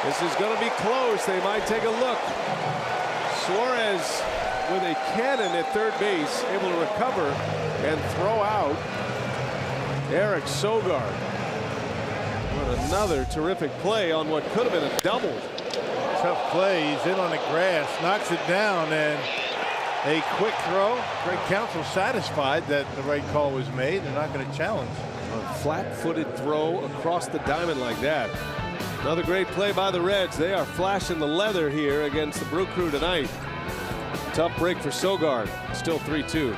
[SPEAKER 1] This is going to be close. They might take a look. Suarez with a cannon at third base, able to recover and throw out Eric Sogard. What another terrific play on what could have been a double.
[SPEAKER 2] Tough play. He's in on the grass, knocks it down, and a quick throw. Great counsel satisfied that the right call was made. They're not going to challenge.
[SPEAKER 1] A flat-footed throw across the diamond like that. Another great play by the Reds. They are flashing the leather here against the Brew Crew tonight. Tough break for Sogard. Still 3-2.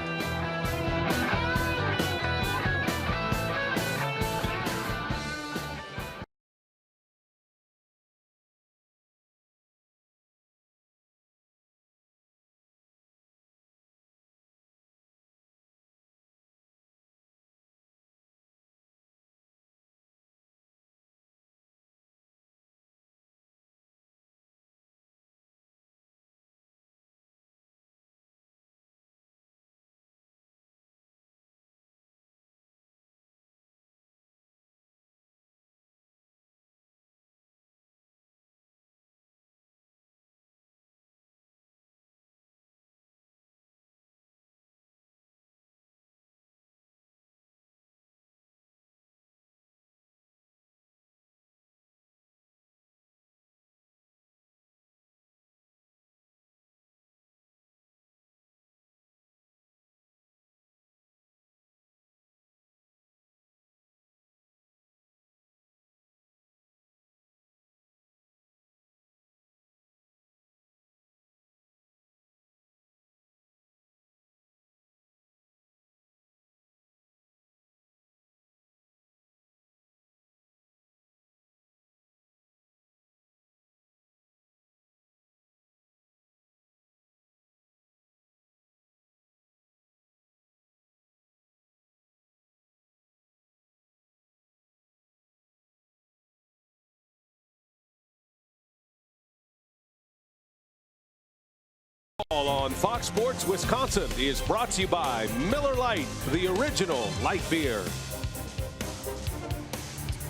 [SPEAKER 1] On Fox Sports Wisconsin is brought to you by Miller Lite, the original light beer.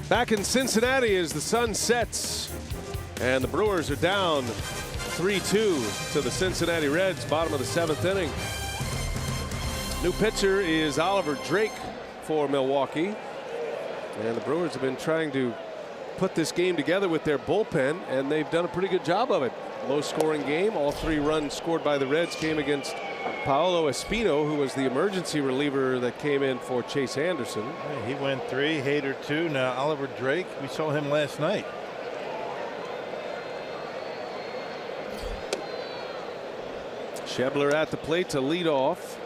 [SPEAKER 1] Back in Cincinnati as the sun sets and the Brewers are down 3-2 to the Cincinnati Reds, bottom of the 7th inning. New pitcher is Oliver Drake for Milwaukee, and the Brewers have been trying to put this game together with their bullpen, and they've done a pretty good job of it. Low scoring game. All 3 runs scored by the Reds came against Paolo Espino, who was the emergency reliever that came in for Chase Anderson.
[SPEAKER 2] He went 3, Hader 2. Now Oliver Drake, we saw him last night.
[SPEAKER 1] Schebler at the plate to lead off.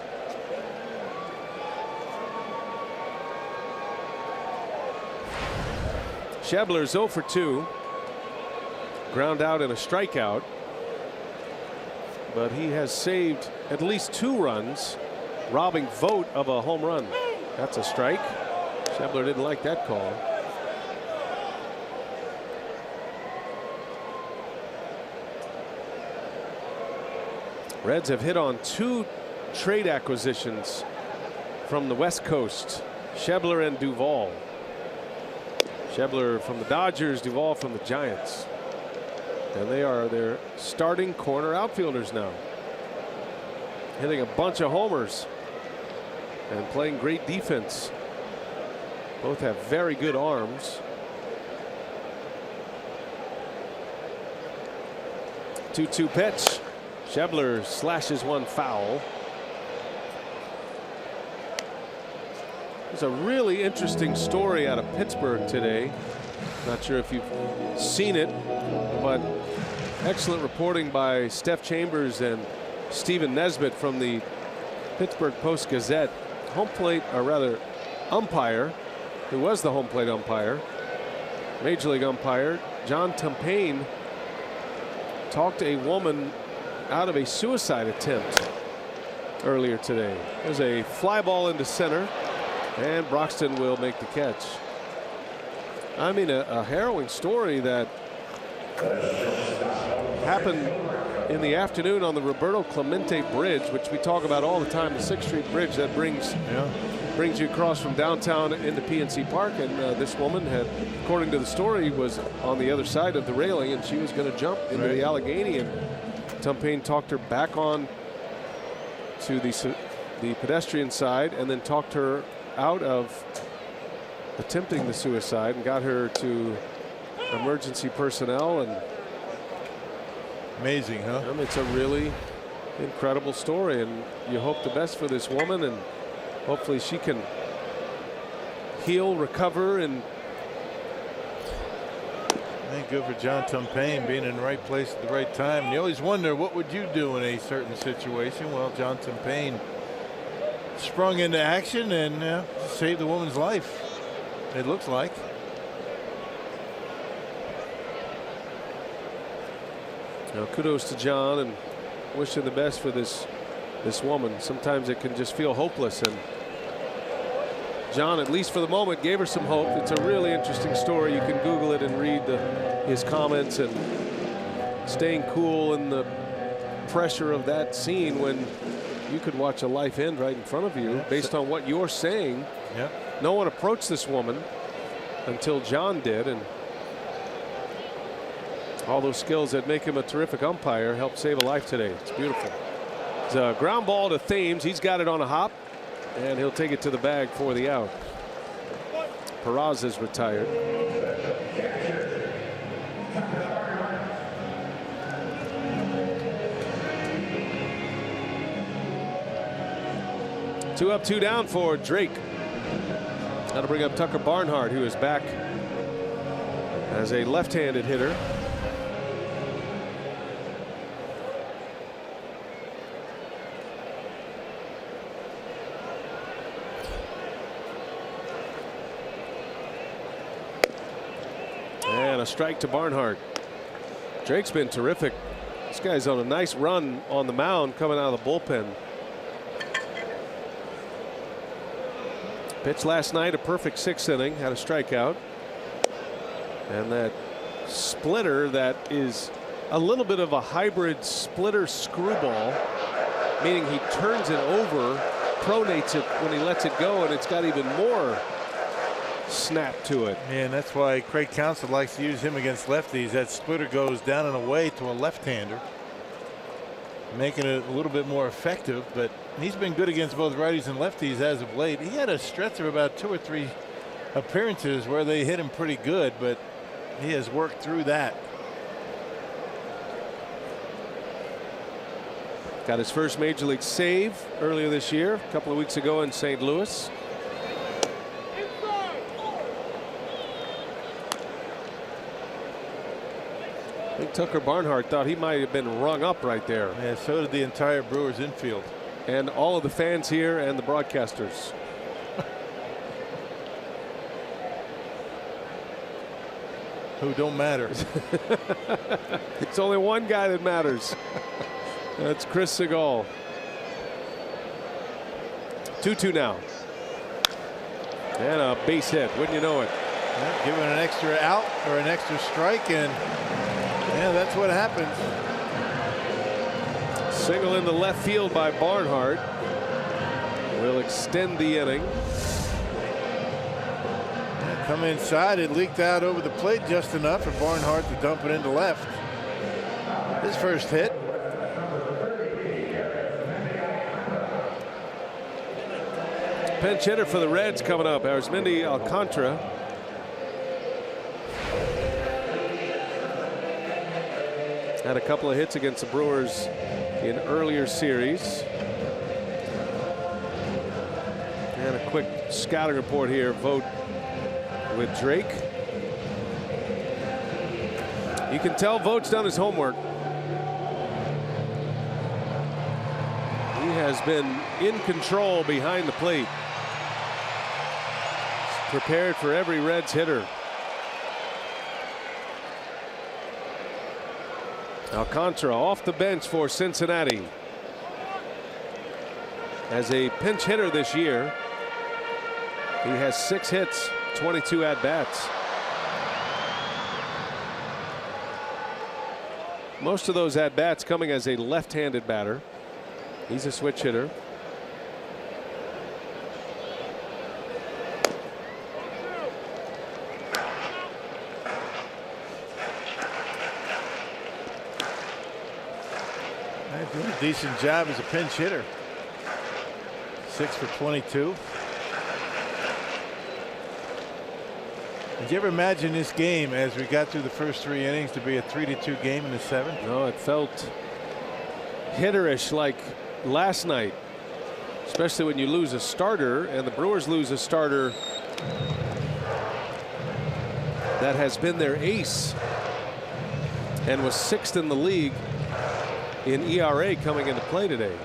[SPEAKER 1] Schebler's 0 for 2. Ground out and a strikeout. But he has saved at least 2 runs, robbing Vogt of a home run. That's a strike. Schebler didn't like that call. Reds have hit on 2 trade acquisitions from the West Coast, Schebler and Duvall. Schebler from the Dodgers, Duvall from the Giants. And they are their starting corner outfielders now. Hitting a bunch of homers and playing great defense. Both have very good arms. 2-2 pitch. Schebler slashes one foul. There's a really interesting story out of Pittsburgh today. Not sure if you've seen it, but excellent reporting by Steph Chambers and Stephen Nesbitt from the Pittsburgh Post-Gazette. Home plate, or rather umpire, who was the home plate umpire, Major League umpire, John Tumpain, talked a woman out of a suicide attempt earlier today. There's a fly ball into center, and Broxton will make the catch. I mean, a harrowing story that happened in the afternoon on the Roberto Clemente Bridge, which we talk about all the time, the 6th Street Bridge that brings you across from downtown into PNC Park. And this woman had, according to the story, was on the other side of the railing, and she was going to jump into the Allegheny, and Tumpain talked her back on to the pedestrian side and then talked her out of attempting the suicide and got her to emergency personnel. And
[SPEAKER 2] amazing, huh?
[SPEAKER 1] I mean, it's a really incredible story, and you hope the best for this woman, and hopefully she can heal, recover, and
[SPEAKER 2] good for John Tumpain being in the right place at the right time. And you always wonder, what would you do in a certain situation? Well, John Tumpain sprung into action and saved the woman's life, it looks like.
[SPEAKER 1] Now, kudos to John, and wish him the best for this woman. Sometimes it can just feel hopeless, and John, at least for the moment, gave her some hope. It's a really interesting story. You can Google it and read his comments, and staying cool in the pressure of that scene when you could watch a life end right in front of you. Based on what you're saying, no one approached this woman until John did, and all those skills that make him a terrific umpire helped save a life today. It's beautiful. It's a ground ball to Thames. He's got it on a hop, and he'll take it to the bag for the out. Peraza is retired. Two up, two down for Drake. That'll bring up Tucker Barnhart, who is back as a left-handed hitter. And a strike to Barnhart. Drake's been terrific. This guy's on a nice run on the mound coming out of the bullpen. Pitched last night, a perfect 6th inning, had a strikeout. And that splitter that is a little bit of a hybrid splitter screwball, meaning he turns it over, pronates it when he lets it go, and it's got even more snap to it.
[SPEAKER 2] And that's why Craig Counsell likes to use him against lefties. That splitter goes down and away to a left-hander, making it a little bit more effective. But he's been good against both righties and lefties as of late. He had a stretch of about 2 or 3 appearances where they hit him pretty good, but he has worked through that.
[SPEAKER 1] Got his first major league save earlier this year, a couple of weeks ago in St. Louis. I think Tucker Barnhart thought he might have been rung up right there.
[SPEAKER 2] Yeah, so did the entire Brewers infield.
[SPEAKER 1] And all of the fans here and the broadcasters.
[SPEAKER 2] Who don't matter.
[SPEAKER 1] It's only one guy that matters. That's Chris Segal. 2-2 now. And a base hit. Wouldn't you know it?
[SPEAKER 2] Yeah, giving an extra out or an extra strike, and yeah, that's what happens.
[SPEAKER 1] Single in the left field by Barnhart will extend the inning.
[SPEAKER 2] Yeah, come inside. It leaked out over the plate just enough for Barnhart to dump it into left. His first hit.
[SPEAKER 1] Pinch hitter for the Reds coming up. Arismendi Alcantara. Had a couple of hits against the Brewers in earlier series. And a quick scouting report here. Vote with Drake. You can tell Vogt's done his homework. He has been in control behind the plate. Prepared for every Reds hitter. Alcantara off the bench for Cincinnati. As a pinch hitter this year, he has 6 hits, 22 at-bats. Most of those at-bats coming as a left-handed batter. He's a switch hitter.
[SPEAKER 2] Doing a decent job as a pinch hitter. 6 for 22. Did you ever imagine this game as we got through the first 3 innings to be a 3-2 game in the 7th?
[SPEAKER 1] No, it felt hitterish like last night, especially when you lose a starter, and the Brewers lose a starter that has been their ace and was 6th in the league in ERA coming into play today.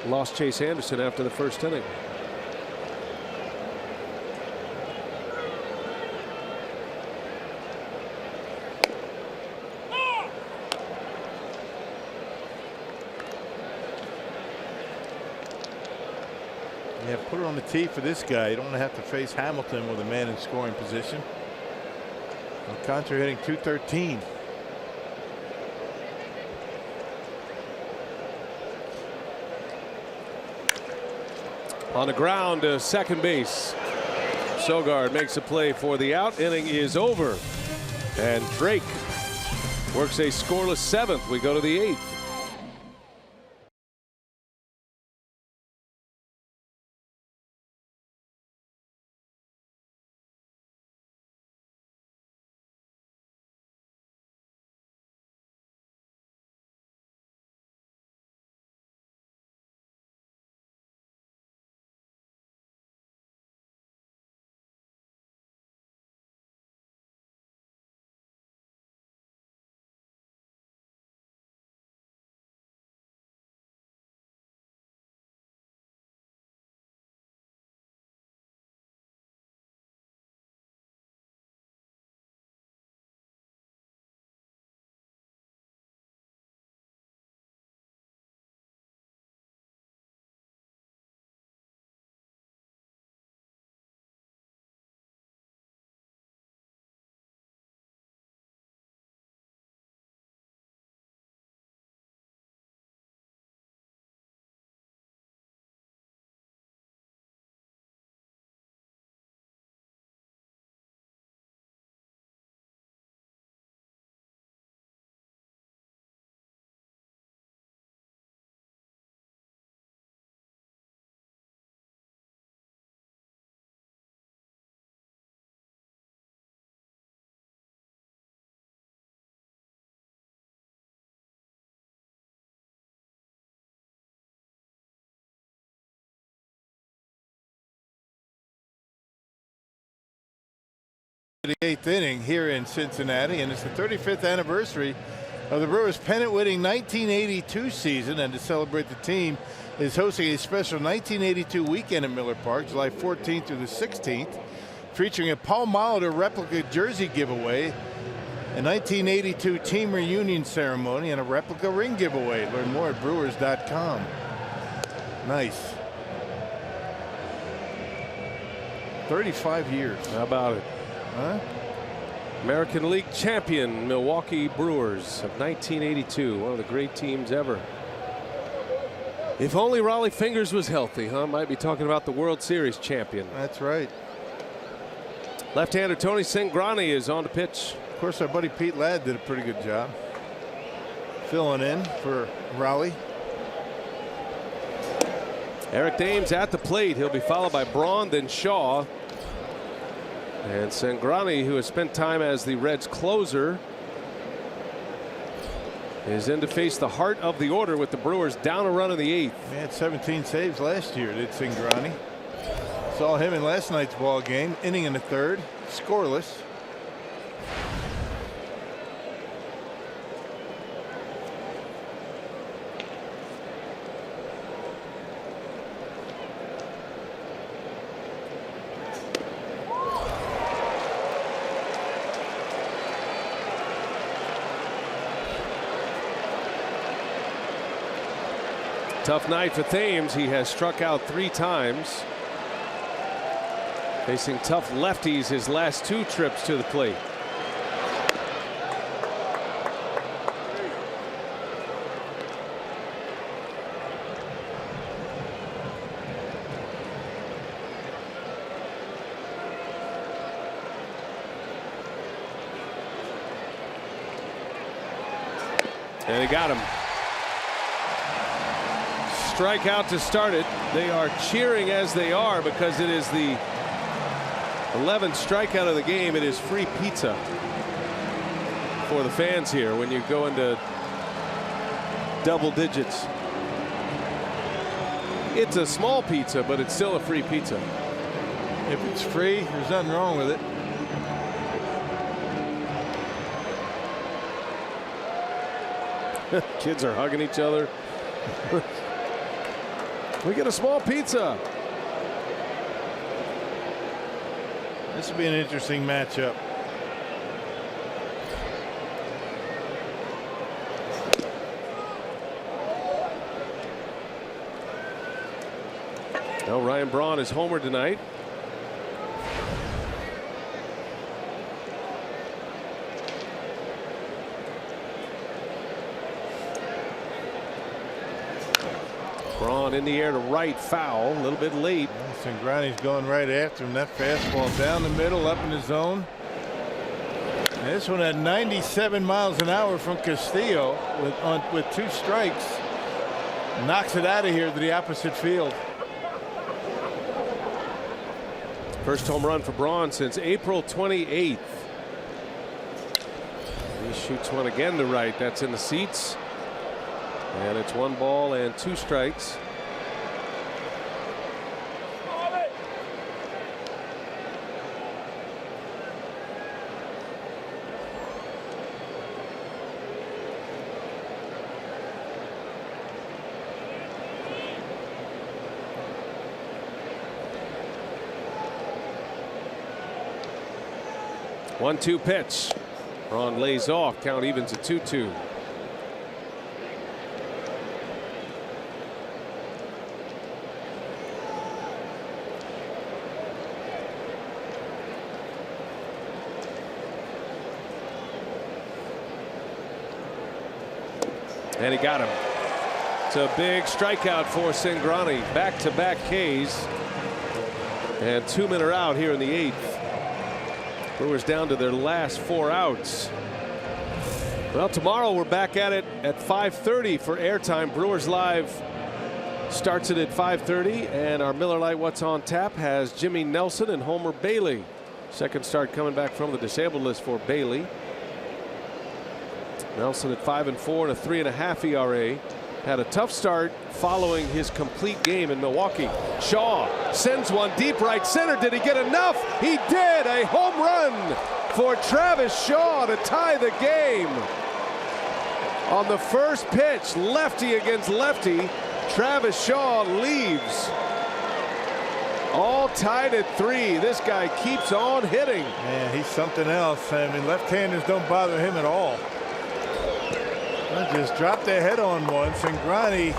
[SPEAKER 1] Lost Chase Anderson after the first inning.
[SPEAKER 2] Yeah, put it on the tee for this guy. You don't have to face Hamilton with a man in scoring position. Alcantara hitting .213.
[SPEAKER 1] On the ground to second base. Sogard makes a play for the out. Inning is over. And Drake works a scoreless 7th. We go to the 8th.
[SPEAKER 2] The 8th inning here in Cincinnati, and it's the 35th anniversary of the Brewers' pennant-winning 1982 season. And to celebrate, the team is hosting a special 1982 weekend at Miller Park, July 14th through the 16th, featuring a Paul Molitor replica jersey giveaway, a 1982 team reunion ceremony, and a replica ring giveaway. Learn more at Brewers.com. Nice. 35 years.
[SPEAKER 1] How about it?
[SPEAKER 2] Huh?
[SPEAKER 1] American League champion Milwaukee Brewers of 1982, one of the great teams ever. If only Raleigh Fingers was healthy, huh? Might be talking about the World Series champion.
[SPEAKER 2] That's right.
[SPEAKER 1] Left-hander Tony Cingrani is on to pitch.
[SPEAKER 2] Of course, our buddy Pete Ladd did a pretty good job filling in for Raleigh.
[SPEAKER 1] Eric Dames at the plate. He'll be followed by Braun, then Shaw. And Cingrani, who has spent time as the Reds closer, is in to face the heart of the order with the Brewers down a run in the 8th.
[SPEAKER 2] He had 17 saves last year, did Cingrani. Saw him in last night's ball game, inning in the 3rd, scoreless.
[SPEAKER 1] Tough night for Thames. He has struck out 3 times. Facing tough lefties his last 2 trips to the plate. And he got him. Strikeout to start it. They are cheering as they are because it is the 11th strikeout of the game. It is free pizza for the fans here when you go into double digits. It's a small pizza, but it's still a free pizza.
[SPEAKER 2] If it's free, there's nothing wrong with it.
[SPEAKER 1] Kids are hugging each other. We get a small pizza.
[SPEAKER 2] This will be an interesting matchup.
[SPEAKER 1] Well, Ryan Braun is homered tonight. Braun in the air to right, foul, a little bit late.
[SPEAKER 2] Cingrani's going right after him. That fastball down the middle, up in the zone. And this one at 97 miles an hour from Castillo with 2 strikes. Knocks it out of here to the opposite field.
[SPEAKER 1] First home run for Braun since April 28th. He shoots one again to right. That's in the seats. And it's 1 ball and 2 strikes. One-two pitch. Braun lays off. Count evens at 2-2. And he got him. It's a big strikeout for Cingrani. Back-to-back Ks. And 2 men are out here in the 8th. Brewers down to their last 4 outs. Well, tomorrow we're back at it at 5:30 for airtime. Brewers Live starts it at 5:30, and our Miller Lite What's on Tap has Jimmy Nelson and Homer Bailey. Second start coming back from the disabled list for Bailey. Nelson at 5-4 and a 3.5 ERA. had a tough start following his complete game in Milwaukee. Shaw sends one deep right center. Did he get enough? He did. A home run for Travis Shaw to tie the game. On the first pitch, lefty against lefty, Travis Shaw leaves. All tied at 3. This guy keeps on hitting.
[SPEAKER 2] Man, he's something else. I mean, left-handers don't bother him at all. Just dropped their head on one. Cingrani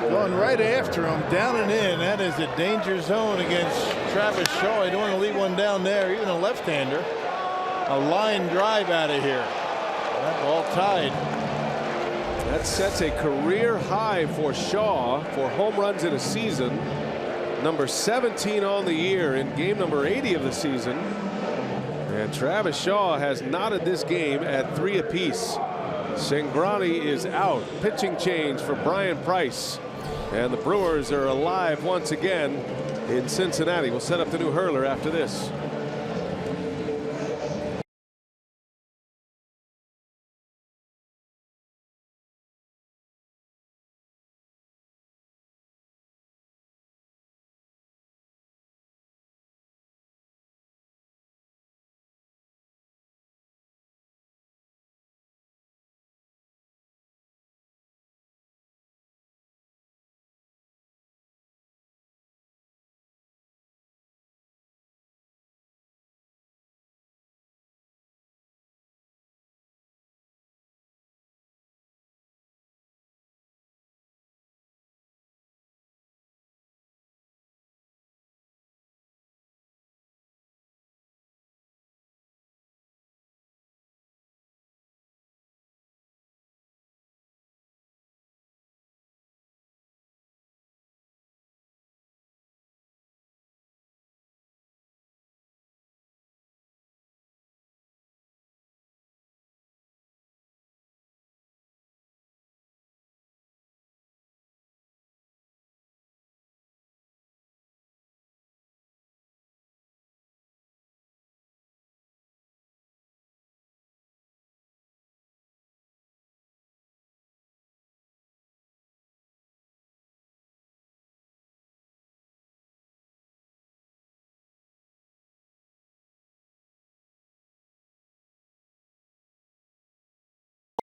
[SPEAKER 2] going right after him, down and in. That is a danger zone against Travis Shaw. You don't want to leave one down there, even a left-hander. A line drive out of here. That ball tied.
[SPEAKER 1] That sets a career high for Shaw for home runs in a season. Number 17 on the year in game number 80 of the season. And Travis Shaw has knotted this game at 3 apiece. Cingrani is out. Pitching change for Brian Price. And the Brewers are alive once again in Cincinnati. We'll set up the new hurler after this.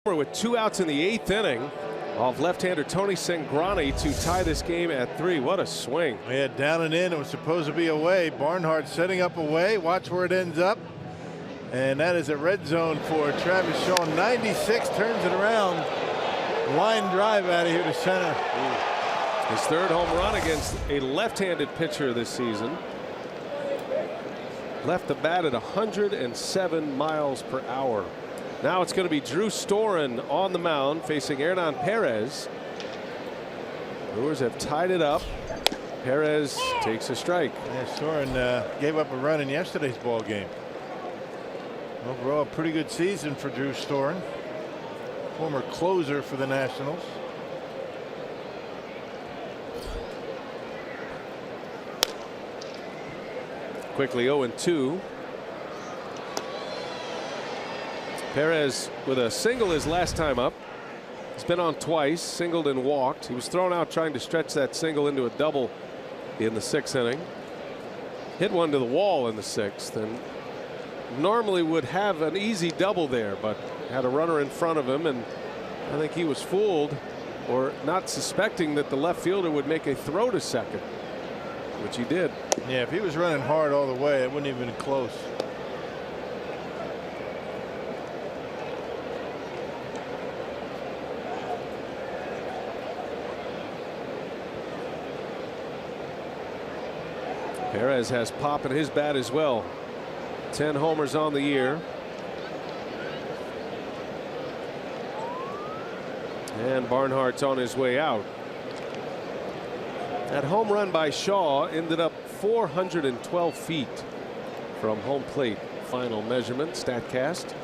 [SPEAKER 1] With 2 outs in the 8th inning off left-hander Tony Cingrani to tie this game at 3. What a swing.
[SPEAKER 2] Yeah, down and in. It was supposed to be away. Barnhart setting up away. Watch where it ends up. And that is a red zone for Travis Shaw. 96 turns it around. Line drive out of here to center.
[SPEAKER 1] His 3rd home run against a left-handed pitcher this season. Left the bat at 107 miles per hour. Now it's going to be Drew Storen on the mound facing Hernan Perez. Brewers have tied it up. Perez takes a strike.
[SPEAKER 2] Yeah, Storen gave up a run in yesterday's ball game. Overall, a pretty good season for Drew Storen, former closer for the Nationals.
[SPEAKER 1] Quickly 0-2. Perez with a single his last time up. He's been on twice, singled and walked. He was thrown out trying to stretch that single into a double in the 6th inning. Hit one to the wall in the 6th and normally would have an easy double there, but had a runner in front of him, and I think he was fooled or not suspecting that the left fielder would make a throw to second, which he did.
[SPEAKER 2] Yeah, if he was running hard all the way, it wouldn't even been close.
[SPEAKER 1] Perez has pop in his bat as well. 10 homers on the year. And Barnhart's on his way out. That home run by Shaw ended up 412 feet from home plate. Final measurement, StatCast.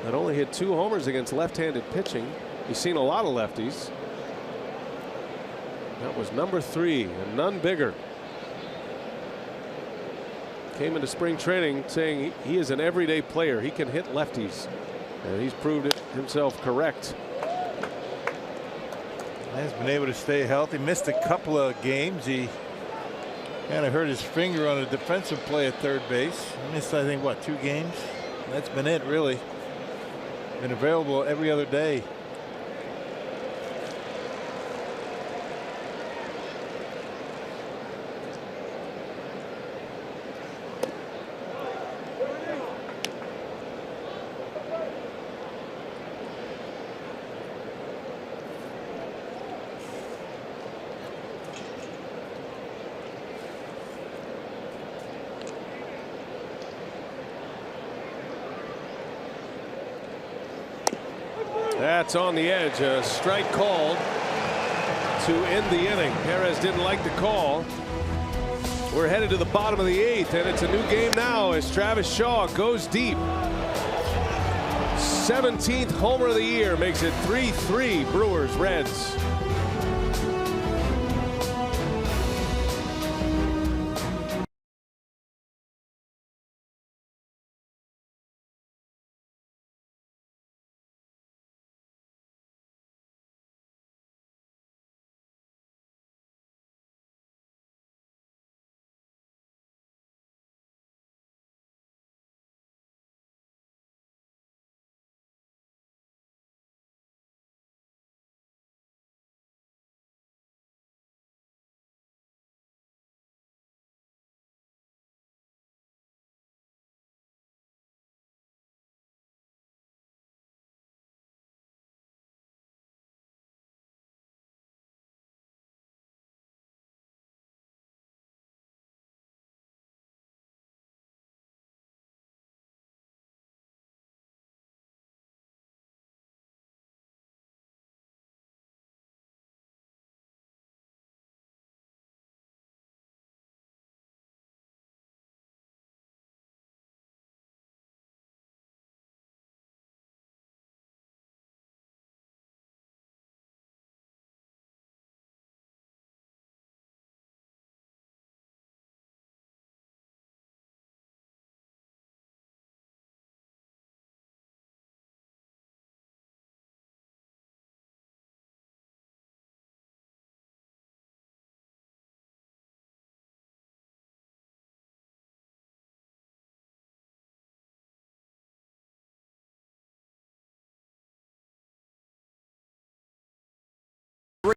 [SPEAKER 1] That only hit 2 homers against left-handed pitching. He's seen a lot of lefties. That was number 3 and none bigger. came into spring training saying he is an everyday player. He can hit lefties, and he's proved it himself correct.
[SPEAKER 2] He's been able to stay healthy. Missed a couple of games. He kind of hurt his finger on a defensive play at third base. He missed, I think, what, 2 games? That's been it, really. Been available every other day.
[SPEAKER 1] That's on the edge. A strike called to end the inning. Perez didn't like the call. We're headed to the bottom of the 8th, and it's a new game now as Travis Shaw goes deep. 17th homer of the year makes it 3-3 Brewers Reds.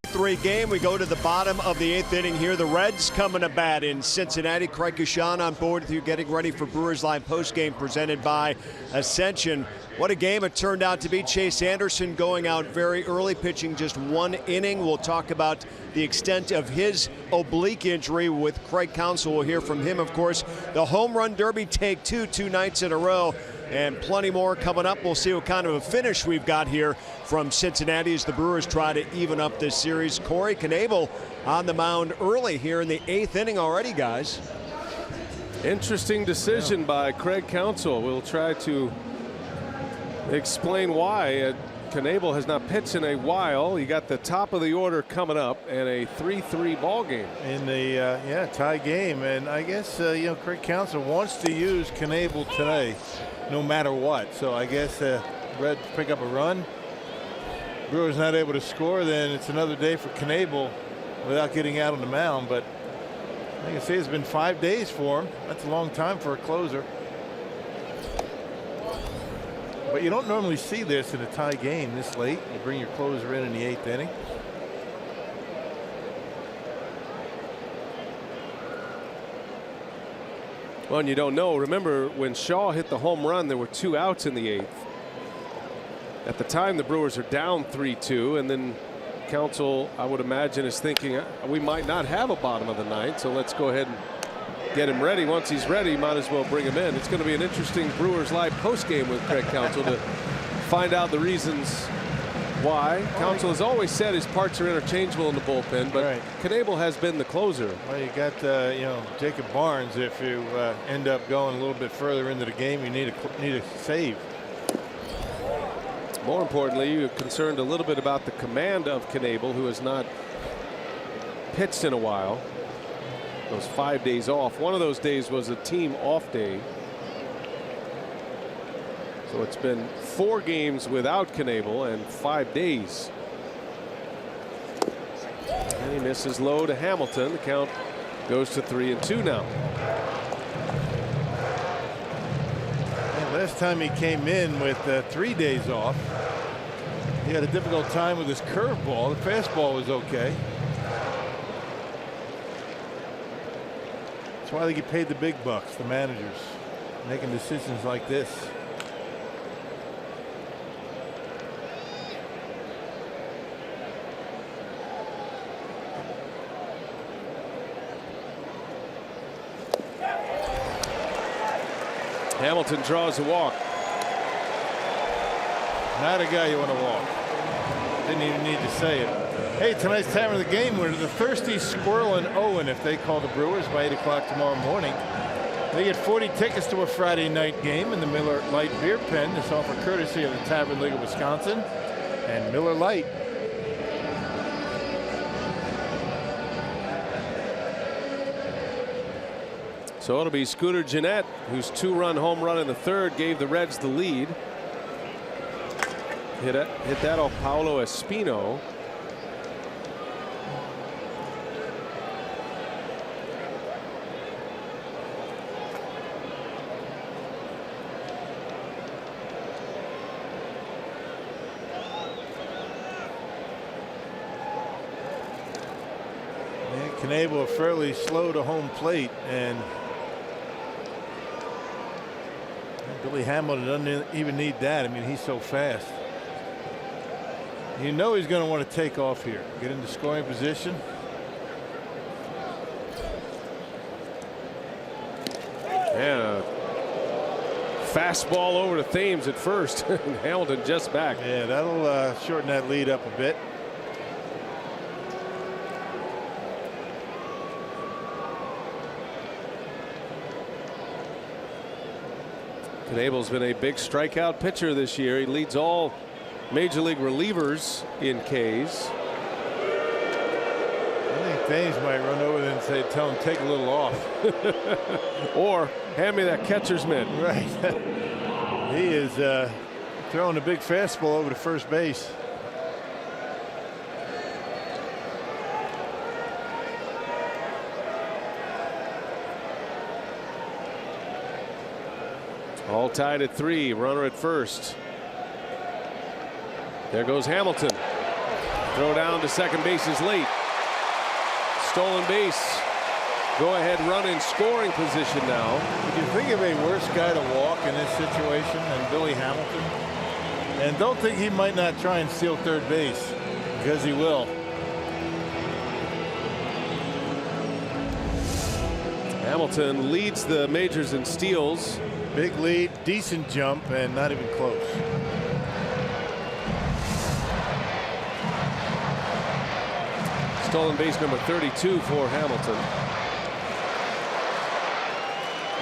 [SPEAKER 5] Three game. We go to the bottom of the 8th inning here. The Reds coming to bat in Cincinnati. Craig Kashan on board with you, getting ready for Brewers Line postgame presented by Ascension. What a game it turned out to be. Chase Anderson going out very early, pitching just 1 inning. We'll talk about the extent of his oblique injury with Craig Counsell. We'll hear from him, of course. The home run derby take 2 nights in a row. And plenty more coming up. We'll see what kind of a finish we've got here from Cincinnati as the Brewers try to even up this series. Corey Knebel on the mound early here in the 8th inning already, guys.
[SPEAKER 1] Interesting decision by Craig Counsell. We'll try to explain why. Knebel has not pitched in a while. You got the top of the order coming up and a 3-3 ball game
[SPEAKER 2] in the tie game. And I guess Craig Counsell wants to use Knebel today no matter what. So I guess Reds pick up a run. Brewers not able to score, then it's another day for Knebel without getting out on the mound. But I can say it's been 5 days for him. That's a long time for a closer. But you don't normally see this in a tie game this late. You bring your closer in the 8th inning.
[SPEAKER 1] Well, and you don't know. Remember when Shaw hit the home run, there were 2 outs in the 8th. At the time, the Brewers are down 3-2, and then Counsell, I would imagine, is thinking we might not have a bottom of the 9th, so let's go ahead and get him ready. Once he's ready, might as well bring him in. It's going to be an interesting Brewers Live postgame with Craig Counsell to find out the reasons why. Counsell has always said his parts are interchangeable in the bullpen, but Knebel has been the closer.
[SPEAKER 2] Well, you got Jacob Barnes. If you end up going a little bit further into the game, you need a save.
[SPEAKER 1] More importantly, you're concerned a little bit about the command of Knebel, who has not pitched in a while. those 5 days off. One of those days was a team off day. So it's been 4 games without Knebel and 5 days. And he misses low to Hamilton. The count goes to 3-2 now.
[SPEAKER 2] And last time he came in with 3 days off, he had a difficult time with his curveball. The fastball was okay. That's why they get paid the big bucks, the managers, making decisions like this.
[SPEAKER 1] Hamilton draws a walk.
[SPEAKER 2] Not a guy you want to walk. Didn't even need to say it. Hey, tonight's time of the game winner, the Thirsty Squirrel and Owen, if they call the Brewers by 8 o'clock tomorrow morning. They get 40 tickets to a Friday night game in the Miller Lite Beer Pen. This offer courtesy of the Tavern League of Wisconsin and Miller Lite.
[SPEAKER 1] So it'll be Scooter Gennett, whose 2-run home run in the 3rd gave the Reds the lead. Hit that off Paulo Espino.
[SPEAKER 2] Knebel fairly slow to home plate, and Billy Hamilton doesn't even need that. I mean, he's so fast. You know he's going to want to take off here, get into scoring position.
[SPEAKER 1] And a fastball over to Thames at first. Hamilton just back.
[SPEAKER 2] Yeah, that'll shorten that lead up a bit.
[SPEAKER 1] Knebel's been a big strikeout pitcher this year. He leads all major league relievers in Ks.
[SPEAKER 2] I think Thames might run over there and say, tell him take a little off.
[SPEAKER 1] Or hand me that catcher's mitt.
[SPEAKER 2] Right. He is throwing a big fastball over to first base.
[SPEAKER 1] All tied at 3. Runner at first. There goes Hamilton. Throw down to second base is late. Stolen base. Go ahead run in scoring position now.
[SPEAKER 2] Would you think of a worse guy to walk in this situation than Billy Hamilton? And don't think he might not try and steal third base, because he will.
[SPEAKER 1] Hamilton leads the majors in steals.
[SPEAKER 2] Big lead, decent jump, and not even close.
[SPEAKER 1] Stolen base number 32 for Hamilton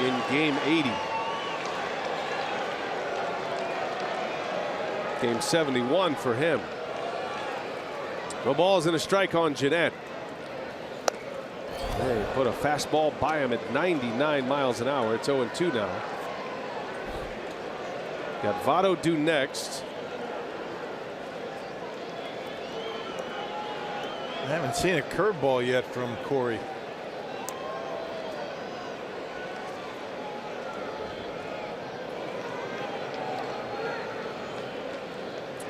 [SPEAKER 1] in game 80. Game 71 for him. No balls and a strike on Gennett. They put a fastball by him at 99 miles an hour. It's 0-2 now. Got Votto due next.
[SPEAKER 2] I haven't seen a curveball yet from Corey.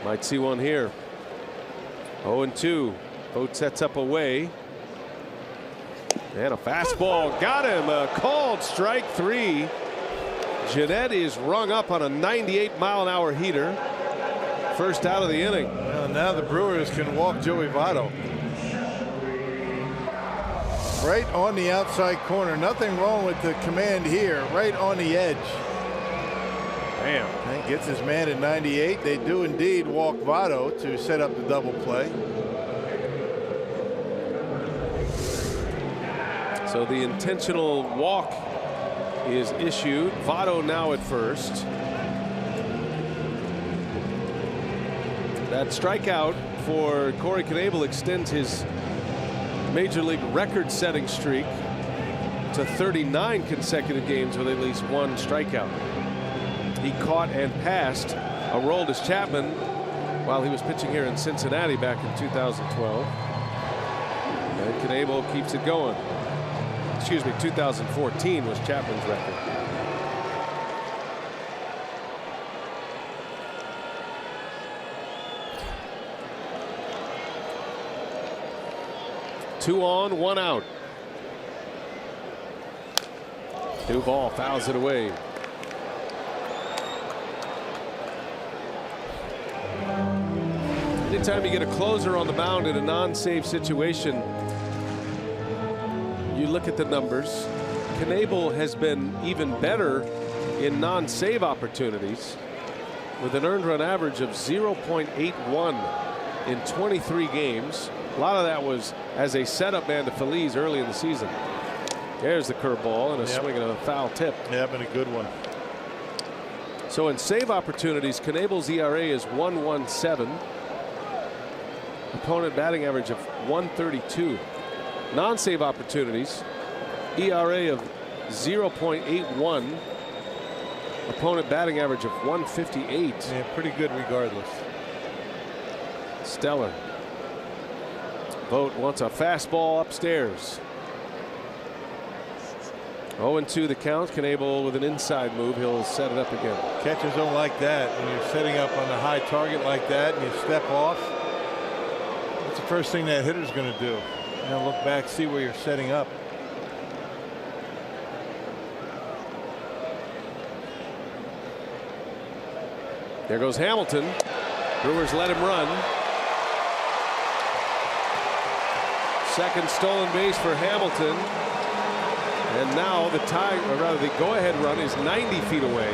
[SPEAKER 1] Might see one here. 0-2. Vogt sets up away. And a fastball. Got him. A called strike 3. Gennett is rung up on a 98-mile-an-hour heater. First out of the inning.
[SPEAKER 2] Well, now the Brewers can walk Joey Votto. Right on the outside corner. Nothing wrong with the command here. Right on the edge.
[SPEAKER 1] Damn.
[SPEAKER 2] And gets his man at 98. They do indeed walk Votto to set up the double play.
[SPEAKER 1] So the intentional walk is issued. Votto now at first. That strikeout for Corey Knebel extends his major league record-setting streak to 39 consecutive games with at least one strikeout. He caught and passed a Aroldis Chapman while he was pitching here in Cincinnati back in 2012. And Knebel keeps it going. Excuse me, 2014 was Chapman's record. Two on, one out. Duvall fouls it away. Anytime you get a closer on the mound in a non-save situation, you look at the numbers. Knebel has been even better in non-save opportunities with an earned run average of 0.81 in 23 games. A lot of that was as a setup man to Phillies early in the season. There's the curveball and a swing and a foul tip.
[SPEAKER 2] Yeah, been a good one.
[SPEAKER 1] So in save opportunities, Knebel's ERA is 1.17. Opponent batting average of 132. Non-save opportunities, ERA of 0.81. Opponent batting average of 158.
[SPEAKER 2] Yeah, pretty good regardless.
[SPEAKER 1] Stellar. Vogt wants a fastball upstairs. 0-2 the count. Knebel with an inside move. He'll set it up again.
[SPEAKER 2] Catchers don't like that. When you're setting up on a high target like that and you step off, that's the first thing that hitter's going to do. Now look back, see where you're setting up.
[SPEAKER 1] There goes Hamilton. Brewers let him run. Second stolen base for Hamilton. And now the tie, or rather the go-ahead run is 90 feet away.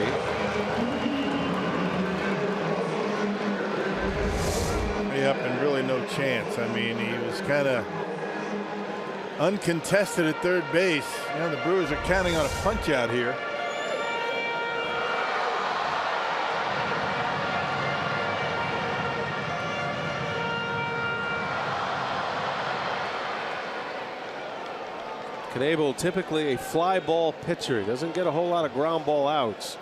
[SPEAKER 2] Yep, and really no chance. I mean, he was kind of uncontested at third base. You know, the Brewers are counting on a punch out here.
[SPEAKER 1] Knebel, typically a fly ball pitcher. He doesn't get a whole lot of ground ball outs.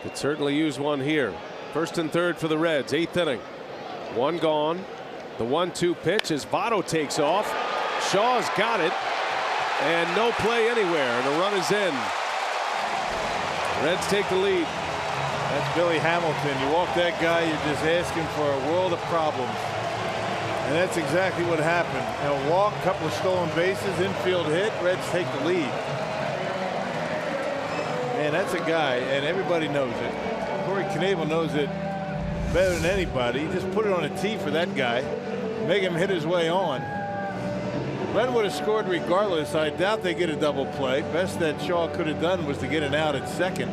[SPEAKER 1] Could certainly use one here. First and third for the Reds, 8th inning. One gone. The 1-2 pitch as Votto takes off. Shaw's got it. And no play anywhere. And the run is in. Reds take the lead.
[SPEAKER 2] That's Billy Hamilton. You walk that guy, you're just asking for a world of problems. And that's exactly what happened. A walk, couple of stolen bases, infield hit, Reds take the lead. Man, that's a guy, and everybody knows it. Corey Knebel knows it better than anybody. Just put it on a tee for that guy, make him hit his way on. Red would have scored regardless. I doubt they get a double play. Best that Shaw could have done was to get an out at second.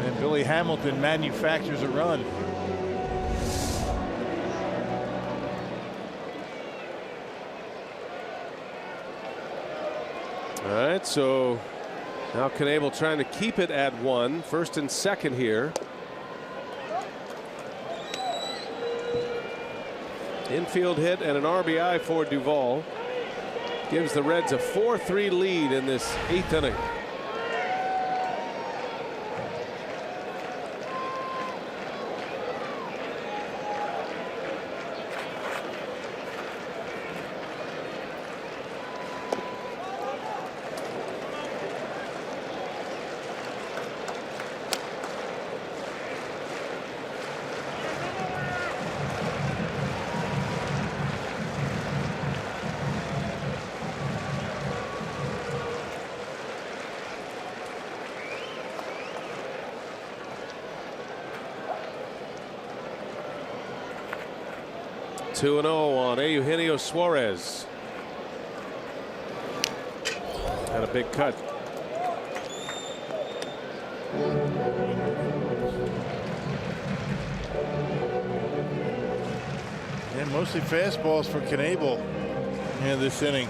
[SPEAKER 2] And Billy Hamilton manufactures a run.
[SPEAKER 1] All right, so now Knebel trying to keep it at 1. First and second here. Infield hit and an RBI for Duvall. Gives the Reds a 4-3 lead in this 8th inning. Two 2-0 on Eugenio Suarez. Had a big cut.
[SPEAKER 2] And mostly fastballs for Knebel in this inning.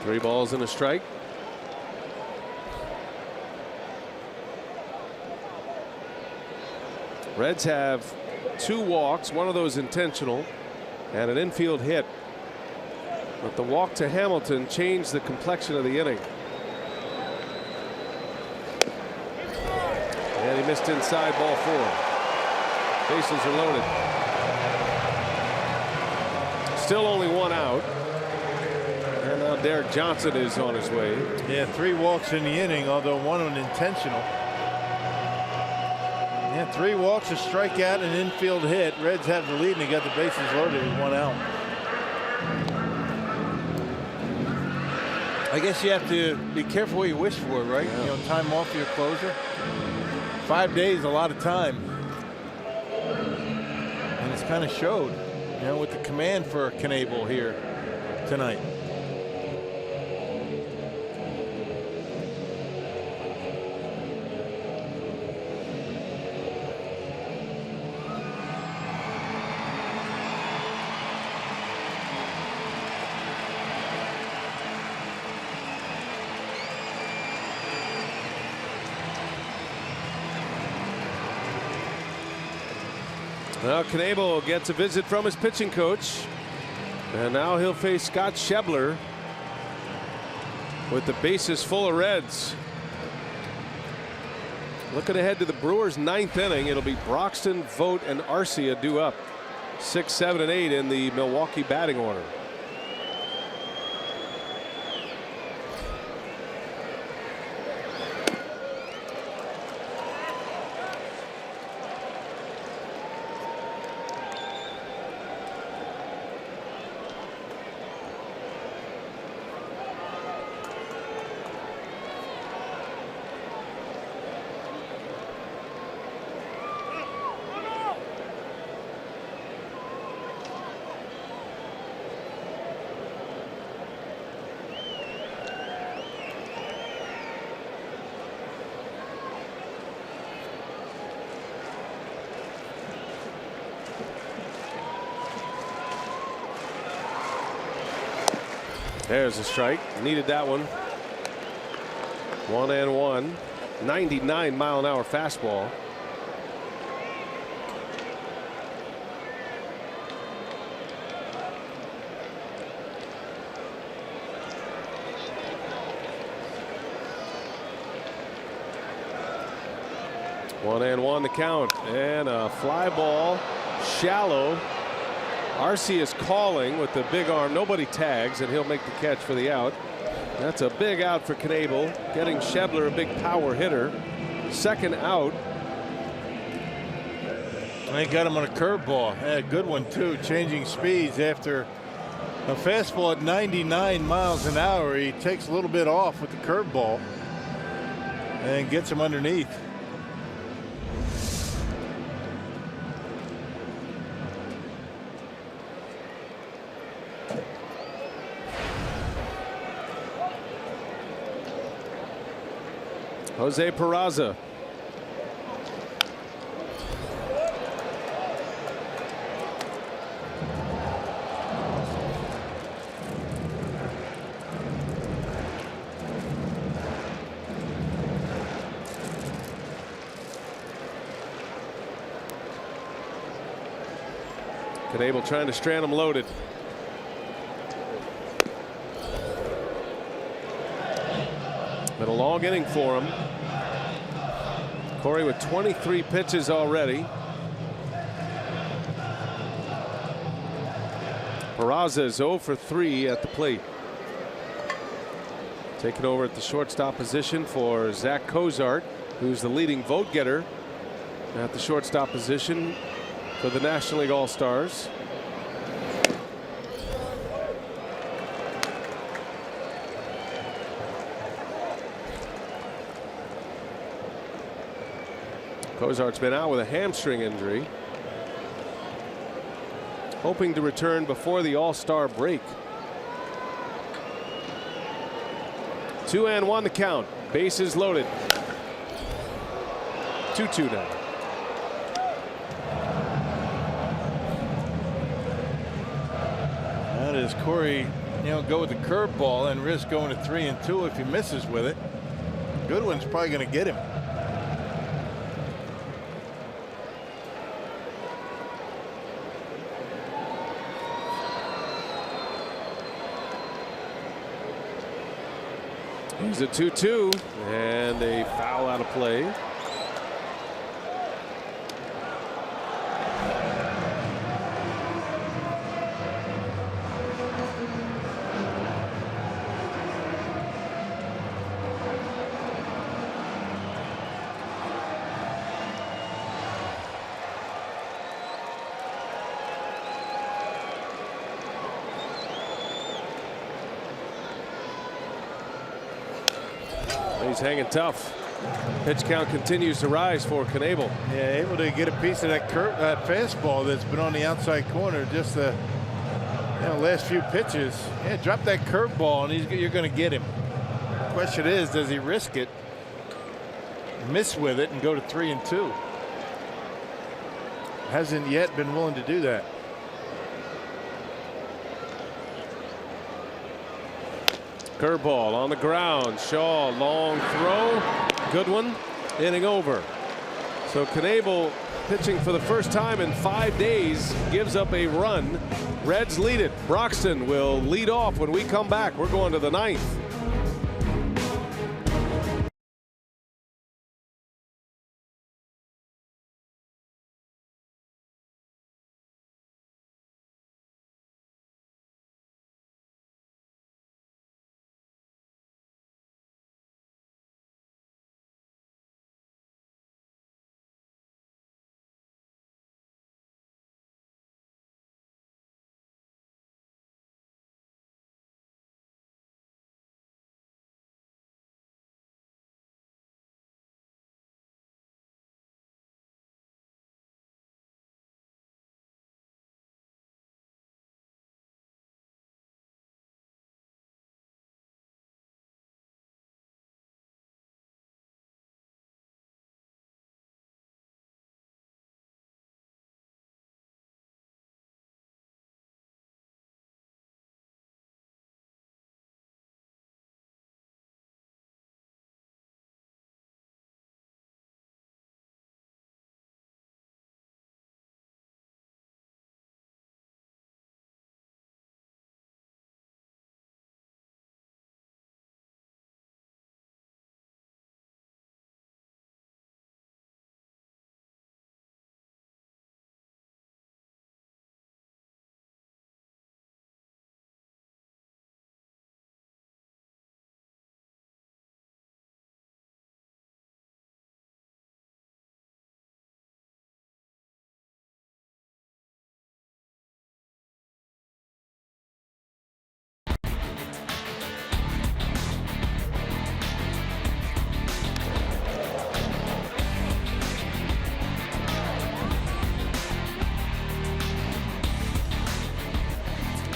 [SPEAKER 1] 3 balls and a strike. Reds have 2 walks, one of those intentional, and an infield hit. But the walk to Hamilton changed the complexion of the inning. And he missed inside, ball 4. Bases are loaded. Still only 1 out. And now Derek Johnson is on his way.
[SPEAKER 2] Yeah, 3 walks in the inning, although 1 unintentional. Yeah, 3 walks, a strikeout, an infield hit. Reds have the lead and they got the bases loaded with 1 out. I guess you have to be careful what you wish for, right?
[SPEAKER 1] Yeah.
[SPEAKER 2] You know, time off your closer. 5 days, a lot of time. And it's kind of showed, you know, with the command for Knebel here tonight.
[SPEAKER 1] Well, Knebel gets a visit from his pitching coach. And now he'll face Scott Schebler with the bases full of Reds. Looking ahead to the Brewers' 9th inning, it'll be Broxton, Vogt, and Arcia due up. 6, 7, and 8 in the Milwaukee batting order. There's a strike. Needed that one. 1-1. 99-mile-an-hour fastball. One and one the count, and a fly ball, shallow. Arcia is calling with the big arm. Nobody tags, and he'll make the catch for the out. That's a big out for Knebel, getting Schebler, a big power hitter. 2nd out.
[SPEAKER 2] They got him on a curveball. Yeah, good one too. Changing speeds after a fastball at 99 miles an hour. He takes a little bit off with the curveball and gets him underneath.
[SPEAKER 1] Jose Peraza. Knebel trying to strand him loaded. Been a long inning for him. Corey with 23 pitches already. Peraza is 0 for 3 at the plate. Taking over at the shortstop position for Zach Cozart, who's the leading vote getter at the shortstop position for the National League All-Stars. Cozart's been out with a hamstring injury. Hoping to return before the All-Star break. 2-1 the count. Bases loaded. 2-2 now.
[SPEAKER 2] That is Corey go with the curveball and risk going to 3-2 if he misses with it. Goodwin's probably going to get him.
[SPEAKER 1] Here's a 2-2 and a foul out of play. He's hanging tough. Pitch count continues to rise for Knebel.
[SPEAKER 2] Yeah, able to get a piece of that fastball that's been on the outside corner just the last few pitches. Yeah, drop that curveball and you're going to get him. The question is, does he risk it, miss with it, and go to 3-2? Hasn't yet been willing to do that.
[SPEAKER 1] Curveball on the ground. Shaw, long throw. Good one. Inning over. So Knebel, pitching for the first time in 5 days, gives up a run. Reds lead it. Broxton will lead off when we come back. We're going to the 9th.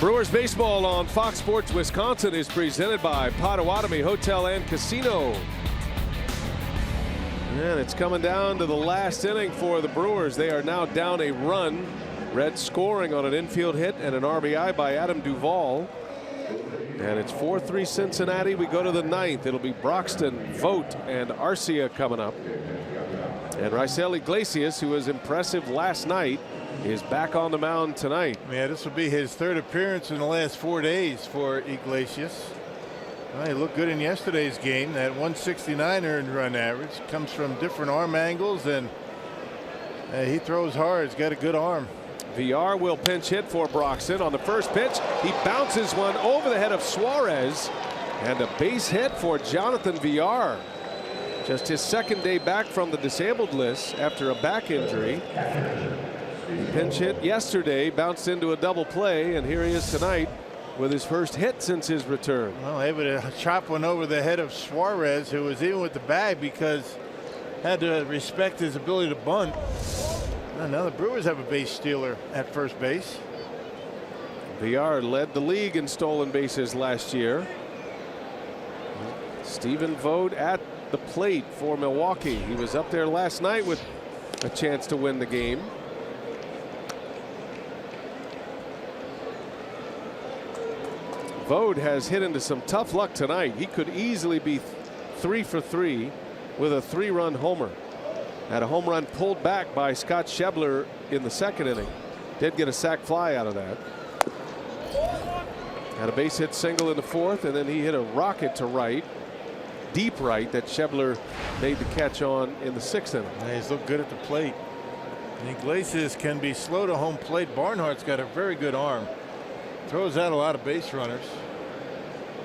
[SPEAKER 1] Brewers baseball on Fox Sports Wisconsin is presented by Potawatomi Hotel and Casino. And it's coming down to the last inning for the Brewers. They are now down a run. Reds scoring on an infield hit and an RBI by Adam Duvall. And it's 4-3 Cincinnati. We go to the 9th. It'll be Broxton, Vogt, and Arcia coming up. And Raisel Iglesias, who was impressive last night, is back on the mound tonight.
[SPEAKER 2] Yeah, this will be his 3rd appearance in the last 4 days for Iglesias. Well, he looked good in yesterday's game. That 169 earned run average comes from different arm angles, and he throws hard. He's got a good arm.
[SPEAKER 1] VR will pinch hit for Broxton. On the first pitch, he bounces one over the head of Suarez, and a base hit for Jonathan VR. Just his 2nd day back from the disabled list after a back injury. He pinch hit yesterday, bounced into a double play, and here he is tonight with his first hit since his return.
[SPEAKER 2] Well, able to chop one over the head of Suarez, who was even with the bag because had to respect his ability to bunt. Well, now the Brewers have a base stealer at first base.
[SPEAKER 1] VR led the league in stolen bases last year. Stephen Vogt at the plate for Milwaukee. He was up there last night with a chance to win the game. Vogt has hit into some tough luck tonight. He could easily be 3 for 3 with a 3-run homer. Had a home run pulled back by Scott Schebler in the 2nd inning. Did get a sac fly out of that. Had a base hit single in the 4th, and then he hit a rocket to right, deep right, that Schebler made the catch on in the 6th inning.
[SPEAKER 2] Yeah, he's looked good at the plate. And Iglesias can be slow to home plate. Barnhart's got a very good arm. Throws out a lot of base runners.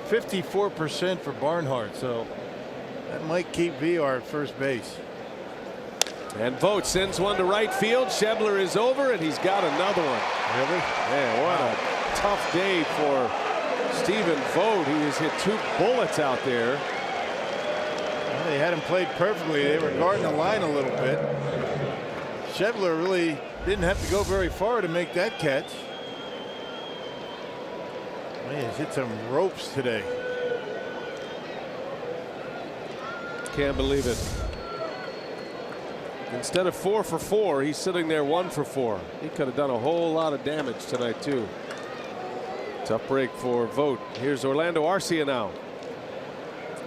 [SPEAKER 2] 54% for Barnhart, so that might keep VR at first base.
[SPEAKER 1] And Vogt sends one to right field. Schebler is over, and he's got another one.
[SPEAKER 2] Really?
[SPEAKER 1] Yeah, what a tough day for Stephen Vogt. He has hit 2 bullets out there.
[SPEAKER 2] Well, they had him played perfectly. They were guarding the line a little bit. Schebler really didn't have to go very far to make that catch. Man, he's hit some ropes today.
[SPEAKER 1] Can't believe it. Instead of 4 for 4, he's sitting there 1 for 4. He could have done a whole lot of damage tonight too. Tough break for Vogt. Here's Orlando Arcia now.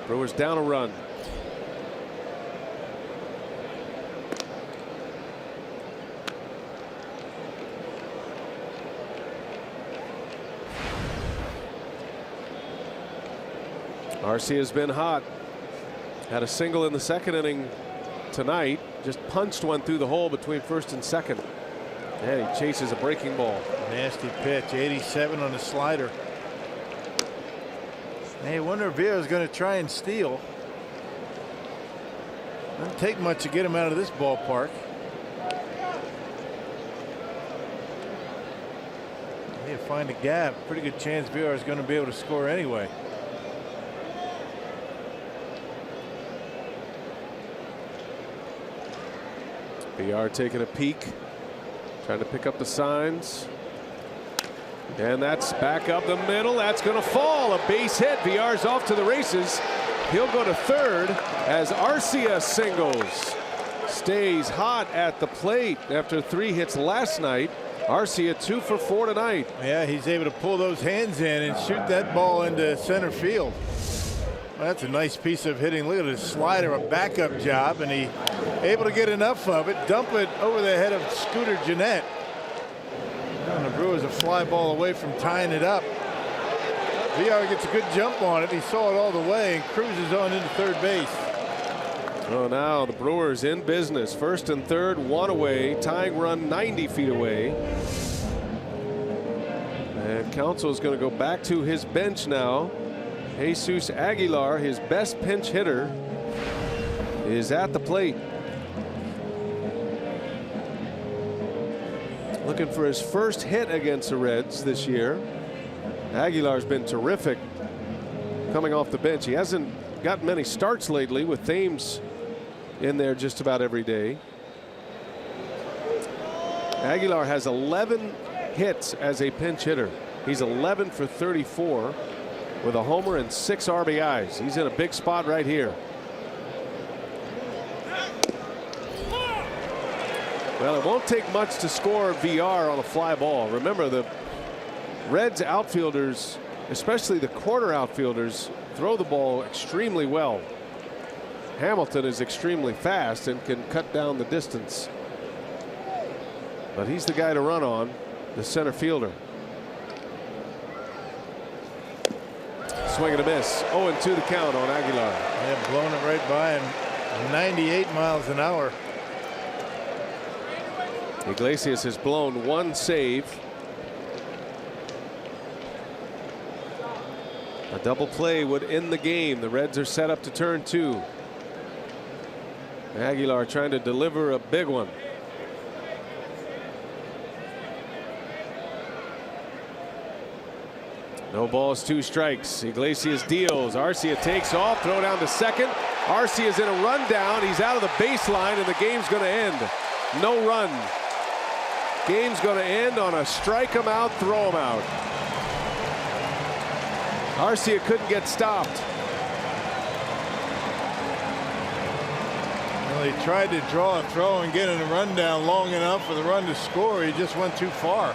[SPEAKER 1] Brewers down a run. Arcia has been hot. Had a single in the 2nd inning tonight. Just punched one through the hole between 1st and 2nd. And he chases a breaking ball.
[SPEAKER 2] Nasty pitch. 87 on the slider. Hey, I wonder if Villa is going to try and steal. Doesn't take much to get him out of this ballpark. Hey, find a gap. Pretty good chance Villa is going to be able to score anyway.
[SPEAKER 1] BR taking a peek, trying to pick up the signs. And that's back up the middle. That's going to fall. A base hit. VR's off to the races. He'll go to 3rd as Arcia singles. Stays hot at the plate after 3 hits last night. Arcia 2 for 4 tonight.
[SPEAKER 2] Yeah, he's able to pull those hands in and shoot that ball into center field. Well, that's a nice piece of hitting. Look at his slider, a backup job, and he able to get enough of it, dump it over the head of Scooter Gennett. And the Brewers a fly ball away from tying it up. VR gets a good jump on it. He saw it all the way and cruises on into 3rd base.
[SPEAKER 1] So now the Brewers in business. 1st and 3rd, 1 away. Tying run 90 feet away. And Counsell is going to go back to his bench now. Jesus Aguilar, his best pinch hitter, is at the plate. Looking for his first hit against the Reds this year. Aguilar's been terrific coming off the bench. He hasn't gotten many starts lately, with Thames in there just about every day. Aguilar has 11 hits as a pinch hitter. He's 11 for 34 with a homer and 6 RBIs. He's in a big spot right here. Well, it won't take much to score VR on a fly ball. Remember, the Reds outfielders, especially the corner outfielders, throw the ball extremely well. Hamilton is extremely fast and can cut down the distance. But he's the guy to run on, the center fielder. Swing and a miss. 0-2 the count on Aguilar.
[SPEAKER 2] Yeah, blowing it right by him. 98 miles an hour.
[SPEAKER 1] Iglesias has blown 1 save. A double play would end the game. The Reds are set up to turn 2. Aguilar trying to deliver a big one. No balls, 2 strikes. Iglesias deals. Arcia takes off. Throw down to 2nd. Arcia's in a rundown. He's out of the baseline, and the game's going to end. No run. Game's going to end on a strike him out, throw him out. Arcia couldn't get stopped.
[SPEAKER 2] Well, he tried to draw a throw and get in a rundown long enough for the run to score. He just went too far.